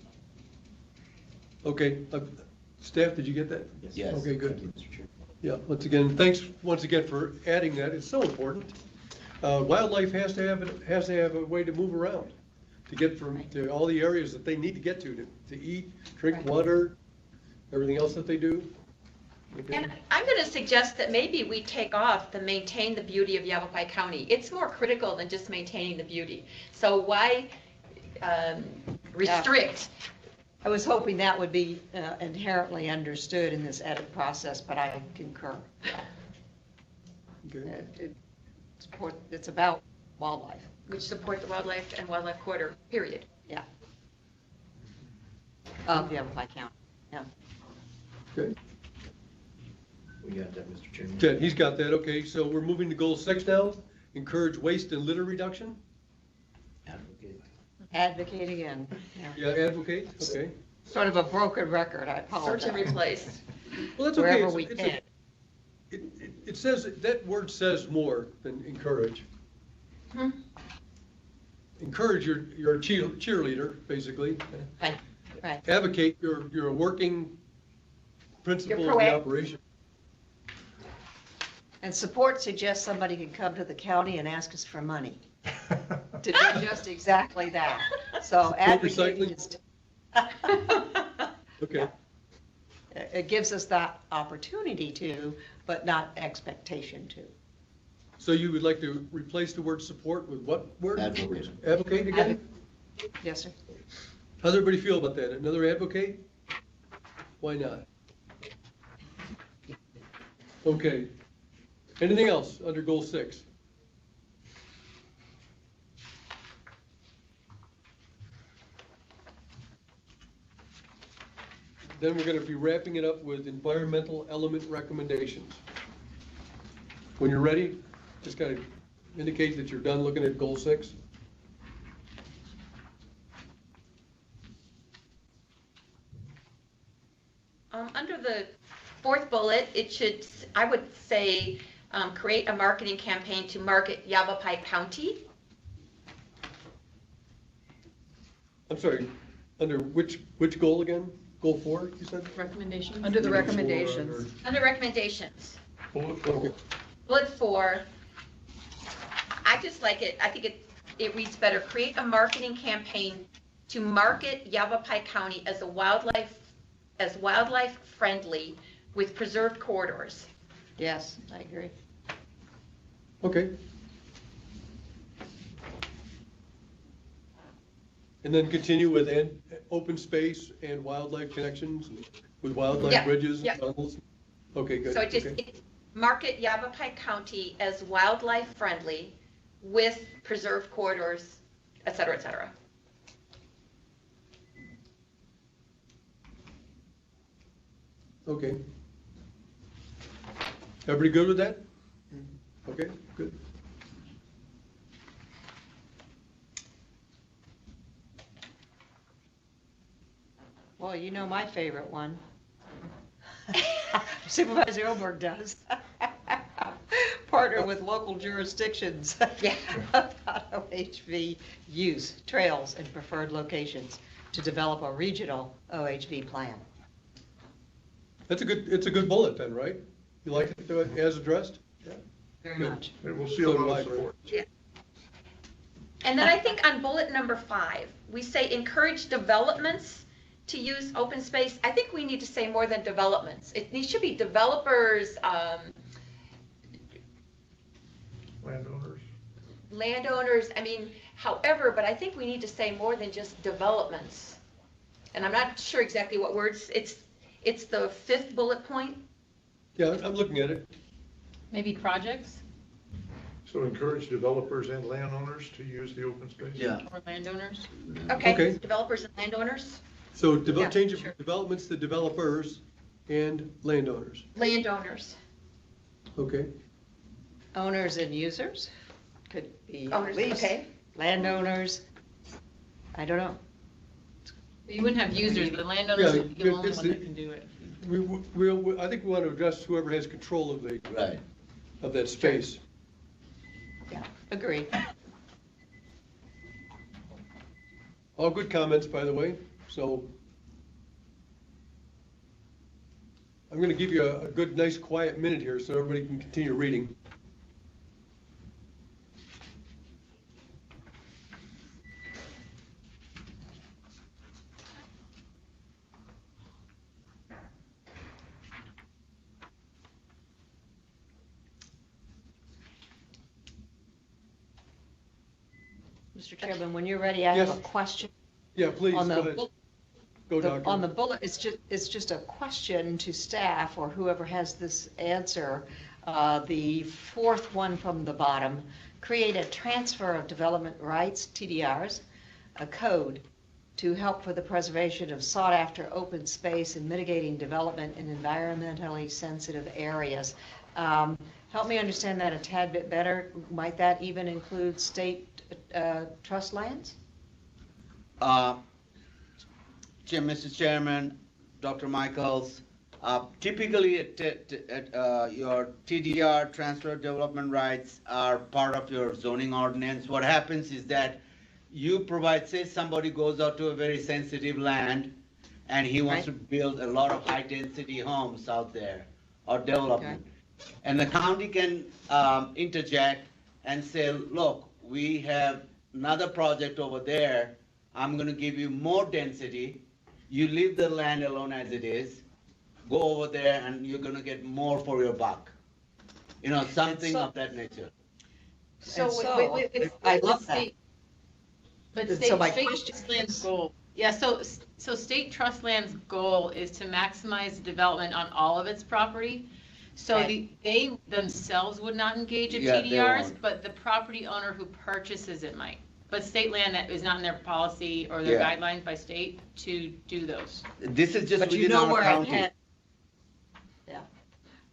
Okay, staff, did you get that? Yes. Okay, good. Yeah, once again, thanks once again for adding that, it's so important. Wildlife has to have a way to move around, to get from, to all the areas that they need to get to eat, drink Right. water, everything else that they do. Okay. And I'm going to suggest that maybe we take off the maintain the beauty of Yavapai County. It's more critical than just maintaining the beauty. So why restrict? I was hoping that would be inherently understood in this edit process, but I concur. Okay. It's about wildlife, Which support the wildlife and wildlife corridor, period. yeah. Of Yavapai County, yeah. Okay. We got that, Mr. Chairman. Okay, he's got that, okay, so we're moving to goal 6 now, encourage waste and litter reduction. Advocate again, yeah. Yeah, advocate, okay. Sort of a broken record, I apologize. Search and replace. Well, that's okay. Wherever It's- we it's can. It says, that word says more than encourage. Hmm. Encourage, you're a cheerleader, basically. Right, right. Advocate, you're a working principle You're of the proactive. operation. And support suggests somebody can come to the county and ask us for money to do just exactly that. So advocating recycling? is, Okay, it gives us that opportunity to, but not expectation to. so you would like to replace the word support with what word? Advocate. Advocate again? Yes, sir. How does everybody feel about that? Another advocate? Why not? Okay. Anything else under goal 6? Then we're gonna be wrapping it up with environmental element recommendations. When you're ready, just kind of indicate that you're done looking at goal 6. Under the fourth bullet, it should, I would say, create a marketing campaign to market Yavapai County. I'm sorry, under which goal again? Goal 4, you said? Recommendations? Under the Number 4 recommendations. Under recommendations. Okay. Bullet 4, I just like it, I think it reads better. Create a marketing campaign to market Yavapai County as wildlife friendly with preserved corridors. Yes, I agree. Okay. And then continue with open space and wildlife connections, with wildlife Yeah, bridges, yeah. tunnels? Okay, good. So it just, Okay. it market Yavapai County as wildlife friendly with preserved corridors, et cetera, et cetera. Okay. Everybody good with that? Okay, good. Well, you know my favorite one. Supervisor Oberg does. Partner with local jurisdictions about OHV use, trails, and preferred locations to develop a regional OHV plan. It's a good bullet then, right? You like it as addressed? Very Good. much. It will see a lot of So do I, support. And then I think on bullet number 5, we say encourage developments to use open space. I think we need to say more than developments. It should be developers, landowners, I mean, however, but I think we need to say more than just developments. And I'm not sure exactly what words, it's the 5th bullet point. Yeah, I'm looking at it. Maybe projects So encourage developers and landowners to use the open space? Yeah. or landowners. Okay. Developers and landowners. So Yeah, change it sure. from developments to developers and landowners. Landowners. Okay, Owners and users could be Owners, leased. okay. Landowners, I don't know. You wouldn't have users, the landowners Yeah, would be the only it's one the- that can do it. I think we want to address whoever has control of Right. that space. Yeah, agree. All good comments, by the way, so. I'm gonna give you a good, nice, quiet minute here so everybody can continue reading. Mr. Chairman, when you're ready, I have a Yes. question. Yeah, please, On go the ahead. bu- Go, On the Doctor. bullet, it's just a question to staff or whoever has this answer. The 4th one from the bottom, create a transfer of development rights, TDRs, a code to help for the preservation of sought-after open space and mitigating development in environmentally sensitive areas. Help me understand that a tad bit better. Might that even include state trust lands? Mr. Chairman, Dr. Michaels, typically your TDR, transfer development rights, are part of your zoning ordinance. What happens is that you provide, say somebody goes out to a very sensitive land and he wants to build a lot of high-density homes out there or development. And the county can interject and say, look, we have another project over there. I'm going to give you more density. You leave the land alone as it is. Go over there and you're going to get more for your buck. You know, something of that nature. So, And so, I love that. But So state my state question trust land's is- goal, yeah, so state trust land's goal is to maximize development on all of its property. So they themselves would not engage in Yeah, they TDRs, won't. but the property owner who purchases it might. But state land, that is not in their policy or their Yeah. guidelines by state to do those. This is just But you within know our where I'm county. headed. Yeah,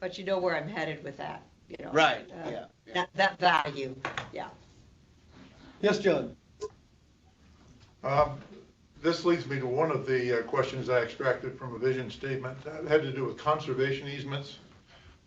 but you know where I'm headed with that, you know. Right, uh, yeah. That value, yeah. Yes, John? This leads me to one of the questions I extracted from a vision statement that had to do with conservation easements.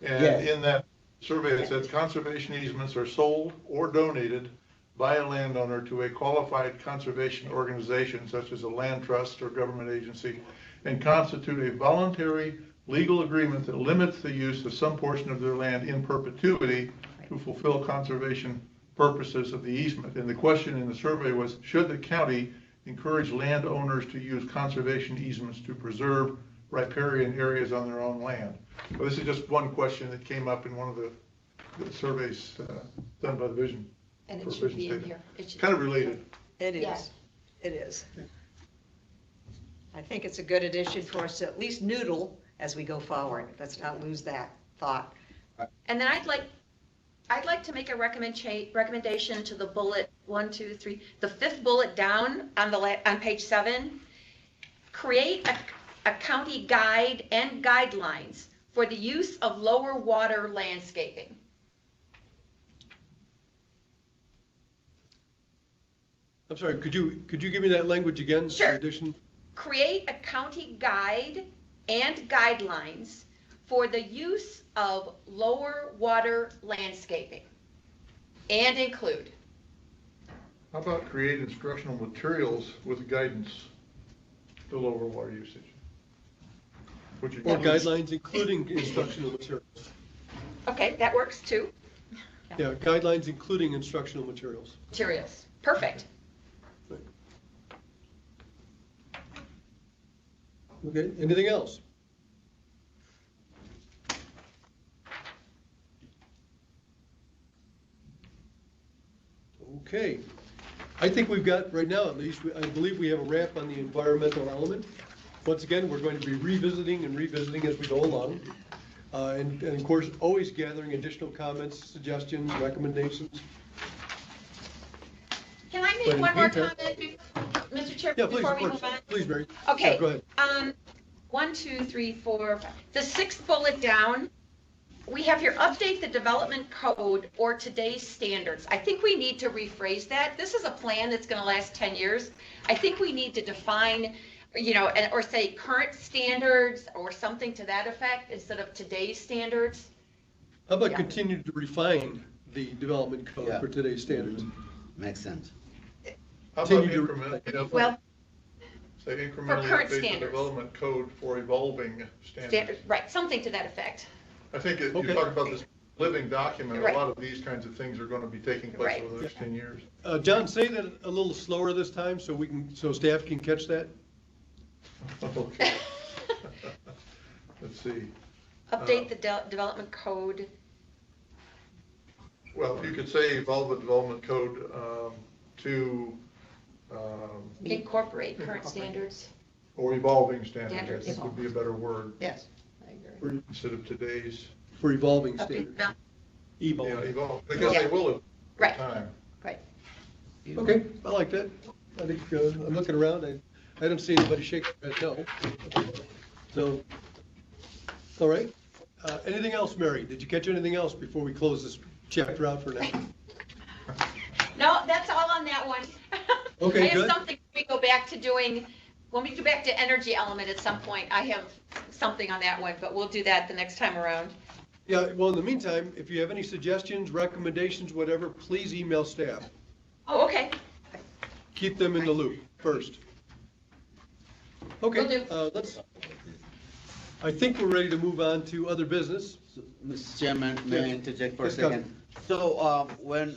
And Yes. in that survey, it says conservation easements are sold or donated by a landowner to a qualified conservation organization such as a land trust or government agency, and constitute a voluntary legal agreement that limits the use of some portion of their land in perpetuity to fulfill conservation purposes of the easement. And the question in the survey was, should the county encourage landowners to use conservation easements to preserve riparian areas on their own land? Well, this is just one question that came up in one of the surveys done by the Vision. And for it should Vision be in statement. here. It should- Kind of related. It Yeah. is, it is. I think it's a good addition for us to at least noodle as we go forward. Let's not lose that thought. And then I'd like to make a recommendation to the bullet 1, 2, 3, the 5th bullet down on on page 7. Create a county guide and guidelines for the use of lower water landscaping. I'm sorry, could you give me that language again? Sure. In addition, Create a county guide and guidelines for the use of lower water landscaping and include. How about create instructional materials with guidance to lower water usage? Which or includes- guidelines including instructional materials. Okay, that works too. Yeah, guidelines including instructional materials. Materials, perfect. Okay, anything else? Okay, I think we've got, right now at least, I believe we have a wrap on the environmental element. Once again, we're going to be revisiting as we go along. And of course, always gathering additional comments, suggestions, recommendations. Can I But make in one more meantime- comment, Mr. Chair, Yeah, please, before of we course. move on? Please, Mary. Okay. Yeah, go ahead. 1, 2, 3, 4, the sixth bullet down, we have here, update the development code or today's standards. I think we need to rephrase that. This is a plan that's gonna last 10 years. I think we need to define, or say current standards or something to that effect instead of today's standards. How about Yeah. continue to refine the development code Yeah. for today's standards? Makes sense. How about Continue to- incrementally, Well, say incrementally current update the standards. development code for evolving standards? right, something to that effect. I think you Okay. talk about this living document, a Right. lot of these kinds of things are gonna be taking place Right. over the next 10 years. John, say that a little slower this time so staff can catch that. Okay. Let's see. Update the development code. Well, you could say evolve the development code to, Incorporate current standards. or evolving standards, I Standards. think would be a better word, Yes, I agree. instead of today's. For evolving Okay, standards. no, Yeah, Evolving. evolve, because they will over Right. time. right. Okay, I like that. I think, I'm looking around, I don't see anybody shaking their head no. So, all right. Anything else, Mary? Did you catch anything else before we close this chapter out for now? No, that's all on that one. Okay, I have good. something we go back to doing, when we go back to energy element at some point, I have something on that one, but we'll do that the next time around. Yeah, well, in the meantime, if you have any suggestions, recommendations, whatever, please email staff. Oh, okay. Keep them in the loop first. Okay, Will do. I think we're ready to move on to other business. Mr. Chairman, may I Yes. interject for a Yes, go second? So, when,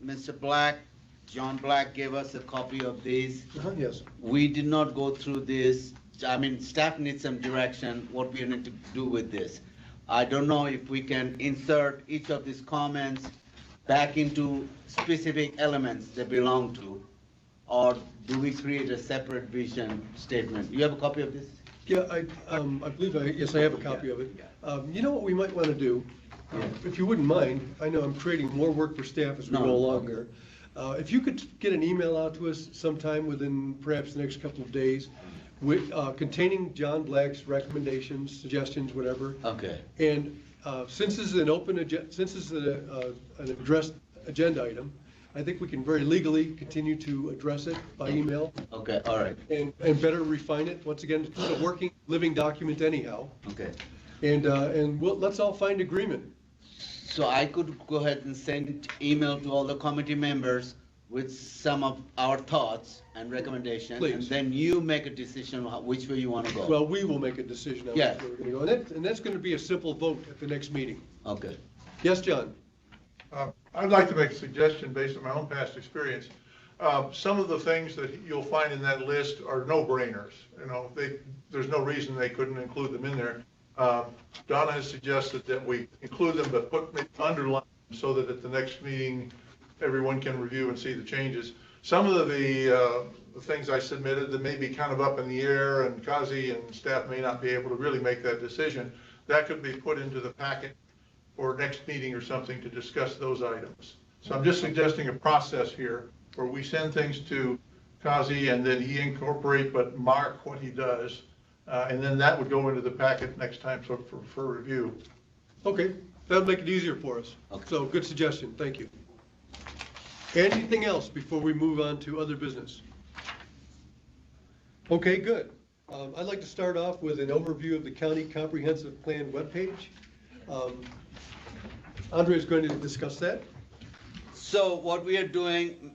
Mr. Black, John Black gave us a copy of these, Yes. we did not go through this. I mean, staff needs some direction, what we need to do with this. I don't know if we can insert each of these comments back into specific elements they belong to, or do we create a separate vision statement? You have a copy of this? Yeah, I believe, yes, I have a copy of it. You know what we might want to do? If you wouldn't mind, I know I'm creating more work for staff as we No, go along okay. here. If you could get an email out to us sometime within perhaps the next couple of days with, containing John Black's recommendations, suggestions, whatever. Okay, And since this is an since this is an addressed agenda item, I think we can very legally continue to address it by email okay, all right, and better refine it. Once again, it's a working, living document anyhow. okay. And let's all find agreement. So I could go ahead and send email to all the committee members with some of our thoughts and recommendations. Please. And then you make a decision on which way you want to go. Well, we will make a decision on Yeah. which way we're gonna go. And that's gonna be a simple vote at the next meeting. Okay. Yes, John? I'd like to make a suggestion based on my own past experience. Some of the things that you'll find in that list are no-brainers. There's no reason they couldn't include them in there. Donna has suggested that we include them, but underline them so that at the next meeting, everyone can review and see the changes. Some of the things I submitted that may be kind of up in the air, and Kazi and staff may not be able to really make that decision, that could be put into the packet for next meeting or something to discuss those items. So I'm just suggesting a process here where we send things to Kazi and then he incorporate but mark what he does. And then that would go into the packet next time for review. Okay, that'll make it easier for us. Okay. So, good suggestion, thank you. Anything else before we move on to other business? Okay, good. I'd like to start off with an overview of the county comprehensive plan webpage. Andre is going to discuss that. So what we are doing,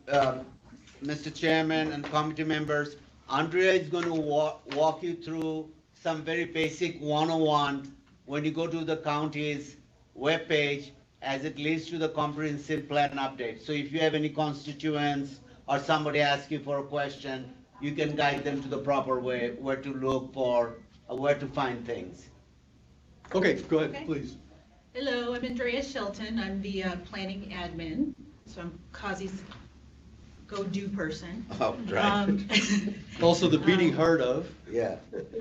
Mr. Chairman and committee members, Andrea is going to walk you through some very basic 101 when you go to the county's webpage as it leads to the comprehensive plan update. So if you have any constituents or somebody asks you for a question, you can guide them to the proper way, where to look for, where to find things. Okay, go ahead, Okay. please. Hello, I'm Andrea Shelton. I'm the planning admin, so I'm Kazi's go-do person. Oh, right. Also the beating heart of. Yeah.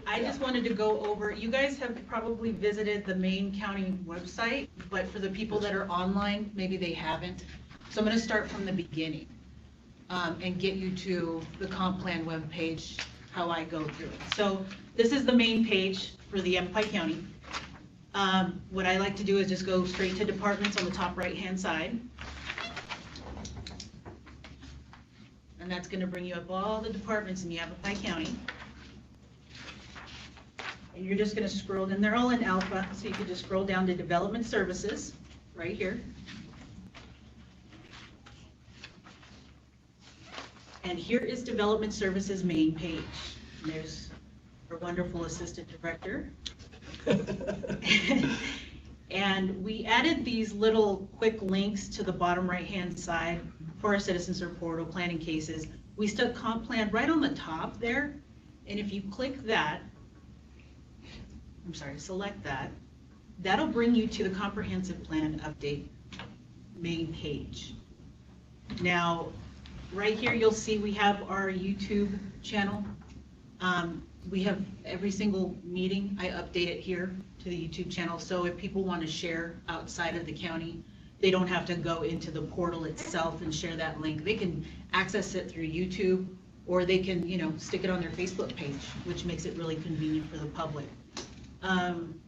I just wanted to go over, you guys have probably visited the Maine County website, but for the people that are online, maybe they haven't. So I'm gonna start from the beginning, and get you to the comp plan webpage, how I go through it. So this is the main page for the Yavapai County. What I like to do is just go straight to departments on the top right-hand side. And that's gonna bring you up all the departments in Yavapai County. And you're just gonna scroll, and they're all in alpha, so you can just scroll down to Development Services, right here. And here is Development Services main page. And there's our wonderful Assistant Director. And we added these little quick links to the bottom right-hand side for our citizen support portal planning cases. We stuck comp plan right on the top there, and if you click that, select that, that'll bring you to the comprehensive plan update main page. Now, right here, you'll see we have our YouTube channel. We have every single meeting, I update it here to the YouTube channel, so if people want to share outside of the county, they don't have to go into the portal itself and share that link. They can access it through YouTube, or they can, stick it on their Facebook page, which makes it really convenient for the public. And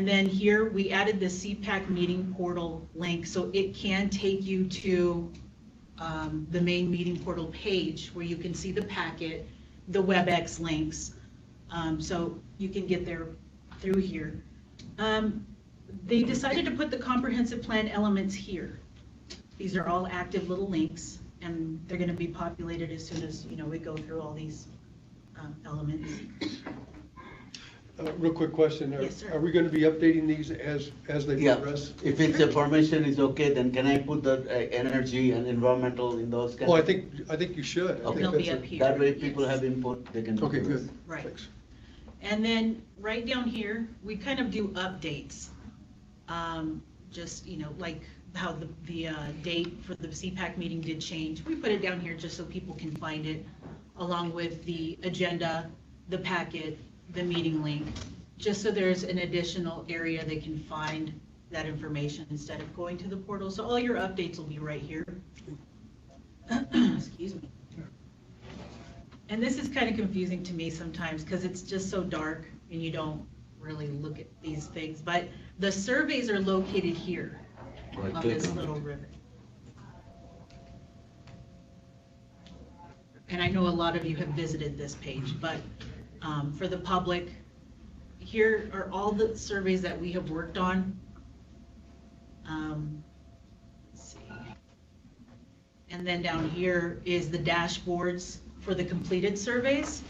then here, we added the CPAC meeting portal link, so it can take you to the main meeting portal page where you can see the packet, the WebEx links, so you can get there through here. They decided to put the comprehensive plan elements here. These are all active little links, and they're going to be populated as soon as we go through all these elements. Real quick question. Yes, sir. Are we going to be updating these as they Yeah, progress? if it's a permission is okay, then can I put the energy and environmental in those? Well, I think you should. I think Okay. They'll be that's up here. That way if people Yes. have input, they can. Okay, do this. good. Right. Thanks. And then right down here, we kind of do updates. Just, like how the date for the CPAC meeting did change. We put it down here just so people can find it, along with the agenda, the packet, the meeting link, just so there's an additional area they can find that information instead of going to the portal. So all your updates will be right here. Excuse me. And this is kind of confusing to me sometimes because it's just so dark and you don't really look at these things. But the surveys are located here Right, on click this on it. little ribbon. And I know a lot of you have visited this page, but for the public, here are all the surveys that we have worked on. Let's see. And then down here is the dashboards for the completed surveys,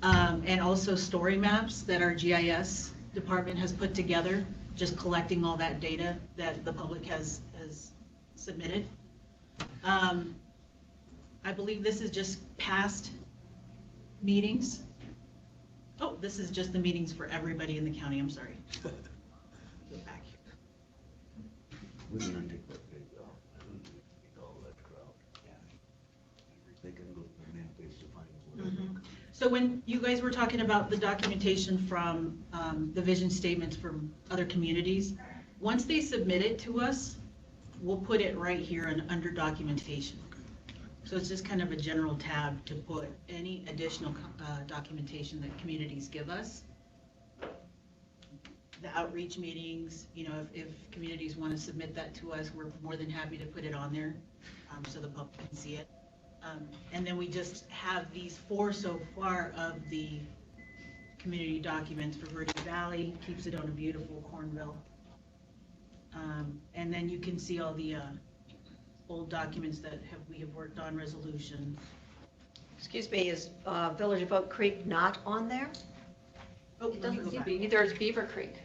and also story maps that our GIS department has put together, just collecting all that data that the public has submitted. I believe this is just past meetings. Oh, this is just the meetings for everybody in the county, I'm sorry. Go back here. We're gonna take that page off. I don't think we get all that crowd. Yeah. They can go to the main page to find whatever. So when you guys were talking about the documentation from the vision statements from other communities, once they submit it to us, we'll put it right here under documentation. So it's just kind of a general tab to put any additional documentation that communities give us. The outreach meetings, if communities want to submit that to us, we're more than happy to put it on there. so the public can see it. And then we just have these 4 so far of the community documents for Verde Valley, keeps it on a beautiful Cornville. And then you can see all the old documents that we have worked on, resolutions. Excuse me, is Village of Oak Creek not on there? Oh, It let me doesn't go seem back. to be, neither is Beaver Creek.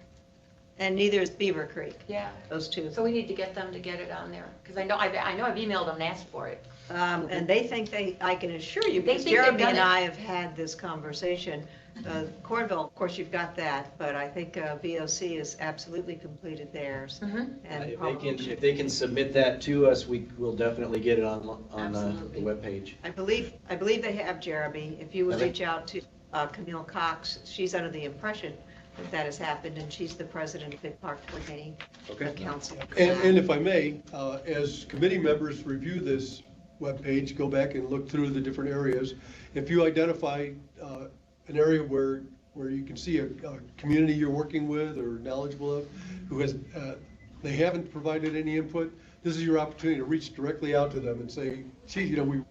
And neither is Beaver Creek, Yeah. those two. So we need to get them to get it on there, because I know I've emailed them and asked for it. And they think I can assure you, They because think they've Jeremy done and it. I have had this conversation. Cornville, of course, you've got that, but I think VOC has absolutely completed theirs. And If they can submit that to us, we will definitely get it on the Absolutely. webpage. I believe they have, Jeremy. If you would Okay. reach out to Camille Cox, she's under the impression that has happened, and she's the president of Big Park Committee Council. And if I may, as committee members review this webpage, go back and look through the different areas. If you identify an area where you can see a community you're working with or knowledgeable of who has, they haven't provided any input, this is your opportunity to reach directly out to them and say, gee, you know,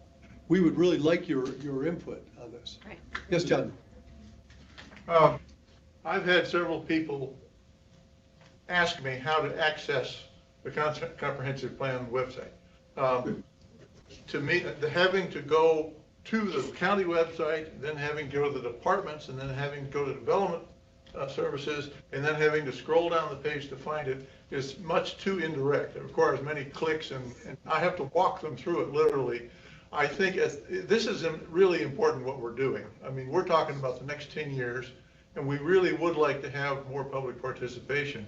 we would really like your input on this. Right. Yes, John? I've had several people ask me how to access the comprehensive plan website. To me, having to go to the county website, then having to go to the departments, and then having to go to development services, and then having to scroll down the page to find it is much too indirect. It requires many clicks, and I have to walk them through it literally. I think this is really important what we're doing. I mean, we're talking about the next 10 years, and we really would like to have more public participation.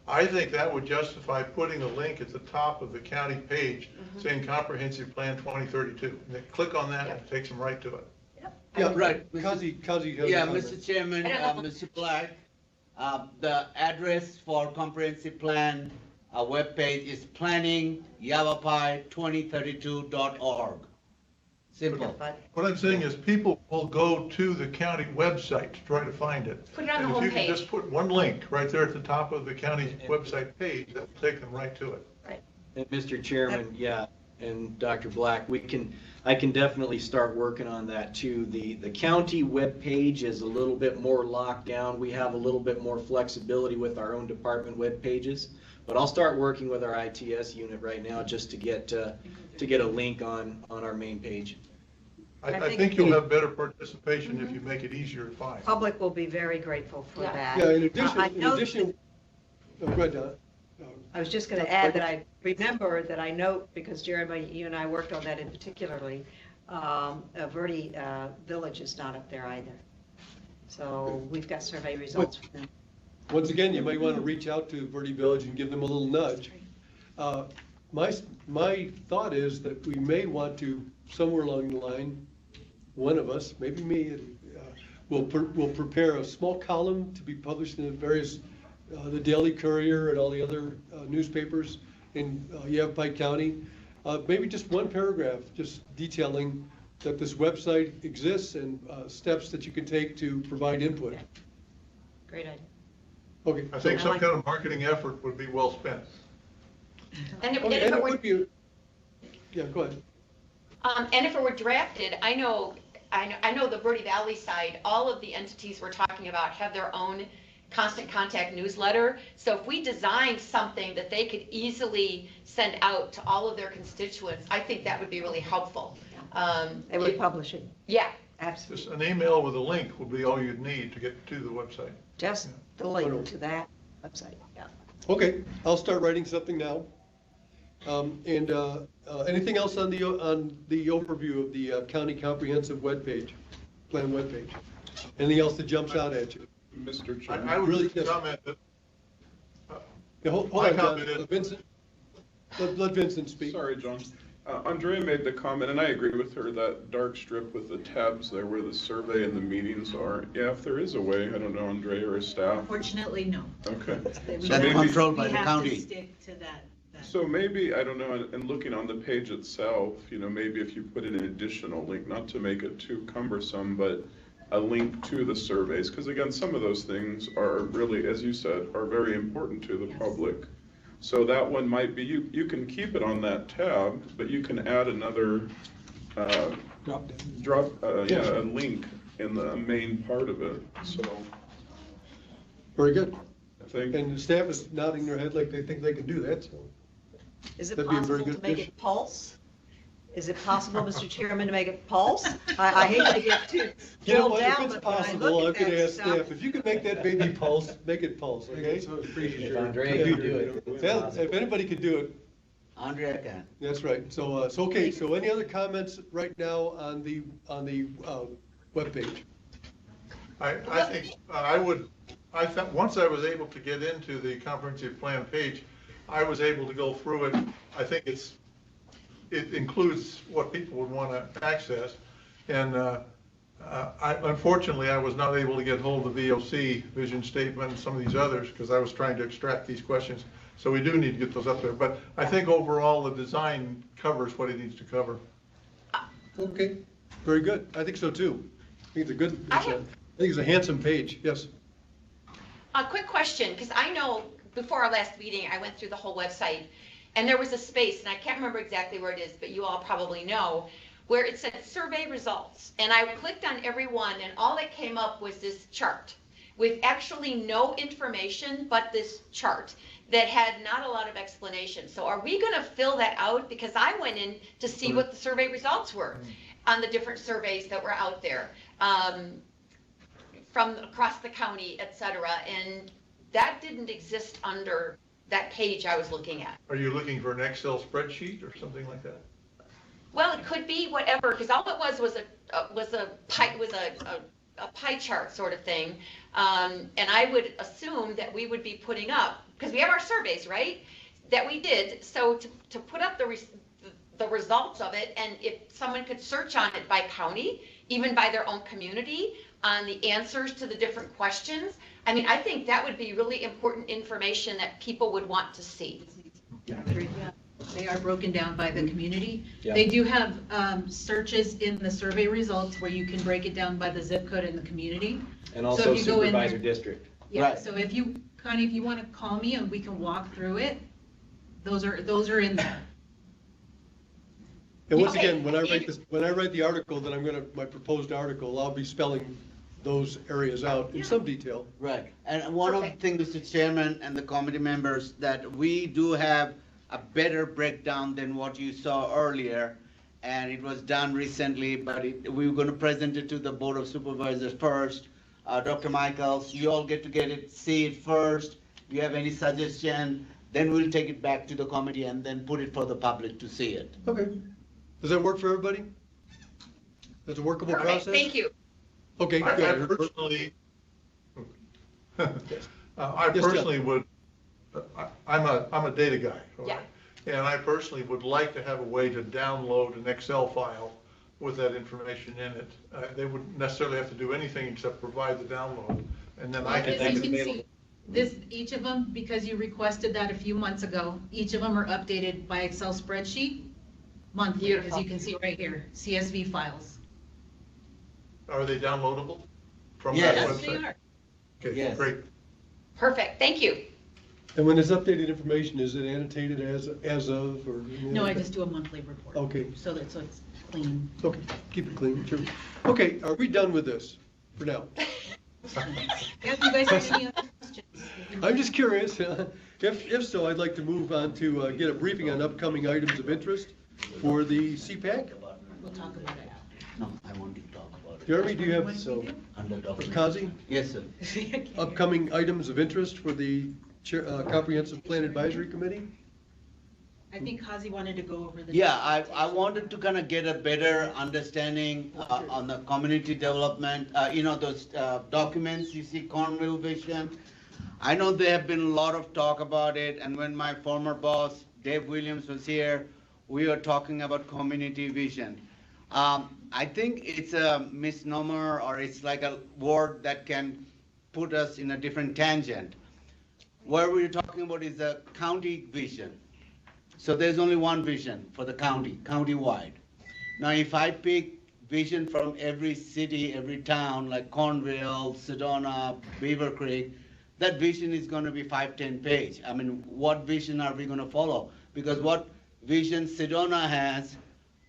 I think that would justify putting a link at the top of the county page saying Comprehensive Plan 2032. And they click on that and it takes them right to it. Yeah, Right. Kazi has a Yeah, comment. Mr. Chairman, Mr. Black, the address for comprehensive plan webpage is planning.yavapai2032.org. Simple. What I'm saying is people will go to the county website to try to find it. Put it on the And if you can homepage. just put one link right there at the top of the county website page, that will take them right to it. And Mr. Chairman, yeah, and Dr. Black, I can definitely start working on that too. The county webpage is a little bit more locked down. We have a little bit more flexibility with our own department web pages. But I'll start working with our ITS unit right now just to get a link on our main page. I think you'll have better participation if you make it easier to find. Public will be very grateful for Yeah. that. Yeah, in I know addition, go ahead, Donna. I was just going to add that I remember that I note, because Jeremy, you and I worked on that in particularly, Verde Village is not up there either. So we've got survey results from them. Once again, you might want to reach out to Verde Village and give them a little nudge. My thought is that we may want to, somewhere along the line, one of us, maybe me, will prepare a small column to be published in the various, the Daily Courier and all the other newspapers in Yavapai County. Maybe just one paragraph, just detailing that this website exists and steps that you can take to provide input. Great idea. Okay. I think some kind of marketing effort would be well spent. And if Okay, it and it were, would be, yeah, go ahead. and if it were drafted, I know the Verde Valley side, all of the entities we're talking about have their own constant contact newsletter. So if we designed something that they could easily send out to all of their constituents, I think that would be really helpful. They would publish it, Yeah, absolutely. Just an email with a link would be all you'd need to get to the website. Just the link to that website, yeah. Okay, I'll start writing something now. Anything else on the overview of the county comprehensive webpage, plan webpage? Anything else that jumps out at you? Mr. Chairman. I would Really, just comment that, Yeah, hold My on, John. comment is- Vincent, let Vincent speak. Sorry, John. Andrea made the comment, and I agree with her, that dark strip with the tabs there where the survey and the meetings are. Yeah, if there is a way, I don't know, Andrea or staff. Unfortunately, no. Okay. We That's maybe- controlled by we the have to county. stick to that. So maybe, I don't know, and looking on the page itself, maybe if you put in an additional link, not to make it too cumbersome, but a link to the surveys, because again, some of those things are really, as you said, are very important to the public. So that one might be, you can keep it on that tab, but you can add another a link in the main part of it, so Very good. I think. And the staff is nodding their head like they think they can do that, so. Is it That'd be a very possible good to make addition. it pulse? Is it possible, Mr. Chairman, to make it pulse? I hate to get too You know drilled what, if down, it's but when I possible, I'm look at gonna that ask stuff. staff, if you can make that baby pulse, make it pulse, okay? If Andrea could do it, it's Yeah, possible. if anybody could do it, Andrea can. that's right. So, okay, so any other comments right now on the webpage? I think I thought, once I was able to get into the comprehensive plan page, I was able to go through it. I think it includes what people would want to access. And unfortunately, I was not able to get hold of the VOC vision statement and some of these others because I was trying to extract these questions. So we do need to get those up there. But I think overall, the design covers what it needs to cover. Okay, very good. I think so too. I think it's a good, I I think it's a handsome page, yes. A quick question, because I know before our last meeting, I went through the whole website, and there was a space, and I can't remember exactly where it is, but you all probably know, where it said survey results. And I clicked on every one, and all that came up was this chart with actually no information but this chart that had not a lot of explanation. So are we going to fill that out? Because I went in to see what the survey results were on the different surveys that were out there. From across the county, et cetera, and that didn't exist under that page I was looking at. Are you looking for an Excel spreadsheet or something like that? Well, it could be whatever, because all it was a pie chart sort of thing, and I would assume that we would be putting up, because we have our surveys, right? That we did, so to put up the results of it, and if someone could search on it by county, even by their own community, on the answers to the different questions. I mean, I think that would be really important information that people would want to see. Yeah, they are broken down by the community. Yeah. They do have searches in the survey results where you can break it down by the zip code in the community. And So also if you go in supervisor there- district. Yeah, Right. so if you, Connie, if you want to call me and we can walk through it, those are in there. And once Okay. again, when I write the article that my proposed article, I'll be spelling those areas out in some detail. Right, and one of the things, Mr. Chairman and the committee members, that we do have a better breakdown than what you saw earlier, and it was done recently, but we were gonna present it to the Board of Supervisors first. Dr. Michaels, you all get it, see it first. If you have any suggestion, then we'll take it back to the committee and then put it for the public to see it. Okay. Does that work for everybody? That's a workable process? Perfect, thank you. Okay, I good. personally, I Yes, personally would, I'm a data guy. all Yeah. right? And I personally would like to have a way to download an Excel file with that information in it. They wouldn't necessarily have to do anything except provide the download, and then I As can. you can see, each of them, because you requested that a few months ago, each of them are updated by Excel spreadsheet monthly, as Beautiful. you can see right here, CSV files. Are they downloadable from Yes. that Yes, they website? are. Okay, Yes. great. Perfect, thank you. And when it's updated information, is it annotated as of, or? No, I just do a monthly report. Okay. So it's clean. Okay, keep it clean, sure. Okay, are we done with this for now? If you guys have any other questions? I'm just curious. If so, I'd like to move on to get a briefing on upcoming items of interest for the CPAC. We'll talk about it. No, I want to talk about it. Jeremy, do you have, Under or document. Kazi, Yes, sir. upcoming items of interest for the Comprehensive Plan Advisory Committee? I think Kazi wanted to go over the. Yeah, I wanted to kind of get a better understanding on the community development, those documents you see, Cornwall Vision. I know there have been a lot of talk about it, and when my former boss, Dave Williams, was here, we were talking about community vision. I think it's a misnomer, or it's like a word that can put us in a different tangent. What we're talking about is a county vision. So there's only one vision for the county, countywide. Now, if I pick vision from every city, every town, like Cornville, Sedona, Beaver Creek, that vision is gonna be 5-10 page. I mean, what vision are we gonna follow? Because what vision Sedona has,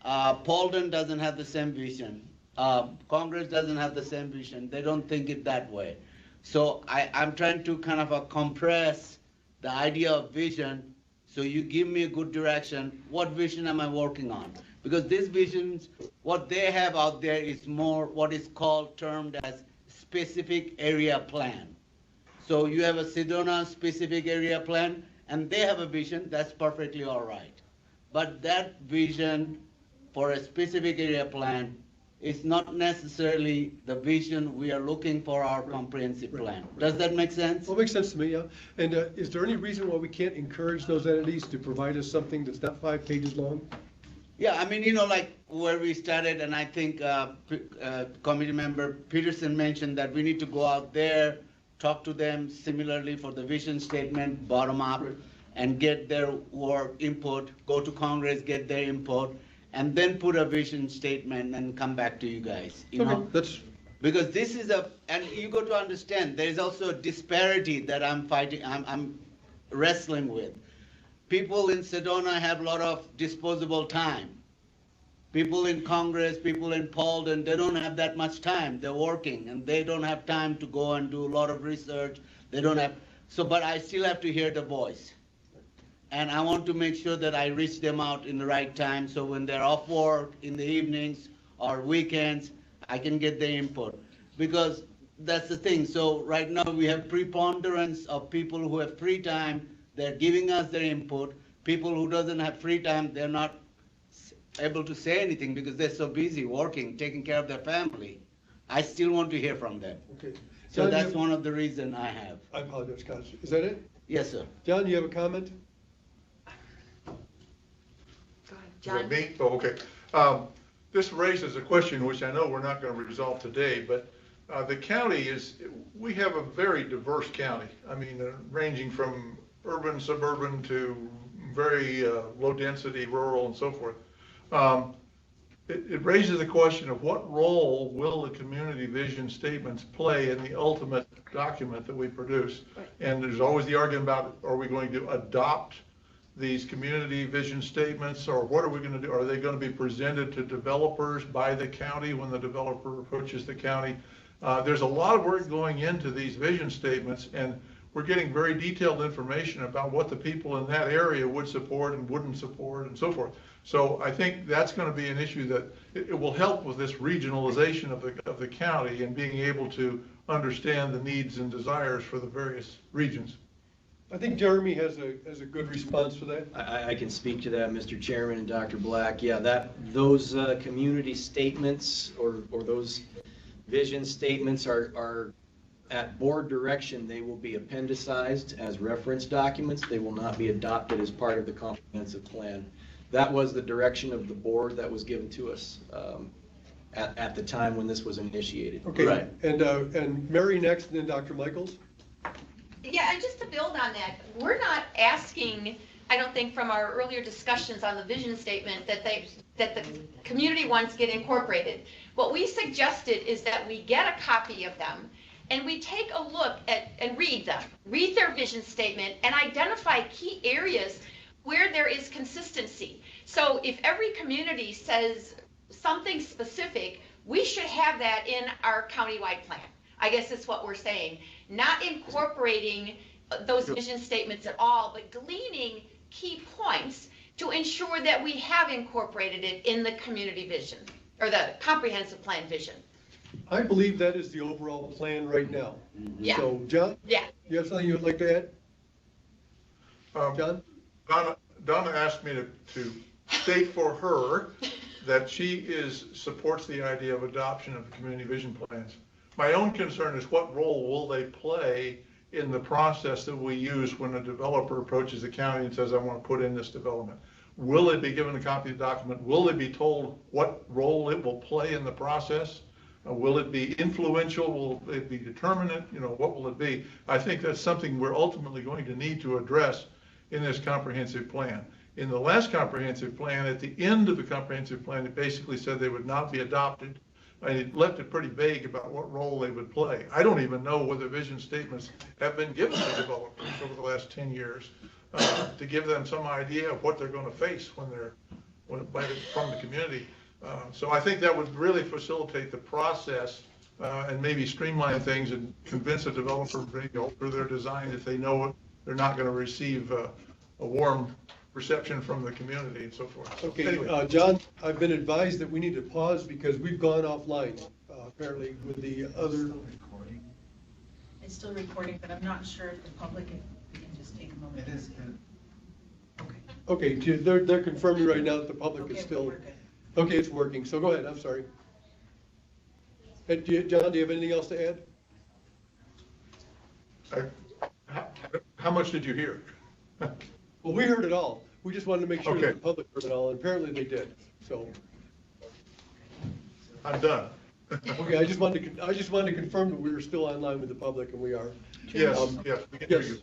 Paulden doesn't have the same vision. Congress doesn't have the same vision. They don't think it that way. So I'm trying to kind of compress the idea of vision, so you give me a good direction. What vision am I working on? Because these visions, what they have out there is more what is called, termed as specific area plan. So you have a Sedona specific area plan, and they have a vision, that's perfectly all right. But that vision for a specific area plan is not necessarily the vision we are looking for our comprehensive plan. Does that make sense? Well, it makes sense to me, yeah. And is there any reason why we can't encourage those entities to provide us something that's not 5 pages long? Yeah, I mean, you know, like where we started, and I think committee member Peterson mentioned that we need to go out there, talk to them similarly for the vision statement, bottom up, and get their work input, go to Congress, get their input, and then put a vision statement and come back to you guys, you know? That's, Because this is and you got to understand, there is also a disparity that I'm wrestling with. People in Sedona have a lot of disposable time. People in Congress, people in Paulden, they don't have that much time. They're working, and they don't have time to go and do a lot of research. They don't have, but I still have to hear the voice. And I want to make sure that I reach them out in the right time, so when they're off work in the evenings or weekends, I can get their input. Because that's the thing. So right now we have preponderance of people who have free time. They're giving us their input. People who doesn't have free time, they're not able to say anything because they're so busy working, taking care of their family. I still want to hear from them. okay. So John, that's one of the reasons I have. I apologize, Scott. Is that it? Yes, sir. John, you have a comment? John? Me? Oh, okay. This raises a question which I know we're not going to resolve today, but the county we have a very diverse county. I mean, ranging from urban, suburban to very low density, rural, and so forth. It raises the question of what role will the community vision statements play in the ultimate document that we produce? Right. And there's always the argument about, are we going to adopt these community vision statements, or what are we going to do? Are they going to be presented to developers by the county when the developer approaches the county? There's a lot of work going into these vision statements, and we're getting very detailed information about what the people in that area would support and wouldn't support and so forth. So I think that's going to be an issue that it will help with this regionalization of the county and being able to understand the needs and desires for the various regions. I think Jeremy has a good response for that. I can speak to that, Mr. Chairman and Dr. Black. Yeah, those community statements or those vision statements are at board direction. They will be appendicized as reference documents. They will not be adopted as part of the comprehensive plan. That was the direction of the board that was given to us at the time when this was initiated. Okay, Right. And Mary next, and then Dr. Michaels. Yeah, and just to build on that, we're not asking, I don't think from our earlier discussions on the vision statement that the community ones get incorporated. What we suggested is that we get a copy of them and we take a look at and read them, read their vision statement and identify key areas where there is consistency. So if every community says something specific, we should have that in our countywide plan. I guess that's what we're saying. Not incorporating those vision statements at all, but gleaning key points to ensure that we have incorporated it in the community vision, or the comprehensive plan vision. I believe that is the overall plan right now. Yeah. So, John? Yeah. You have something you would like to add? John? Donna asked me to state for her that she supports the idea of adoption of community vision plans. My own concern is what role will they play in the process that we use when a developer approaches the county and says, I want to put in this development? Will they be given a copy of the document? Will they be told what role it will play in the process? Will it be influential? Will it be determinant? What will it be? I think that's something we're ultimately going to need to address in this comprehensive plan. In the last comprehensive plan, at the end of the comprehensive plan, it basically said they would not be adopted I left it pretty vague about what role they would play. I don't even know whether vision statements have been given to developers over the last 10 years to give them some idea of what they're going to face from the community. So I think that would really facilitate the process and maybe streamline things and convince a developer maybe alter their design if they know they're not going to receive a warm reception from the community and so forth. So Okay, anyway. John, I've been advised that we need to pause because we've gone offline, apparently with the other. It's still recording, but I'm not sure if the public, if we can just take a moment. It is. Okay, they're confirming right now that the public is Okay, still. we're good. Okay, it's working, so go ahead, I'm sorry. And John, do you have anything else to add? How much did you hear? Well, we heard it all. We just wanted to make sure that Okay. the public heard it all, and apparently they did, so. I'm done. Okay, I just wanted to confirm that we were still online with the public, and we are. Yes, Um, yes, we can hear yes. you.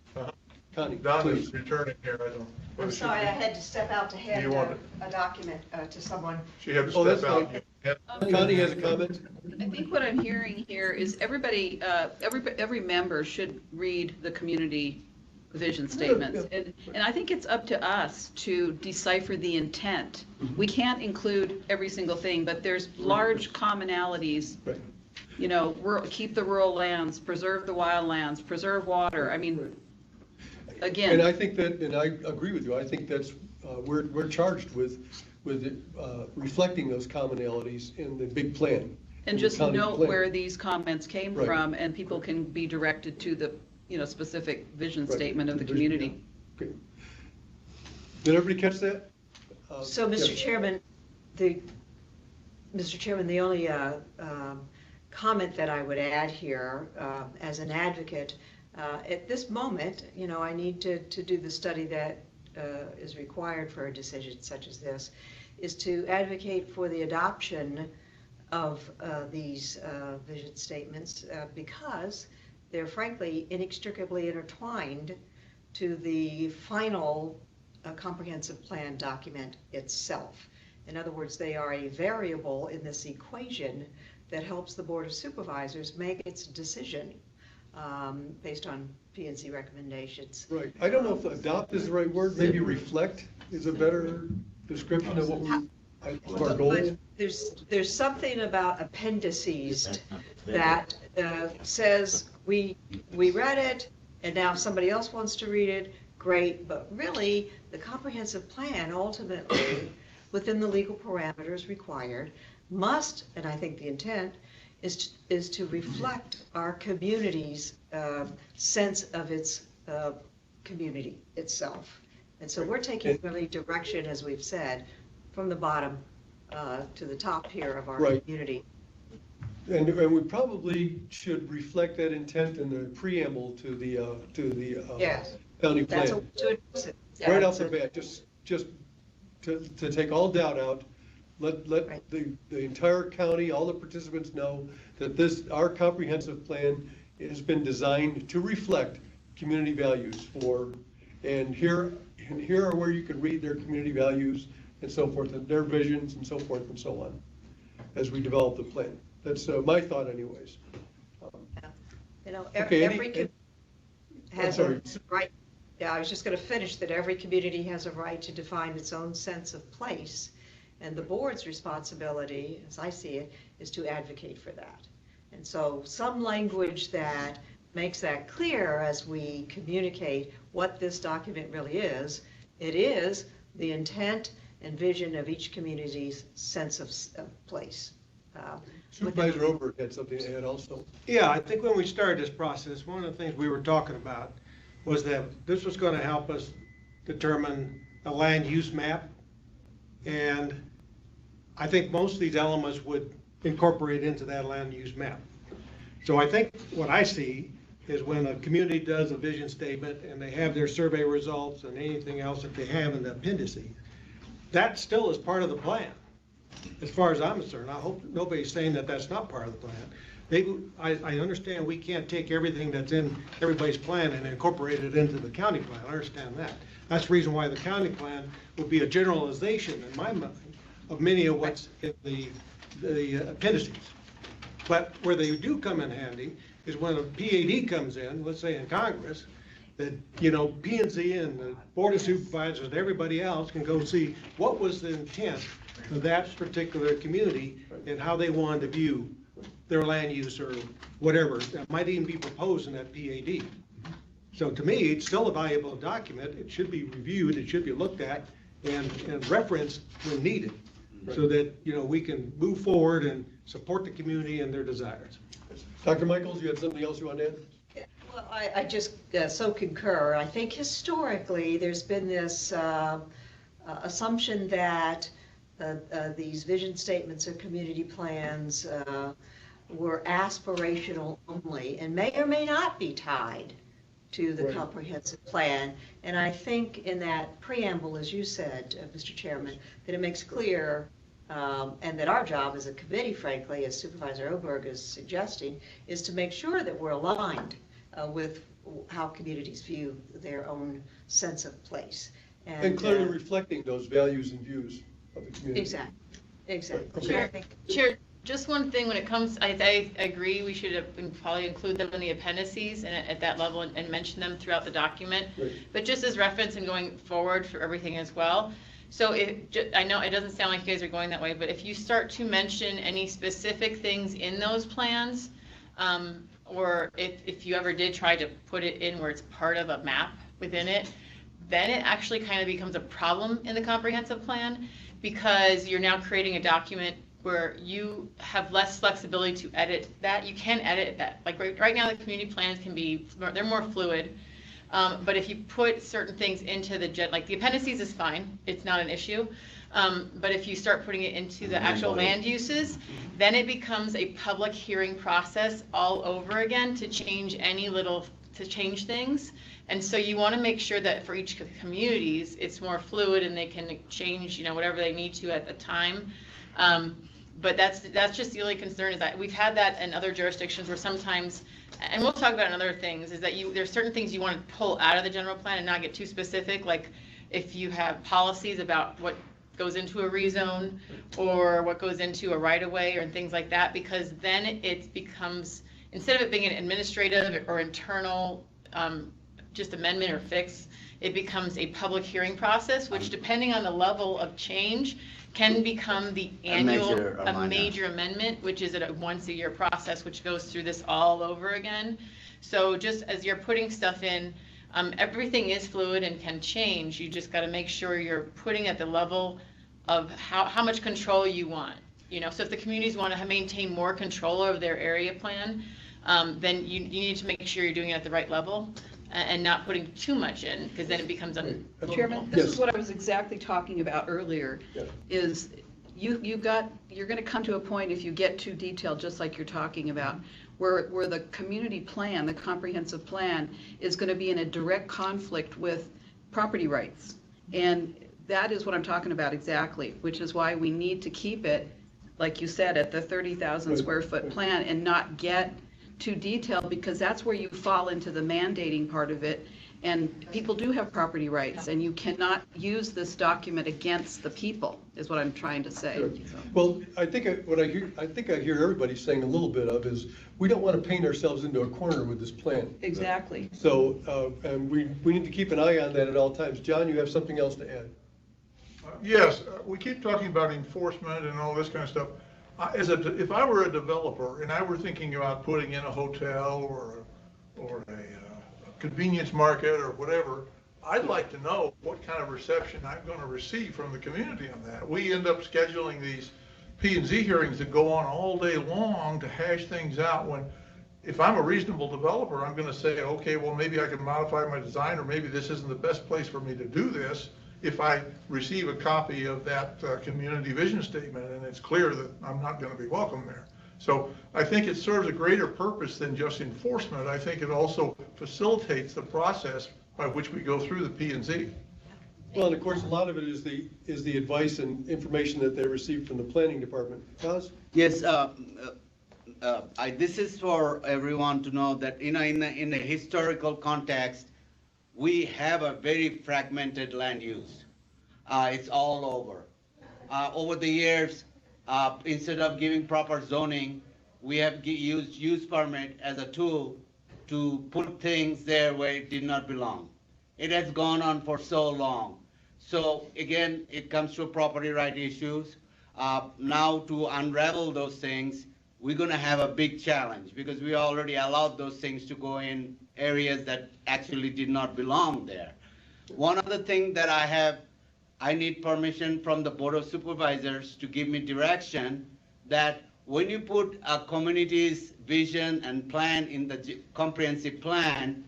Connie, Don please. is returning here, I don't. I'm sorry, I had to step out to hand You want a document to someone. She had to Oh, that's step out. fine. Connie has a comment? I think what I'm hearing here is everybody, every member should read the community vision statements. And I think it's up to us to decipher the intent. We can't include every single thing, but there's large commonalities. Right. You know, keep the rural lands, preserve the wildlands, preserve water. I mean, again. And I think that, and I agree with you, I think that's, we're charged with reflecting those commonalities in the big plan. And in the just county note plan. where these comments came Right. from, and people can be directed to the, specific vision Right. statement of the Vision, community. yeah. Okay. Did everybody catch that? So, Mr. yes. Chairman, the only comment that I would add here, as an advocate, at this moment, I need to do the study that is required for a decision such as this, is to advocate for the adoption of these vision statements because they're frankly inextricably intertwined to the final comprehensive plan document itself. In other words, they are a variable in this equation that helps the Board of Supervisors make its decision based on P&Z recommendations. Right, I don't know if adopt is the right word, maybe reflect is a better description of what of our goal. But there's something about appendices that says, we read it, and now if somebody else wants to read it, great, but really, the comprehensive plan ultimately, within the legal parameters required, must, and I think the intent, is to reflect our community's sense of its community itself. And so we're taking really direction, as we've said, from the bottom to the top here of our Right. community. And we probably should reflect that intent in the preamble to the Yes. county That's plan. to address it. Right off the bat, just to take all doubt out, let Right. the entire county, all the participants know that our comprehensive plan has been designed to reflect community values and here are where you can read their community values and so forth, and their visions and so forth and so on, as we develop the plan. That's my thought anyways. Okay, Every community has I'm a sorry. right, yeah, I was just gonna finish, that every community has a right to define its own sense of place. And the board's responsibility, as I see it, is to advocate for that. And so some language that makes that clear as we communicate what this document really is, it is the intent and vision of each community's sense of place. Supervisor Oberg had something to add also. Yeah, I think when we started this process, one of the things we were talking about was that this was gonna help us determine a land use map. And I think most of these elements would incorporate into that land use map. So I think what I see is when a community does a vision statement and they have their survey results and anything else that they have in the appendices, that still is part of the plan, as far as I'm concerned. I hope nobody's saying that that's not part of the plan. I understand we can't take everything that's in everybody's plan and incorporate it into the county plan. I understand that. That's the reason why the county plan would be a generalization, in my mind, of many of what's in the appendices. But where they do come in handy is when a PAD comes in, let's say in Congress, that, you know, P and Z and the Board of Supervisors and everybody else can go see what was the intent of that particular community and how they wanted to view their land use or whatever that might even be proposed in that PAD. So to me, it's still a valuable document. It should be reviewed, it should be looked at and referenced when needed, so that, you know, we can move forward and support the community and their desires. Dr. Michaels, you had something else you want to add? Well, I just so concur. I think historically, there's been this assumption that these vision statements or community plans were aspirational only and may or may not be tied to the comprehensive plan. And I think in that preamble, as you said, Mr. Chairman, that it makes clear, and that our job as a committee, frankly, as Supervisor Oberg is suggesting, is to make sure that we're aligned with how communities view their own sense of place. And clearly reflecting those values and views of the community. Exactly. Chair, just one thing when it comes, I agree, we should probably include them in the appendices and at that level and mention them throughout the document. Right. But just as reference and going forward for everything as well. So I know it doesn't sound like you guys are going that way, but if you start to mention any specific things in those plans, or if you ever did try to put it in where it's part of a map within it, then it actually kind of becomes a problem in the comprehensive plan, because you're now creating a document where you have less flexibility to edit that. You can edit that. Like right now, the community plans can be, they're more fluid. But if you put certain things into like the appendices is fine, it's not an issue. But if you start putting it into the actual land uses, then it becomes a public hearing process all over again to change to change things. And so you want to make sure that for each communities, it's more fluid and they can change, whatever they need to at the time. But that's just the only concern, is that we've had that in other jurisdictions where sometimes, and we'll talk about in other things, is that there's certain things you want to pull out of the general plan and not get too specific, like if you have policies about what goes into a rezone or what goes into a right-of-way or things like that, because then it becomes, instead of it being an administrative or internal just amendment or fix, it becomes a public hearing process, which depending on the level of change can become the annual, a major amendment, which is a once-a-year process, which goes through this all over again. So just as you're putting stuff in, everything is fluid and can change. You just got to make sure you're putting at the level of how much control you want. So if the communities want to maintain more control over their area plan, then you need to make sure you're doing it at the right level and not putting too much in, because then it becomes unlivable. Chairman, this is what I was exactly talking about earlier, is you're going to come to a point, if you get too detailed, just like you're talking about, where the community plan, the comprehensive plan, is going to be in a direct conflict with property rights. And that is what I'm talking about exactly, which is why we need to keep it, like you said, at the 30,000 square foot plan and not get too detailed, because that's where you fall into the mandating part of it. And people do have property rights, and you cannot use this document against the people, is what I'm trying to say. Sure. Well, I think I hear everybody saying a little bit of is, we don't want to paint ourselves into a corner with this plan. Exactly. So, and we need to keep an eye on that at all times. John, you have something else to add? Yes, we keep talking about enforcement and all this kind of stuff. If I were a developer and I were thinking about putting in a hotel or a convenience market or whatever, I'd like to know what kind of reception I'm going to receive from the community on that. We end up scheduling these P&Z hearings that go on all day long to hash things out, when if I'm a reasonable developer, I'm going to say, okay, well, maybe I can modify my design, or maybe this isn't the best place for me to do this, if I receive a copy of that community vision statement and it's clear that I'm not going to be welcome there. So I think it serves a greater purpose than just enforcement. I think it also facilitates the process by which we go through the P&Z. Well, and of course, a lot of it is the advice and information that they receive from the planning department. Cos? Yes, this is for everyone to know that in a historical context, we have a very fragmented land use. It's all over. Over the years, instead of giving proper zoning, we have used use permit as a tool to put things there where it did not belong. It has gone on for so long. So again, it comes to property right issues. Now to unravel those things, we're gonna have a big challenge because we already allowed those things to go in areas that actually did not belong there. One other thing that I need permission from the Board of Supervisors to give me direction that when you put a community's vision and plan in the comprehensive plan,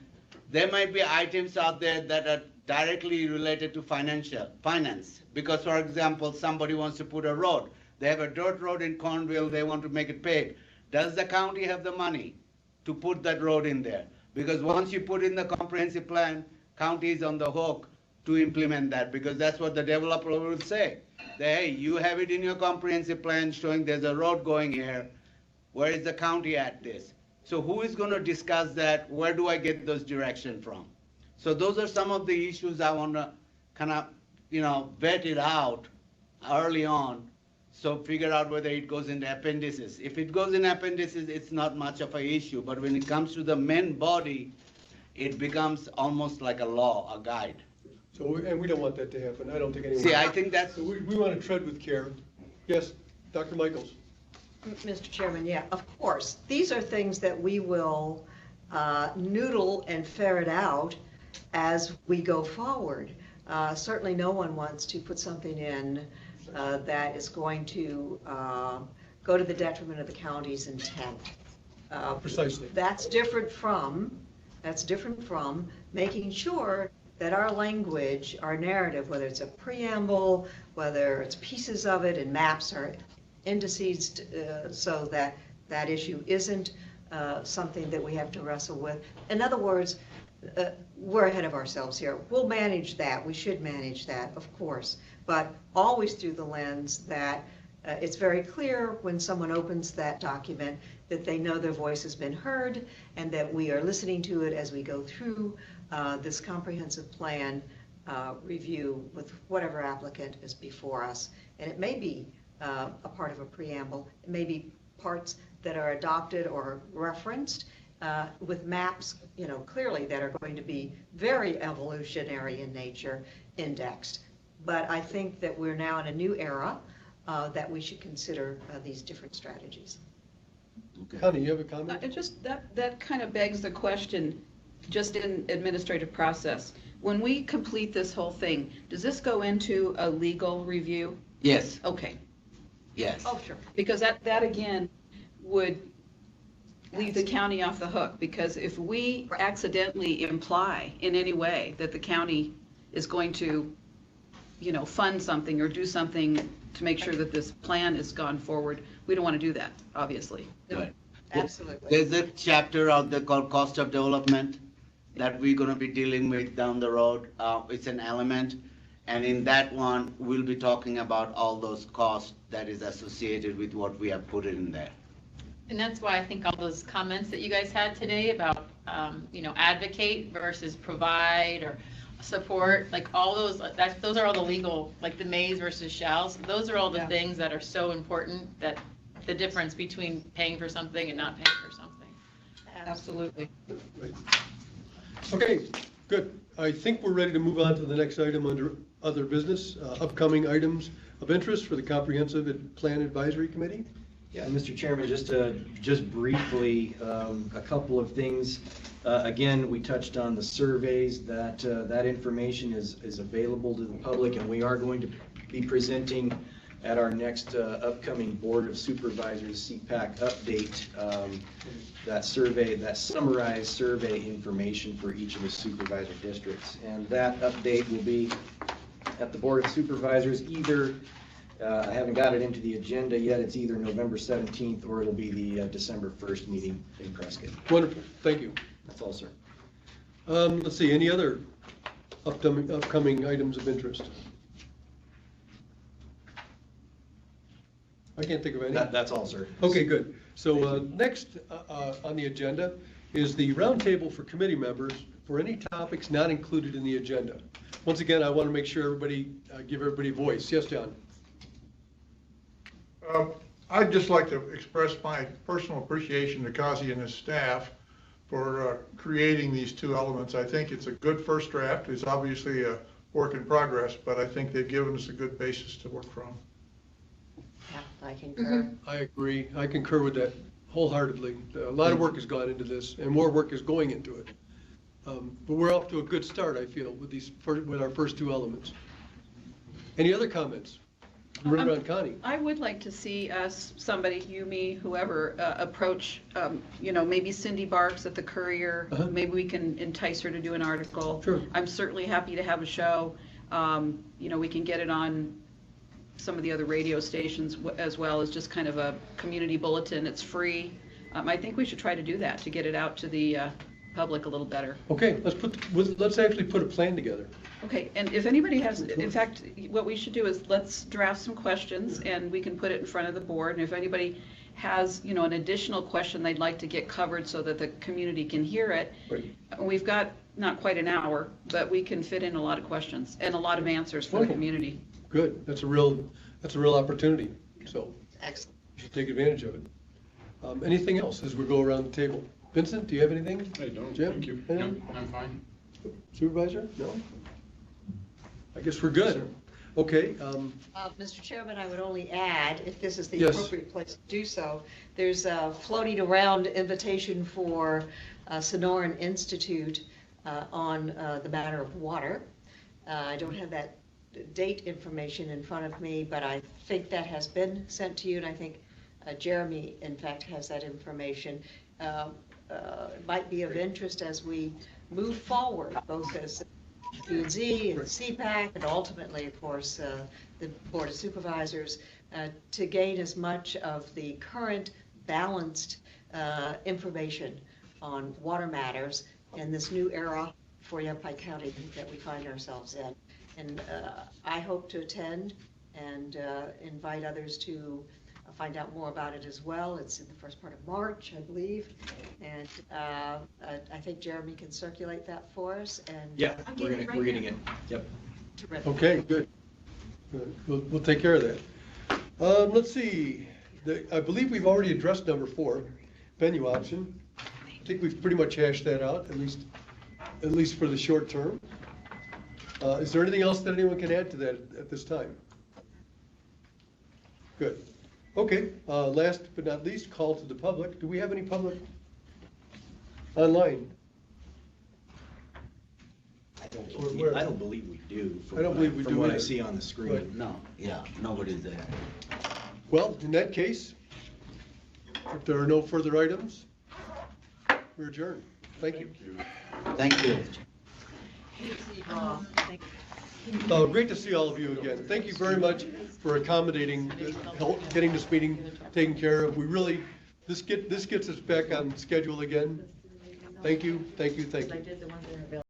there might be items out there that are directly related to finance. Because for example, somebody wants to put a road. They have a dirt road in Cornville, they want to make it paved. Does the county have the money to put that road in there? Because once you put in the comprehensive plan, county is on the hook to implement that, because that's what the developer will say. Hey, you have it in your comprehensive plan showing there's a road going here. Where is the county at this? So who is going to discuss that? Where do I get those direction from? So those are some of the issues I want to kind of, vet it out early on. So figure out whether it goes into appendices. If it goes in appendices, it's not much of an issue. But when it comes to the main body, it becomes almost like a law, a guide. So, and we don't want that to happen. I don't think anyone. See, I think that's. So we want to tread with care. Yes, Dr. Michaels. Mr. Chairman, yeah, of course. These are things that we will noodle and ferret out as we go forward. Certainly no one wants to put something in that is going to go to the detriment of the county's intent. Precisely. That's different from making sure that our language, our narrative, whether it's a preamble, whether it's pieces of it and maps or indices, so that that issue isn't something that we have to wrestle with. In other words, we're ahead of ourselves here. We'll manage that. We should manage that, of course, but always through the lens that it's very clear when someone opens that document that they know their voice has been heard and that we are listening to it as we go through this comprehensive plan review with whatever applicant is before us. And it may be a part of a preamble, it may be parts that are adopted or referenced with maps, clearly that are going to be very evolutionary in nature, indexed. But I think that we're now in a new era that we should consider these different strategies. Connie, you have a comment? It just, that kind of begs the question, just in administrative process. When we complete this whole thing, does this go into a legal review? Yes. Okay. Yes. Oh, sure. Because that again would leave the county off the hook, because if we accidentally imply in any way that the county is going to, fund something or do something to make sure that this plan is gone forward, we don't want to do that, obviously. Right. Absolutely. There's a chapter out there called cost of development that we're going to be dealing with down the road. It's an element. And in that one, we'll be talking about all those costs that is associated with what we have put in there. And that's why I think all those comments that you guys had today about, advocate versus provide or support, like all those, those are all the legal, like the mays versus shalls. Those are all the things that are so important, that the difference between paying for something and not paying for something. Absolutely. Right. Okay, good. I think we're ready to move on to the next item under other business, upcoming items of interest for the Comprehensive Plan Advisory Committee. Yeah, Mr. Chairman, just briefly, a couple of things. Again, we touched on the surveys, that information is available to the public, and we are going to be presenting at our next upcoming Board of Supervisors CPAC update, that survey, that summarized survey information for each of the supervisor districts. And that update will be at the Board of Supervisors either, I haven't got it into the agenda yet, it's either November 17th or it'll be the December 1st meeting in Prescott. Wonderful, thank you. That's all, sir. Let's see, any other upcoming items of interest? I can't think of any. That's all, sir. Okay, good. So next on the agenda is the roundtable for committee members for any topics not included in the agenda. Once again, I want to make sure everybody, give everybody voice. Yes, John? I'd just like to express my personal appreciation to Kazi and his staff for creating these two elements. I think it's a good first draft. It's obviously a work in progress, but I think they've given us a good basis to work from. Yeah, I concur. I agree. I concur with that wholeheartedly. A lot of work has gone into this, and more work is going into it. But we're off to a good start, I feel, with our first two elements. Any other comments? Remember on Connie? I would like to see us, somebody, you, me, whoever, approach, maybe Cindy Barks at the Courier. Uh-huh. Maybe we can entice her to do an article. Sure. I'm certainly happy to have a show. We can get it on some of the other radio stations as well as just kind of a community bulletin. It's free. I think we should try to do that to get it out to the public a little better. Okay, let's actually put a plan together. Okay, and if anybody has, in fact, what we should do is let's draft some questions and we can put it in front of the board. And if anybody has, an additional question they'd like to get covered so that the community can hear it, Right. we've got not quite an hour, but we can fit in a lot of questions and a lot of answers for the Wonderful. community. Good. That's a real opportunity. So Excellent. you should take advantage of it. Anything else as we go around the table? Vincent, do you have anything? I don't, Jim? thank you. Anything? No, I'm fine. Supervisor? No? I guess we're good. Okay, Mr. Chairman, I would only add, if this is the Yes. appropriate place to do so, there's a floating around invitation for Sonoran Institute on the matter of water. I don't have that date information in front of me, but I think that has been sent to you, and I think Jeremy, in fact, has that information. It might be of interest as we move forward, both as P&Z and CPAC, and ultimately, of course, the Board of Supervisors, to gain as much of the current balanced information on water matters in this new era for Yavapai County that we find ourselves in. And I hope to attend and invite others to find out more about it as well. It's in the first part of March, I believe. And I think Jeremy can circulate that for us. And Yeah, I'm we're getting it right getting now. it. Yep. terrific. okay, good. Good. We'll take care of that. Let's see. I believe we've already addressed number 4, venue option. I think we've pretty much hashed that out, at least for the short term. Is there anything else that anyone can add to that at this time? Good. Okay, last but not least, call to the public. Do we have any public online? I don't believe we do. I don't believe we do From what I either. see on the screen. Right. No, yeah, nobody's there. Well, in that case, if there are no further items, we're adjourned. Thank you. Thank you. Great to see all of you again. Thank you very much for accommodating, getting this meeting taken care of. This gets us back on schedule again. Thank you, thank you, thank you.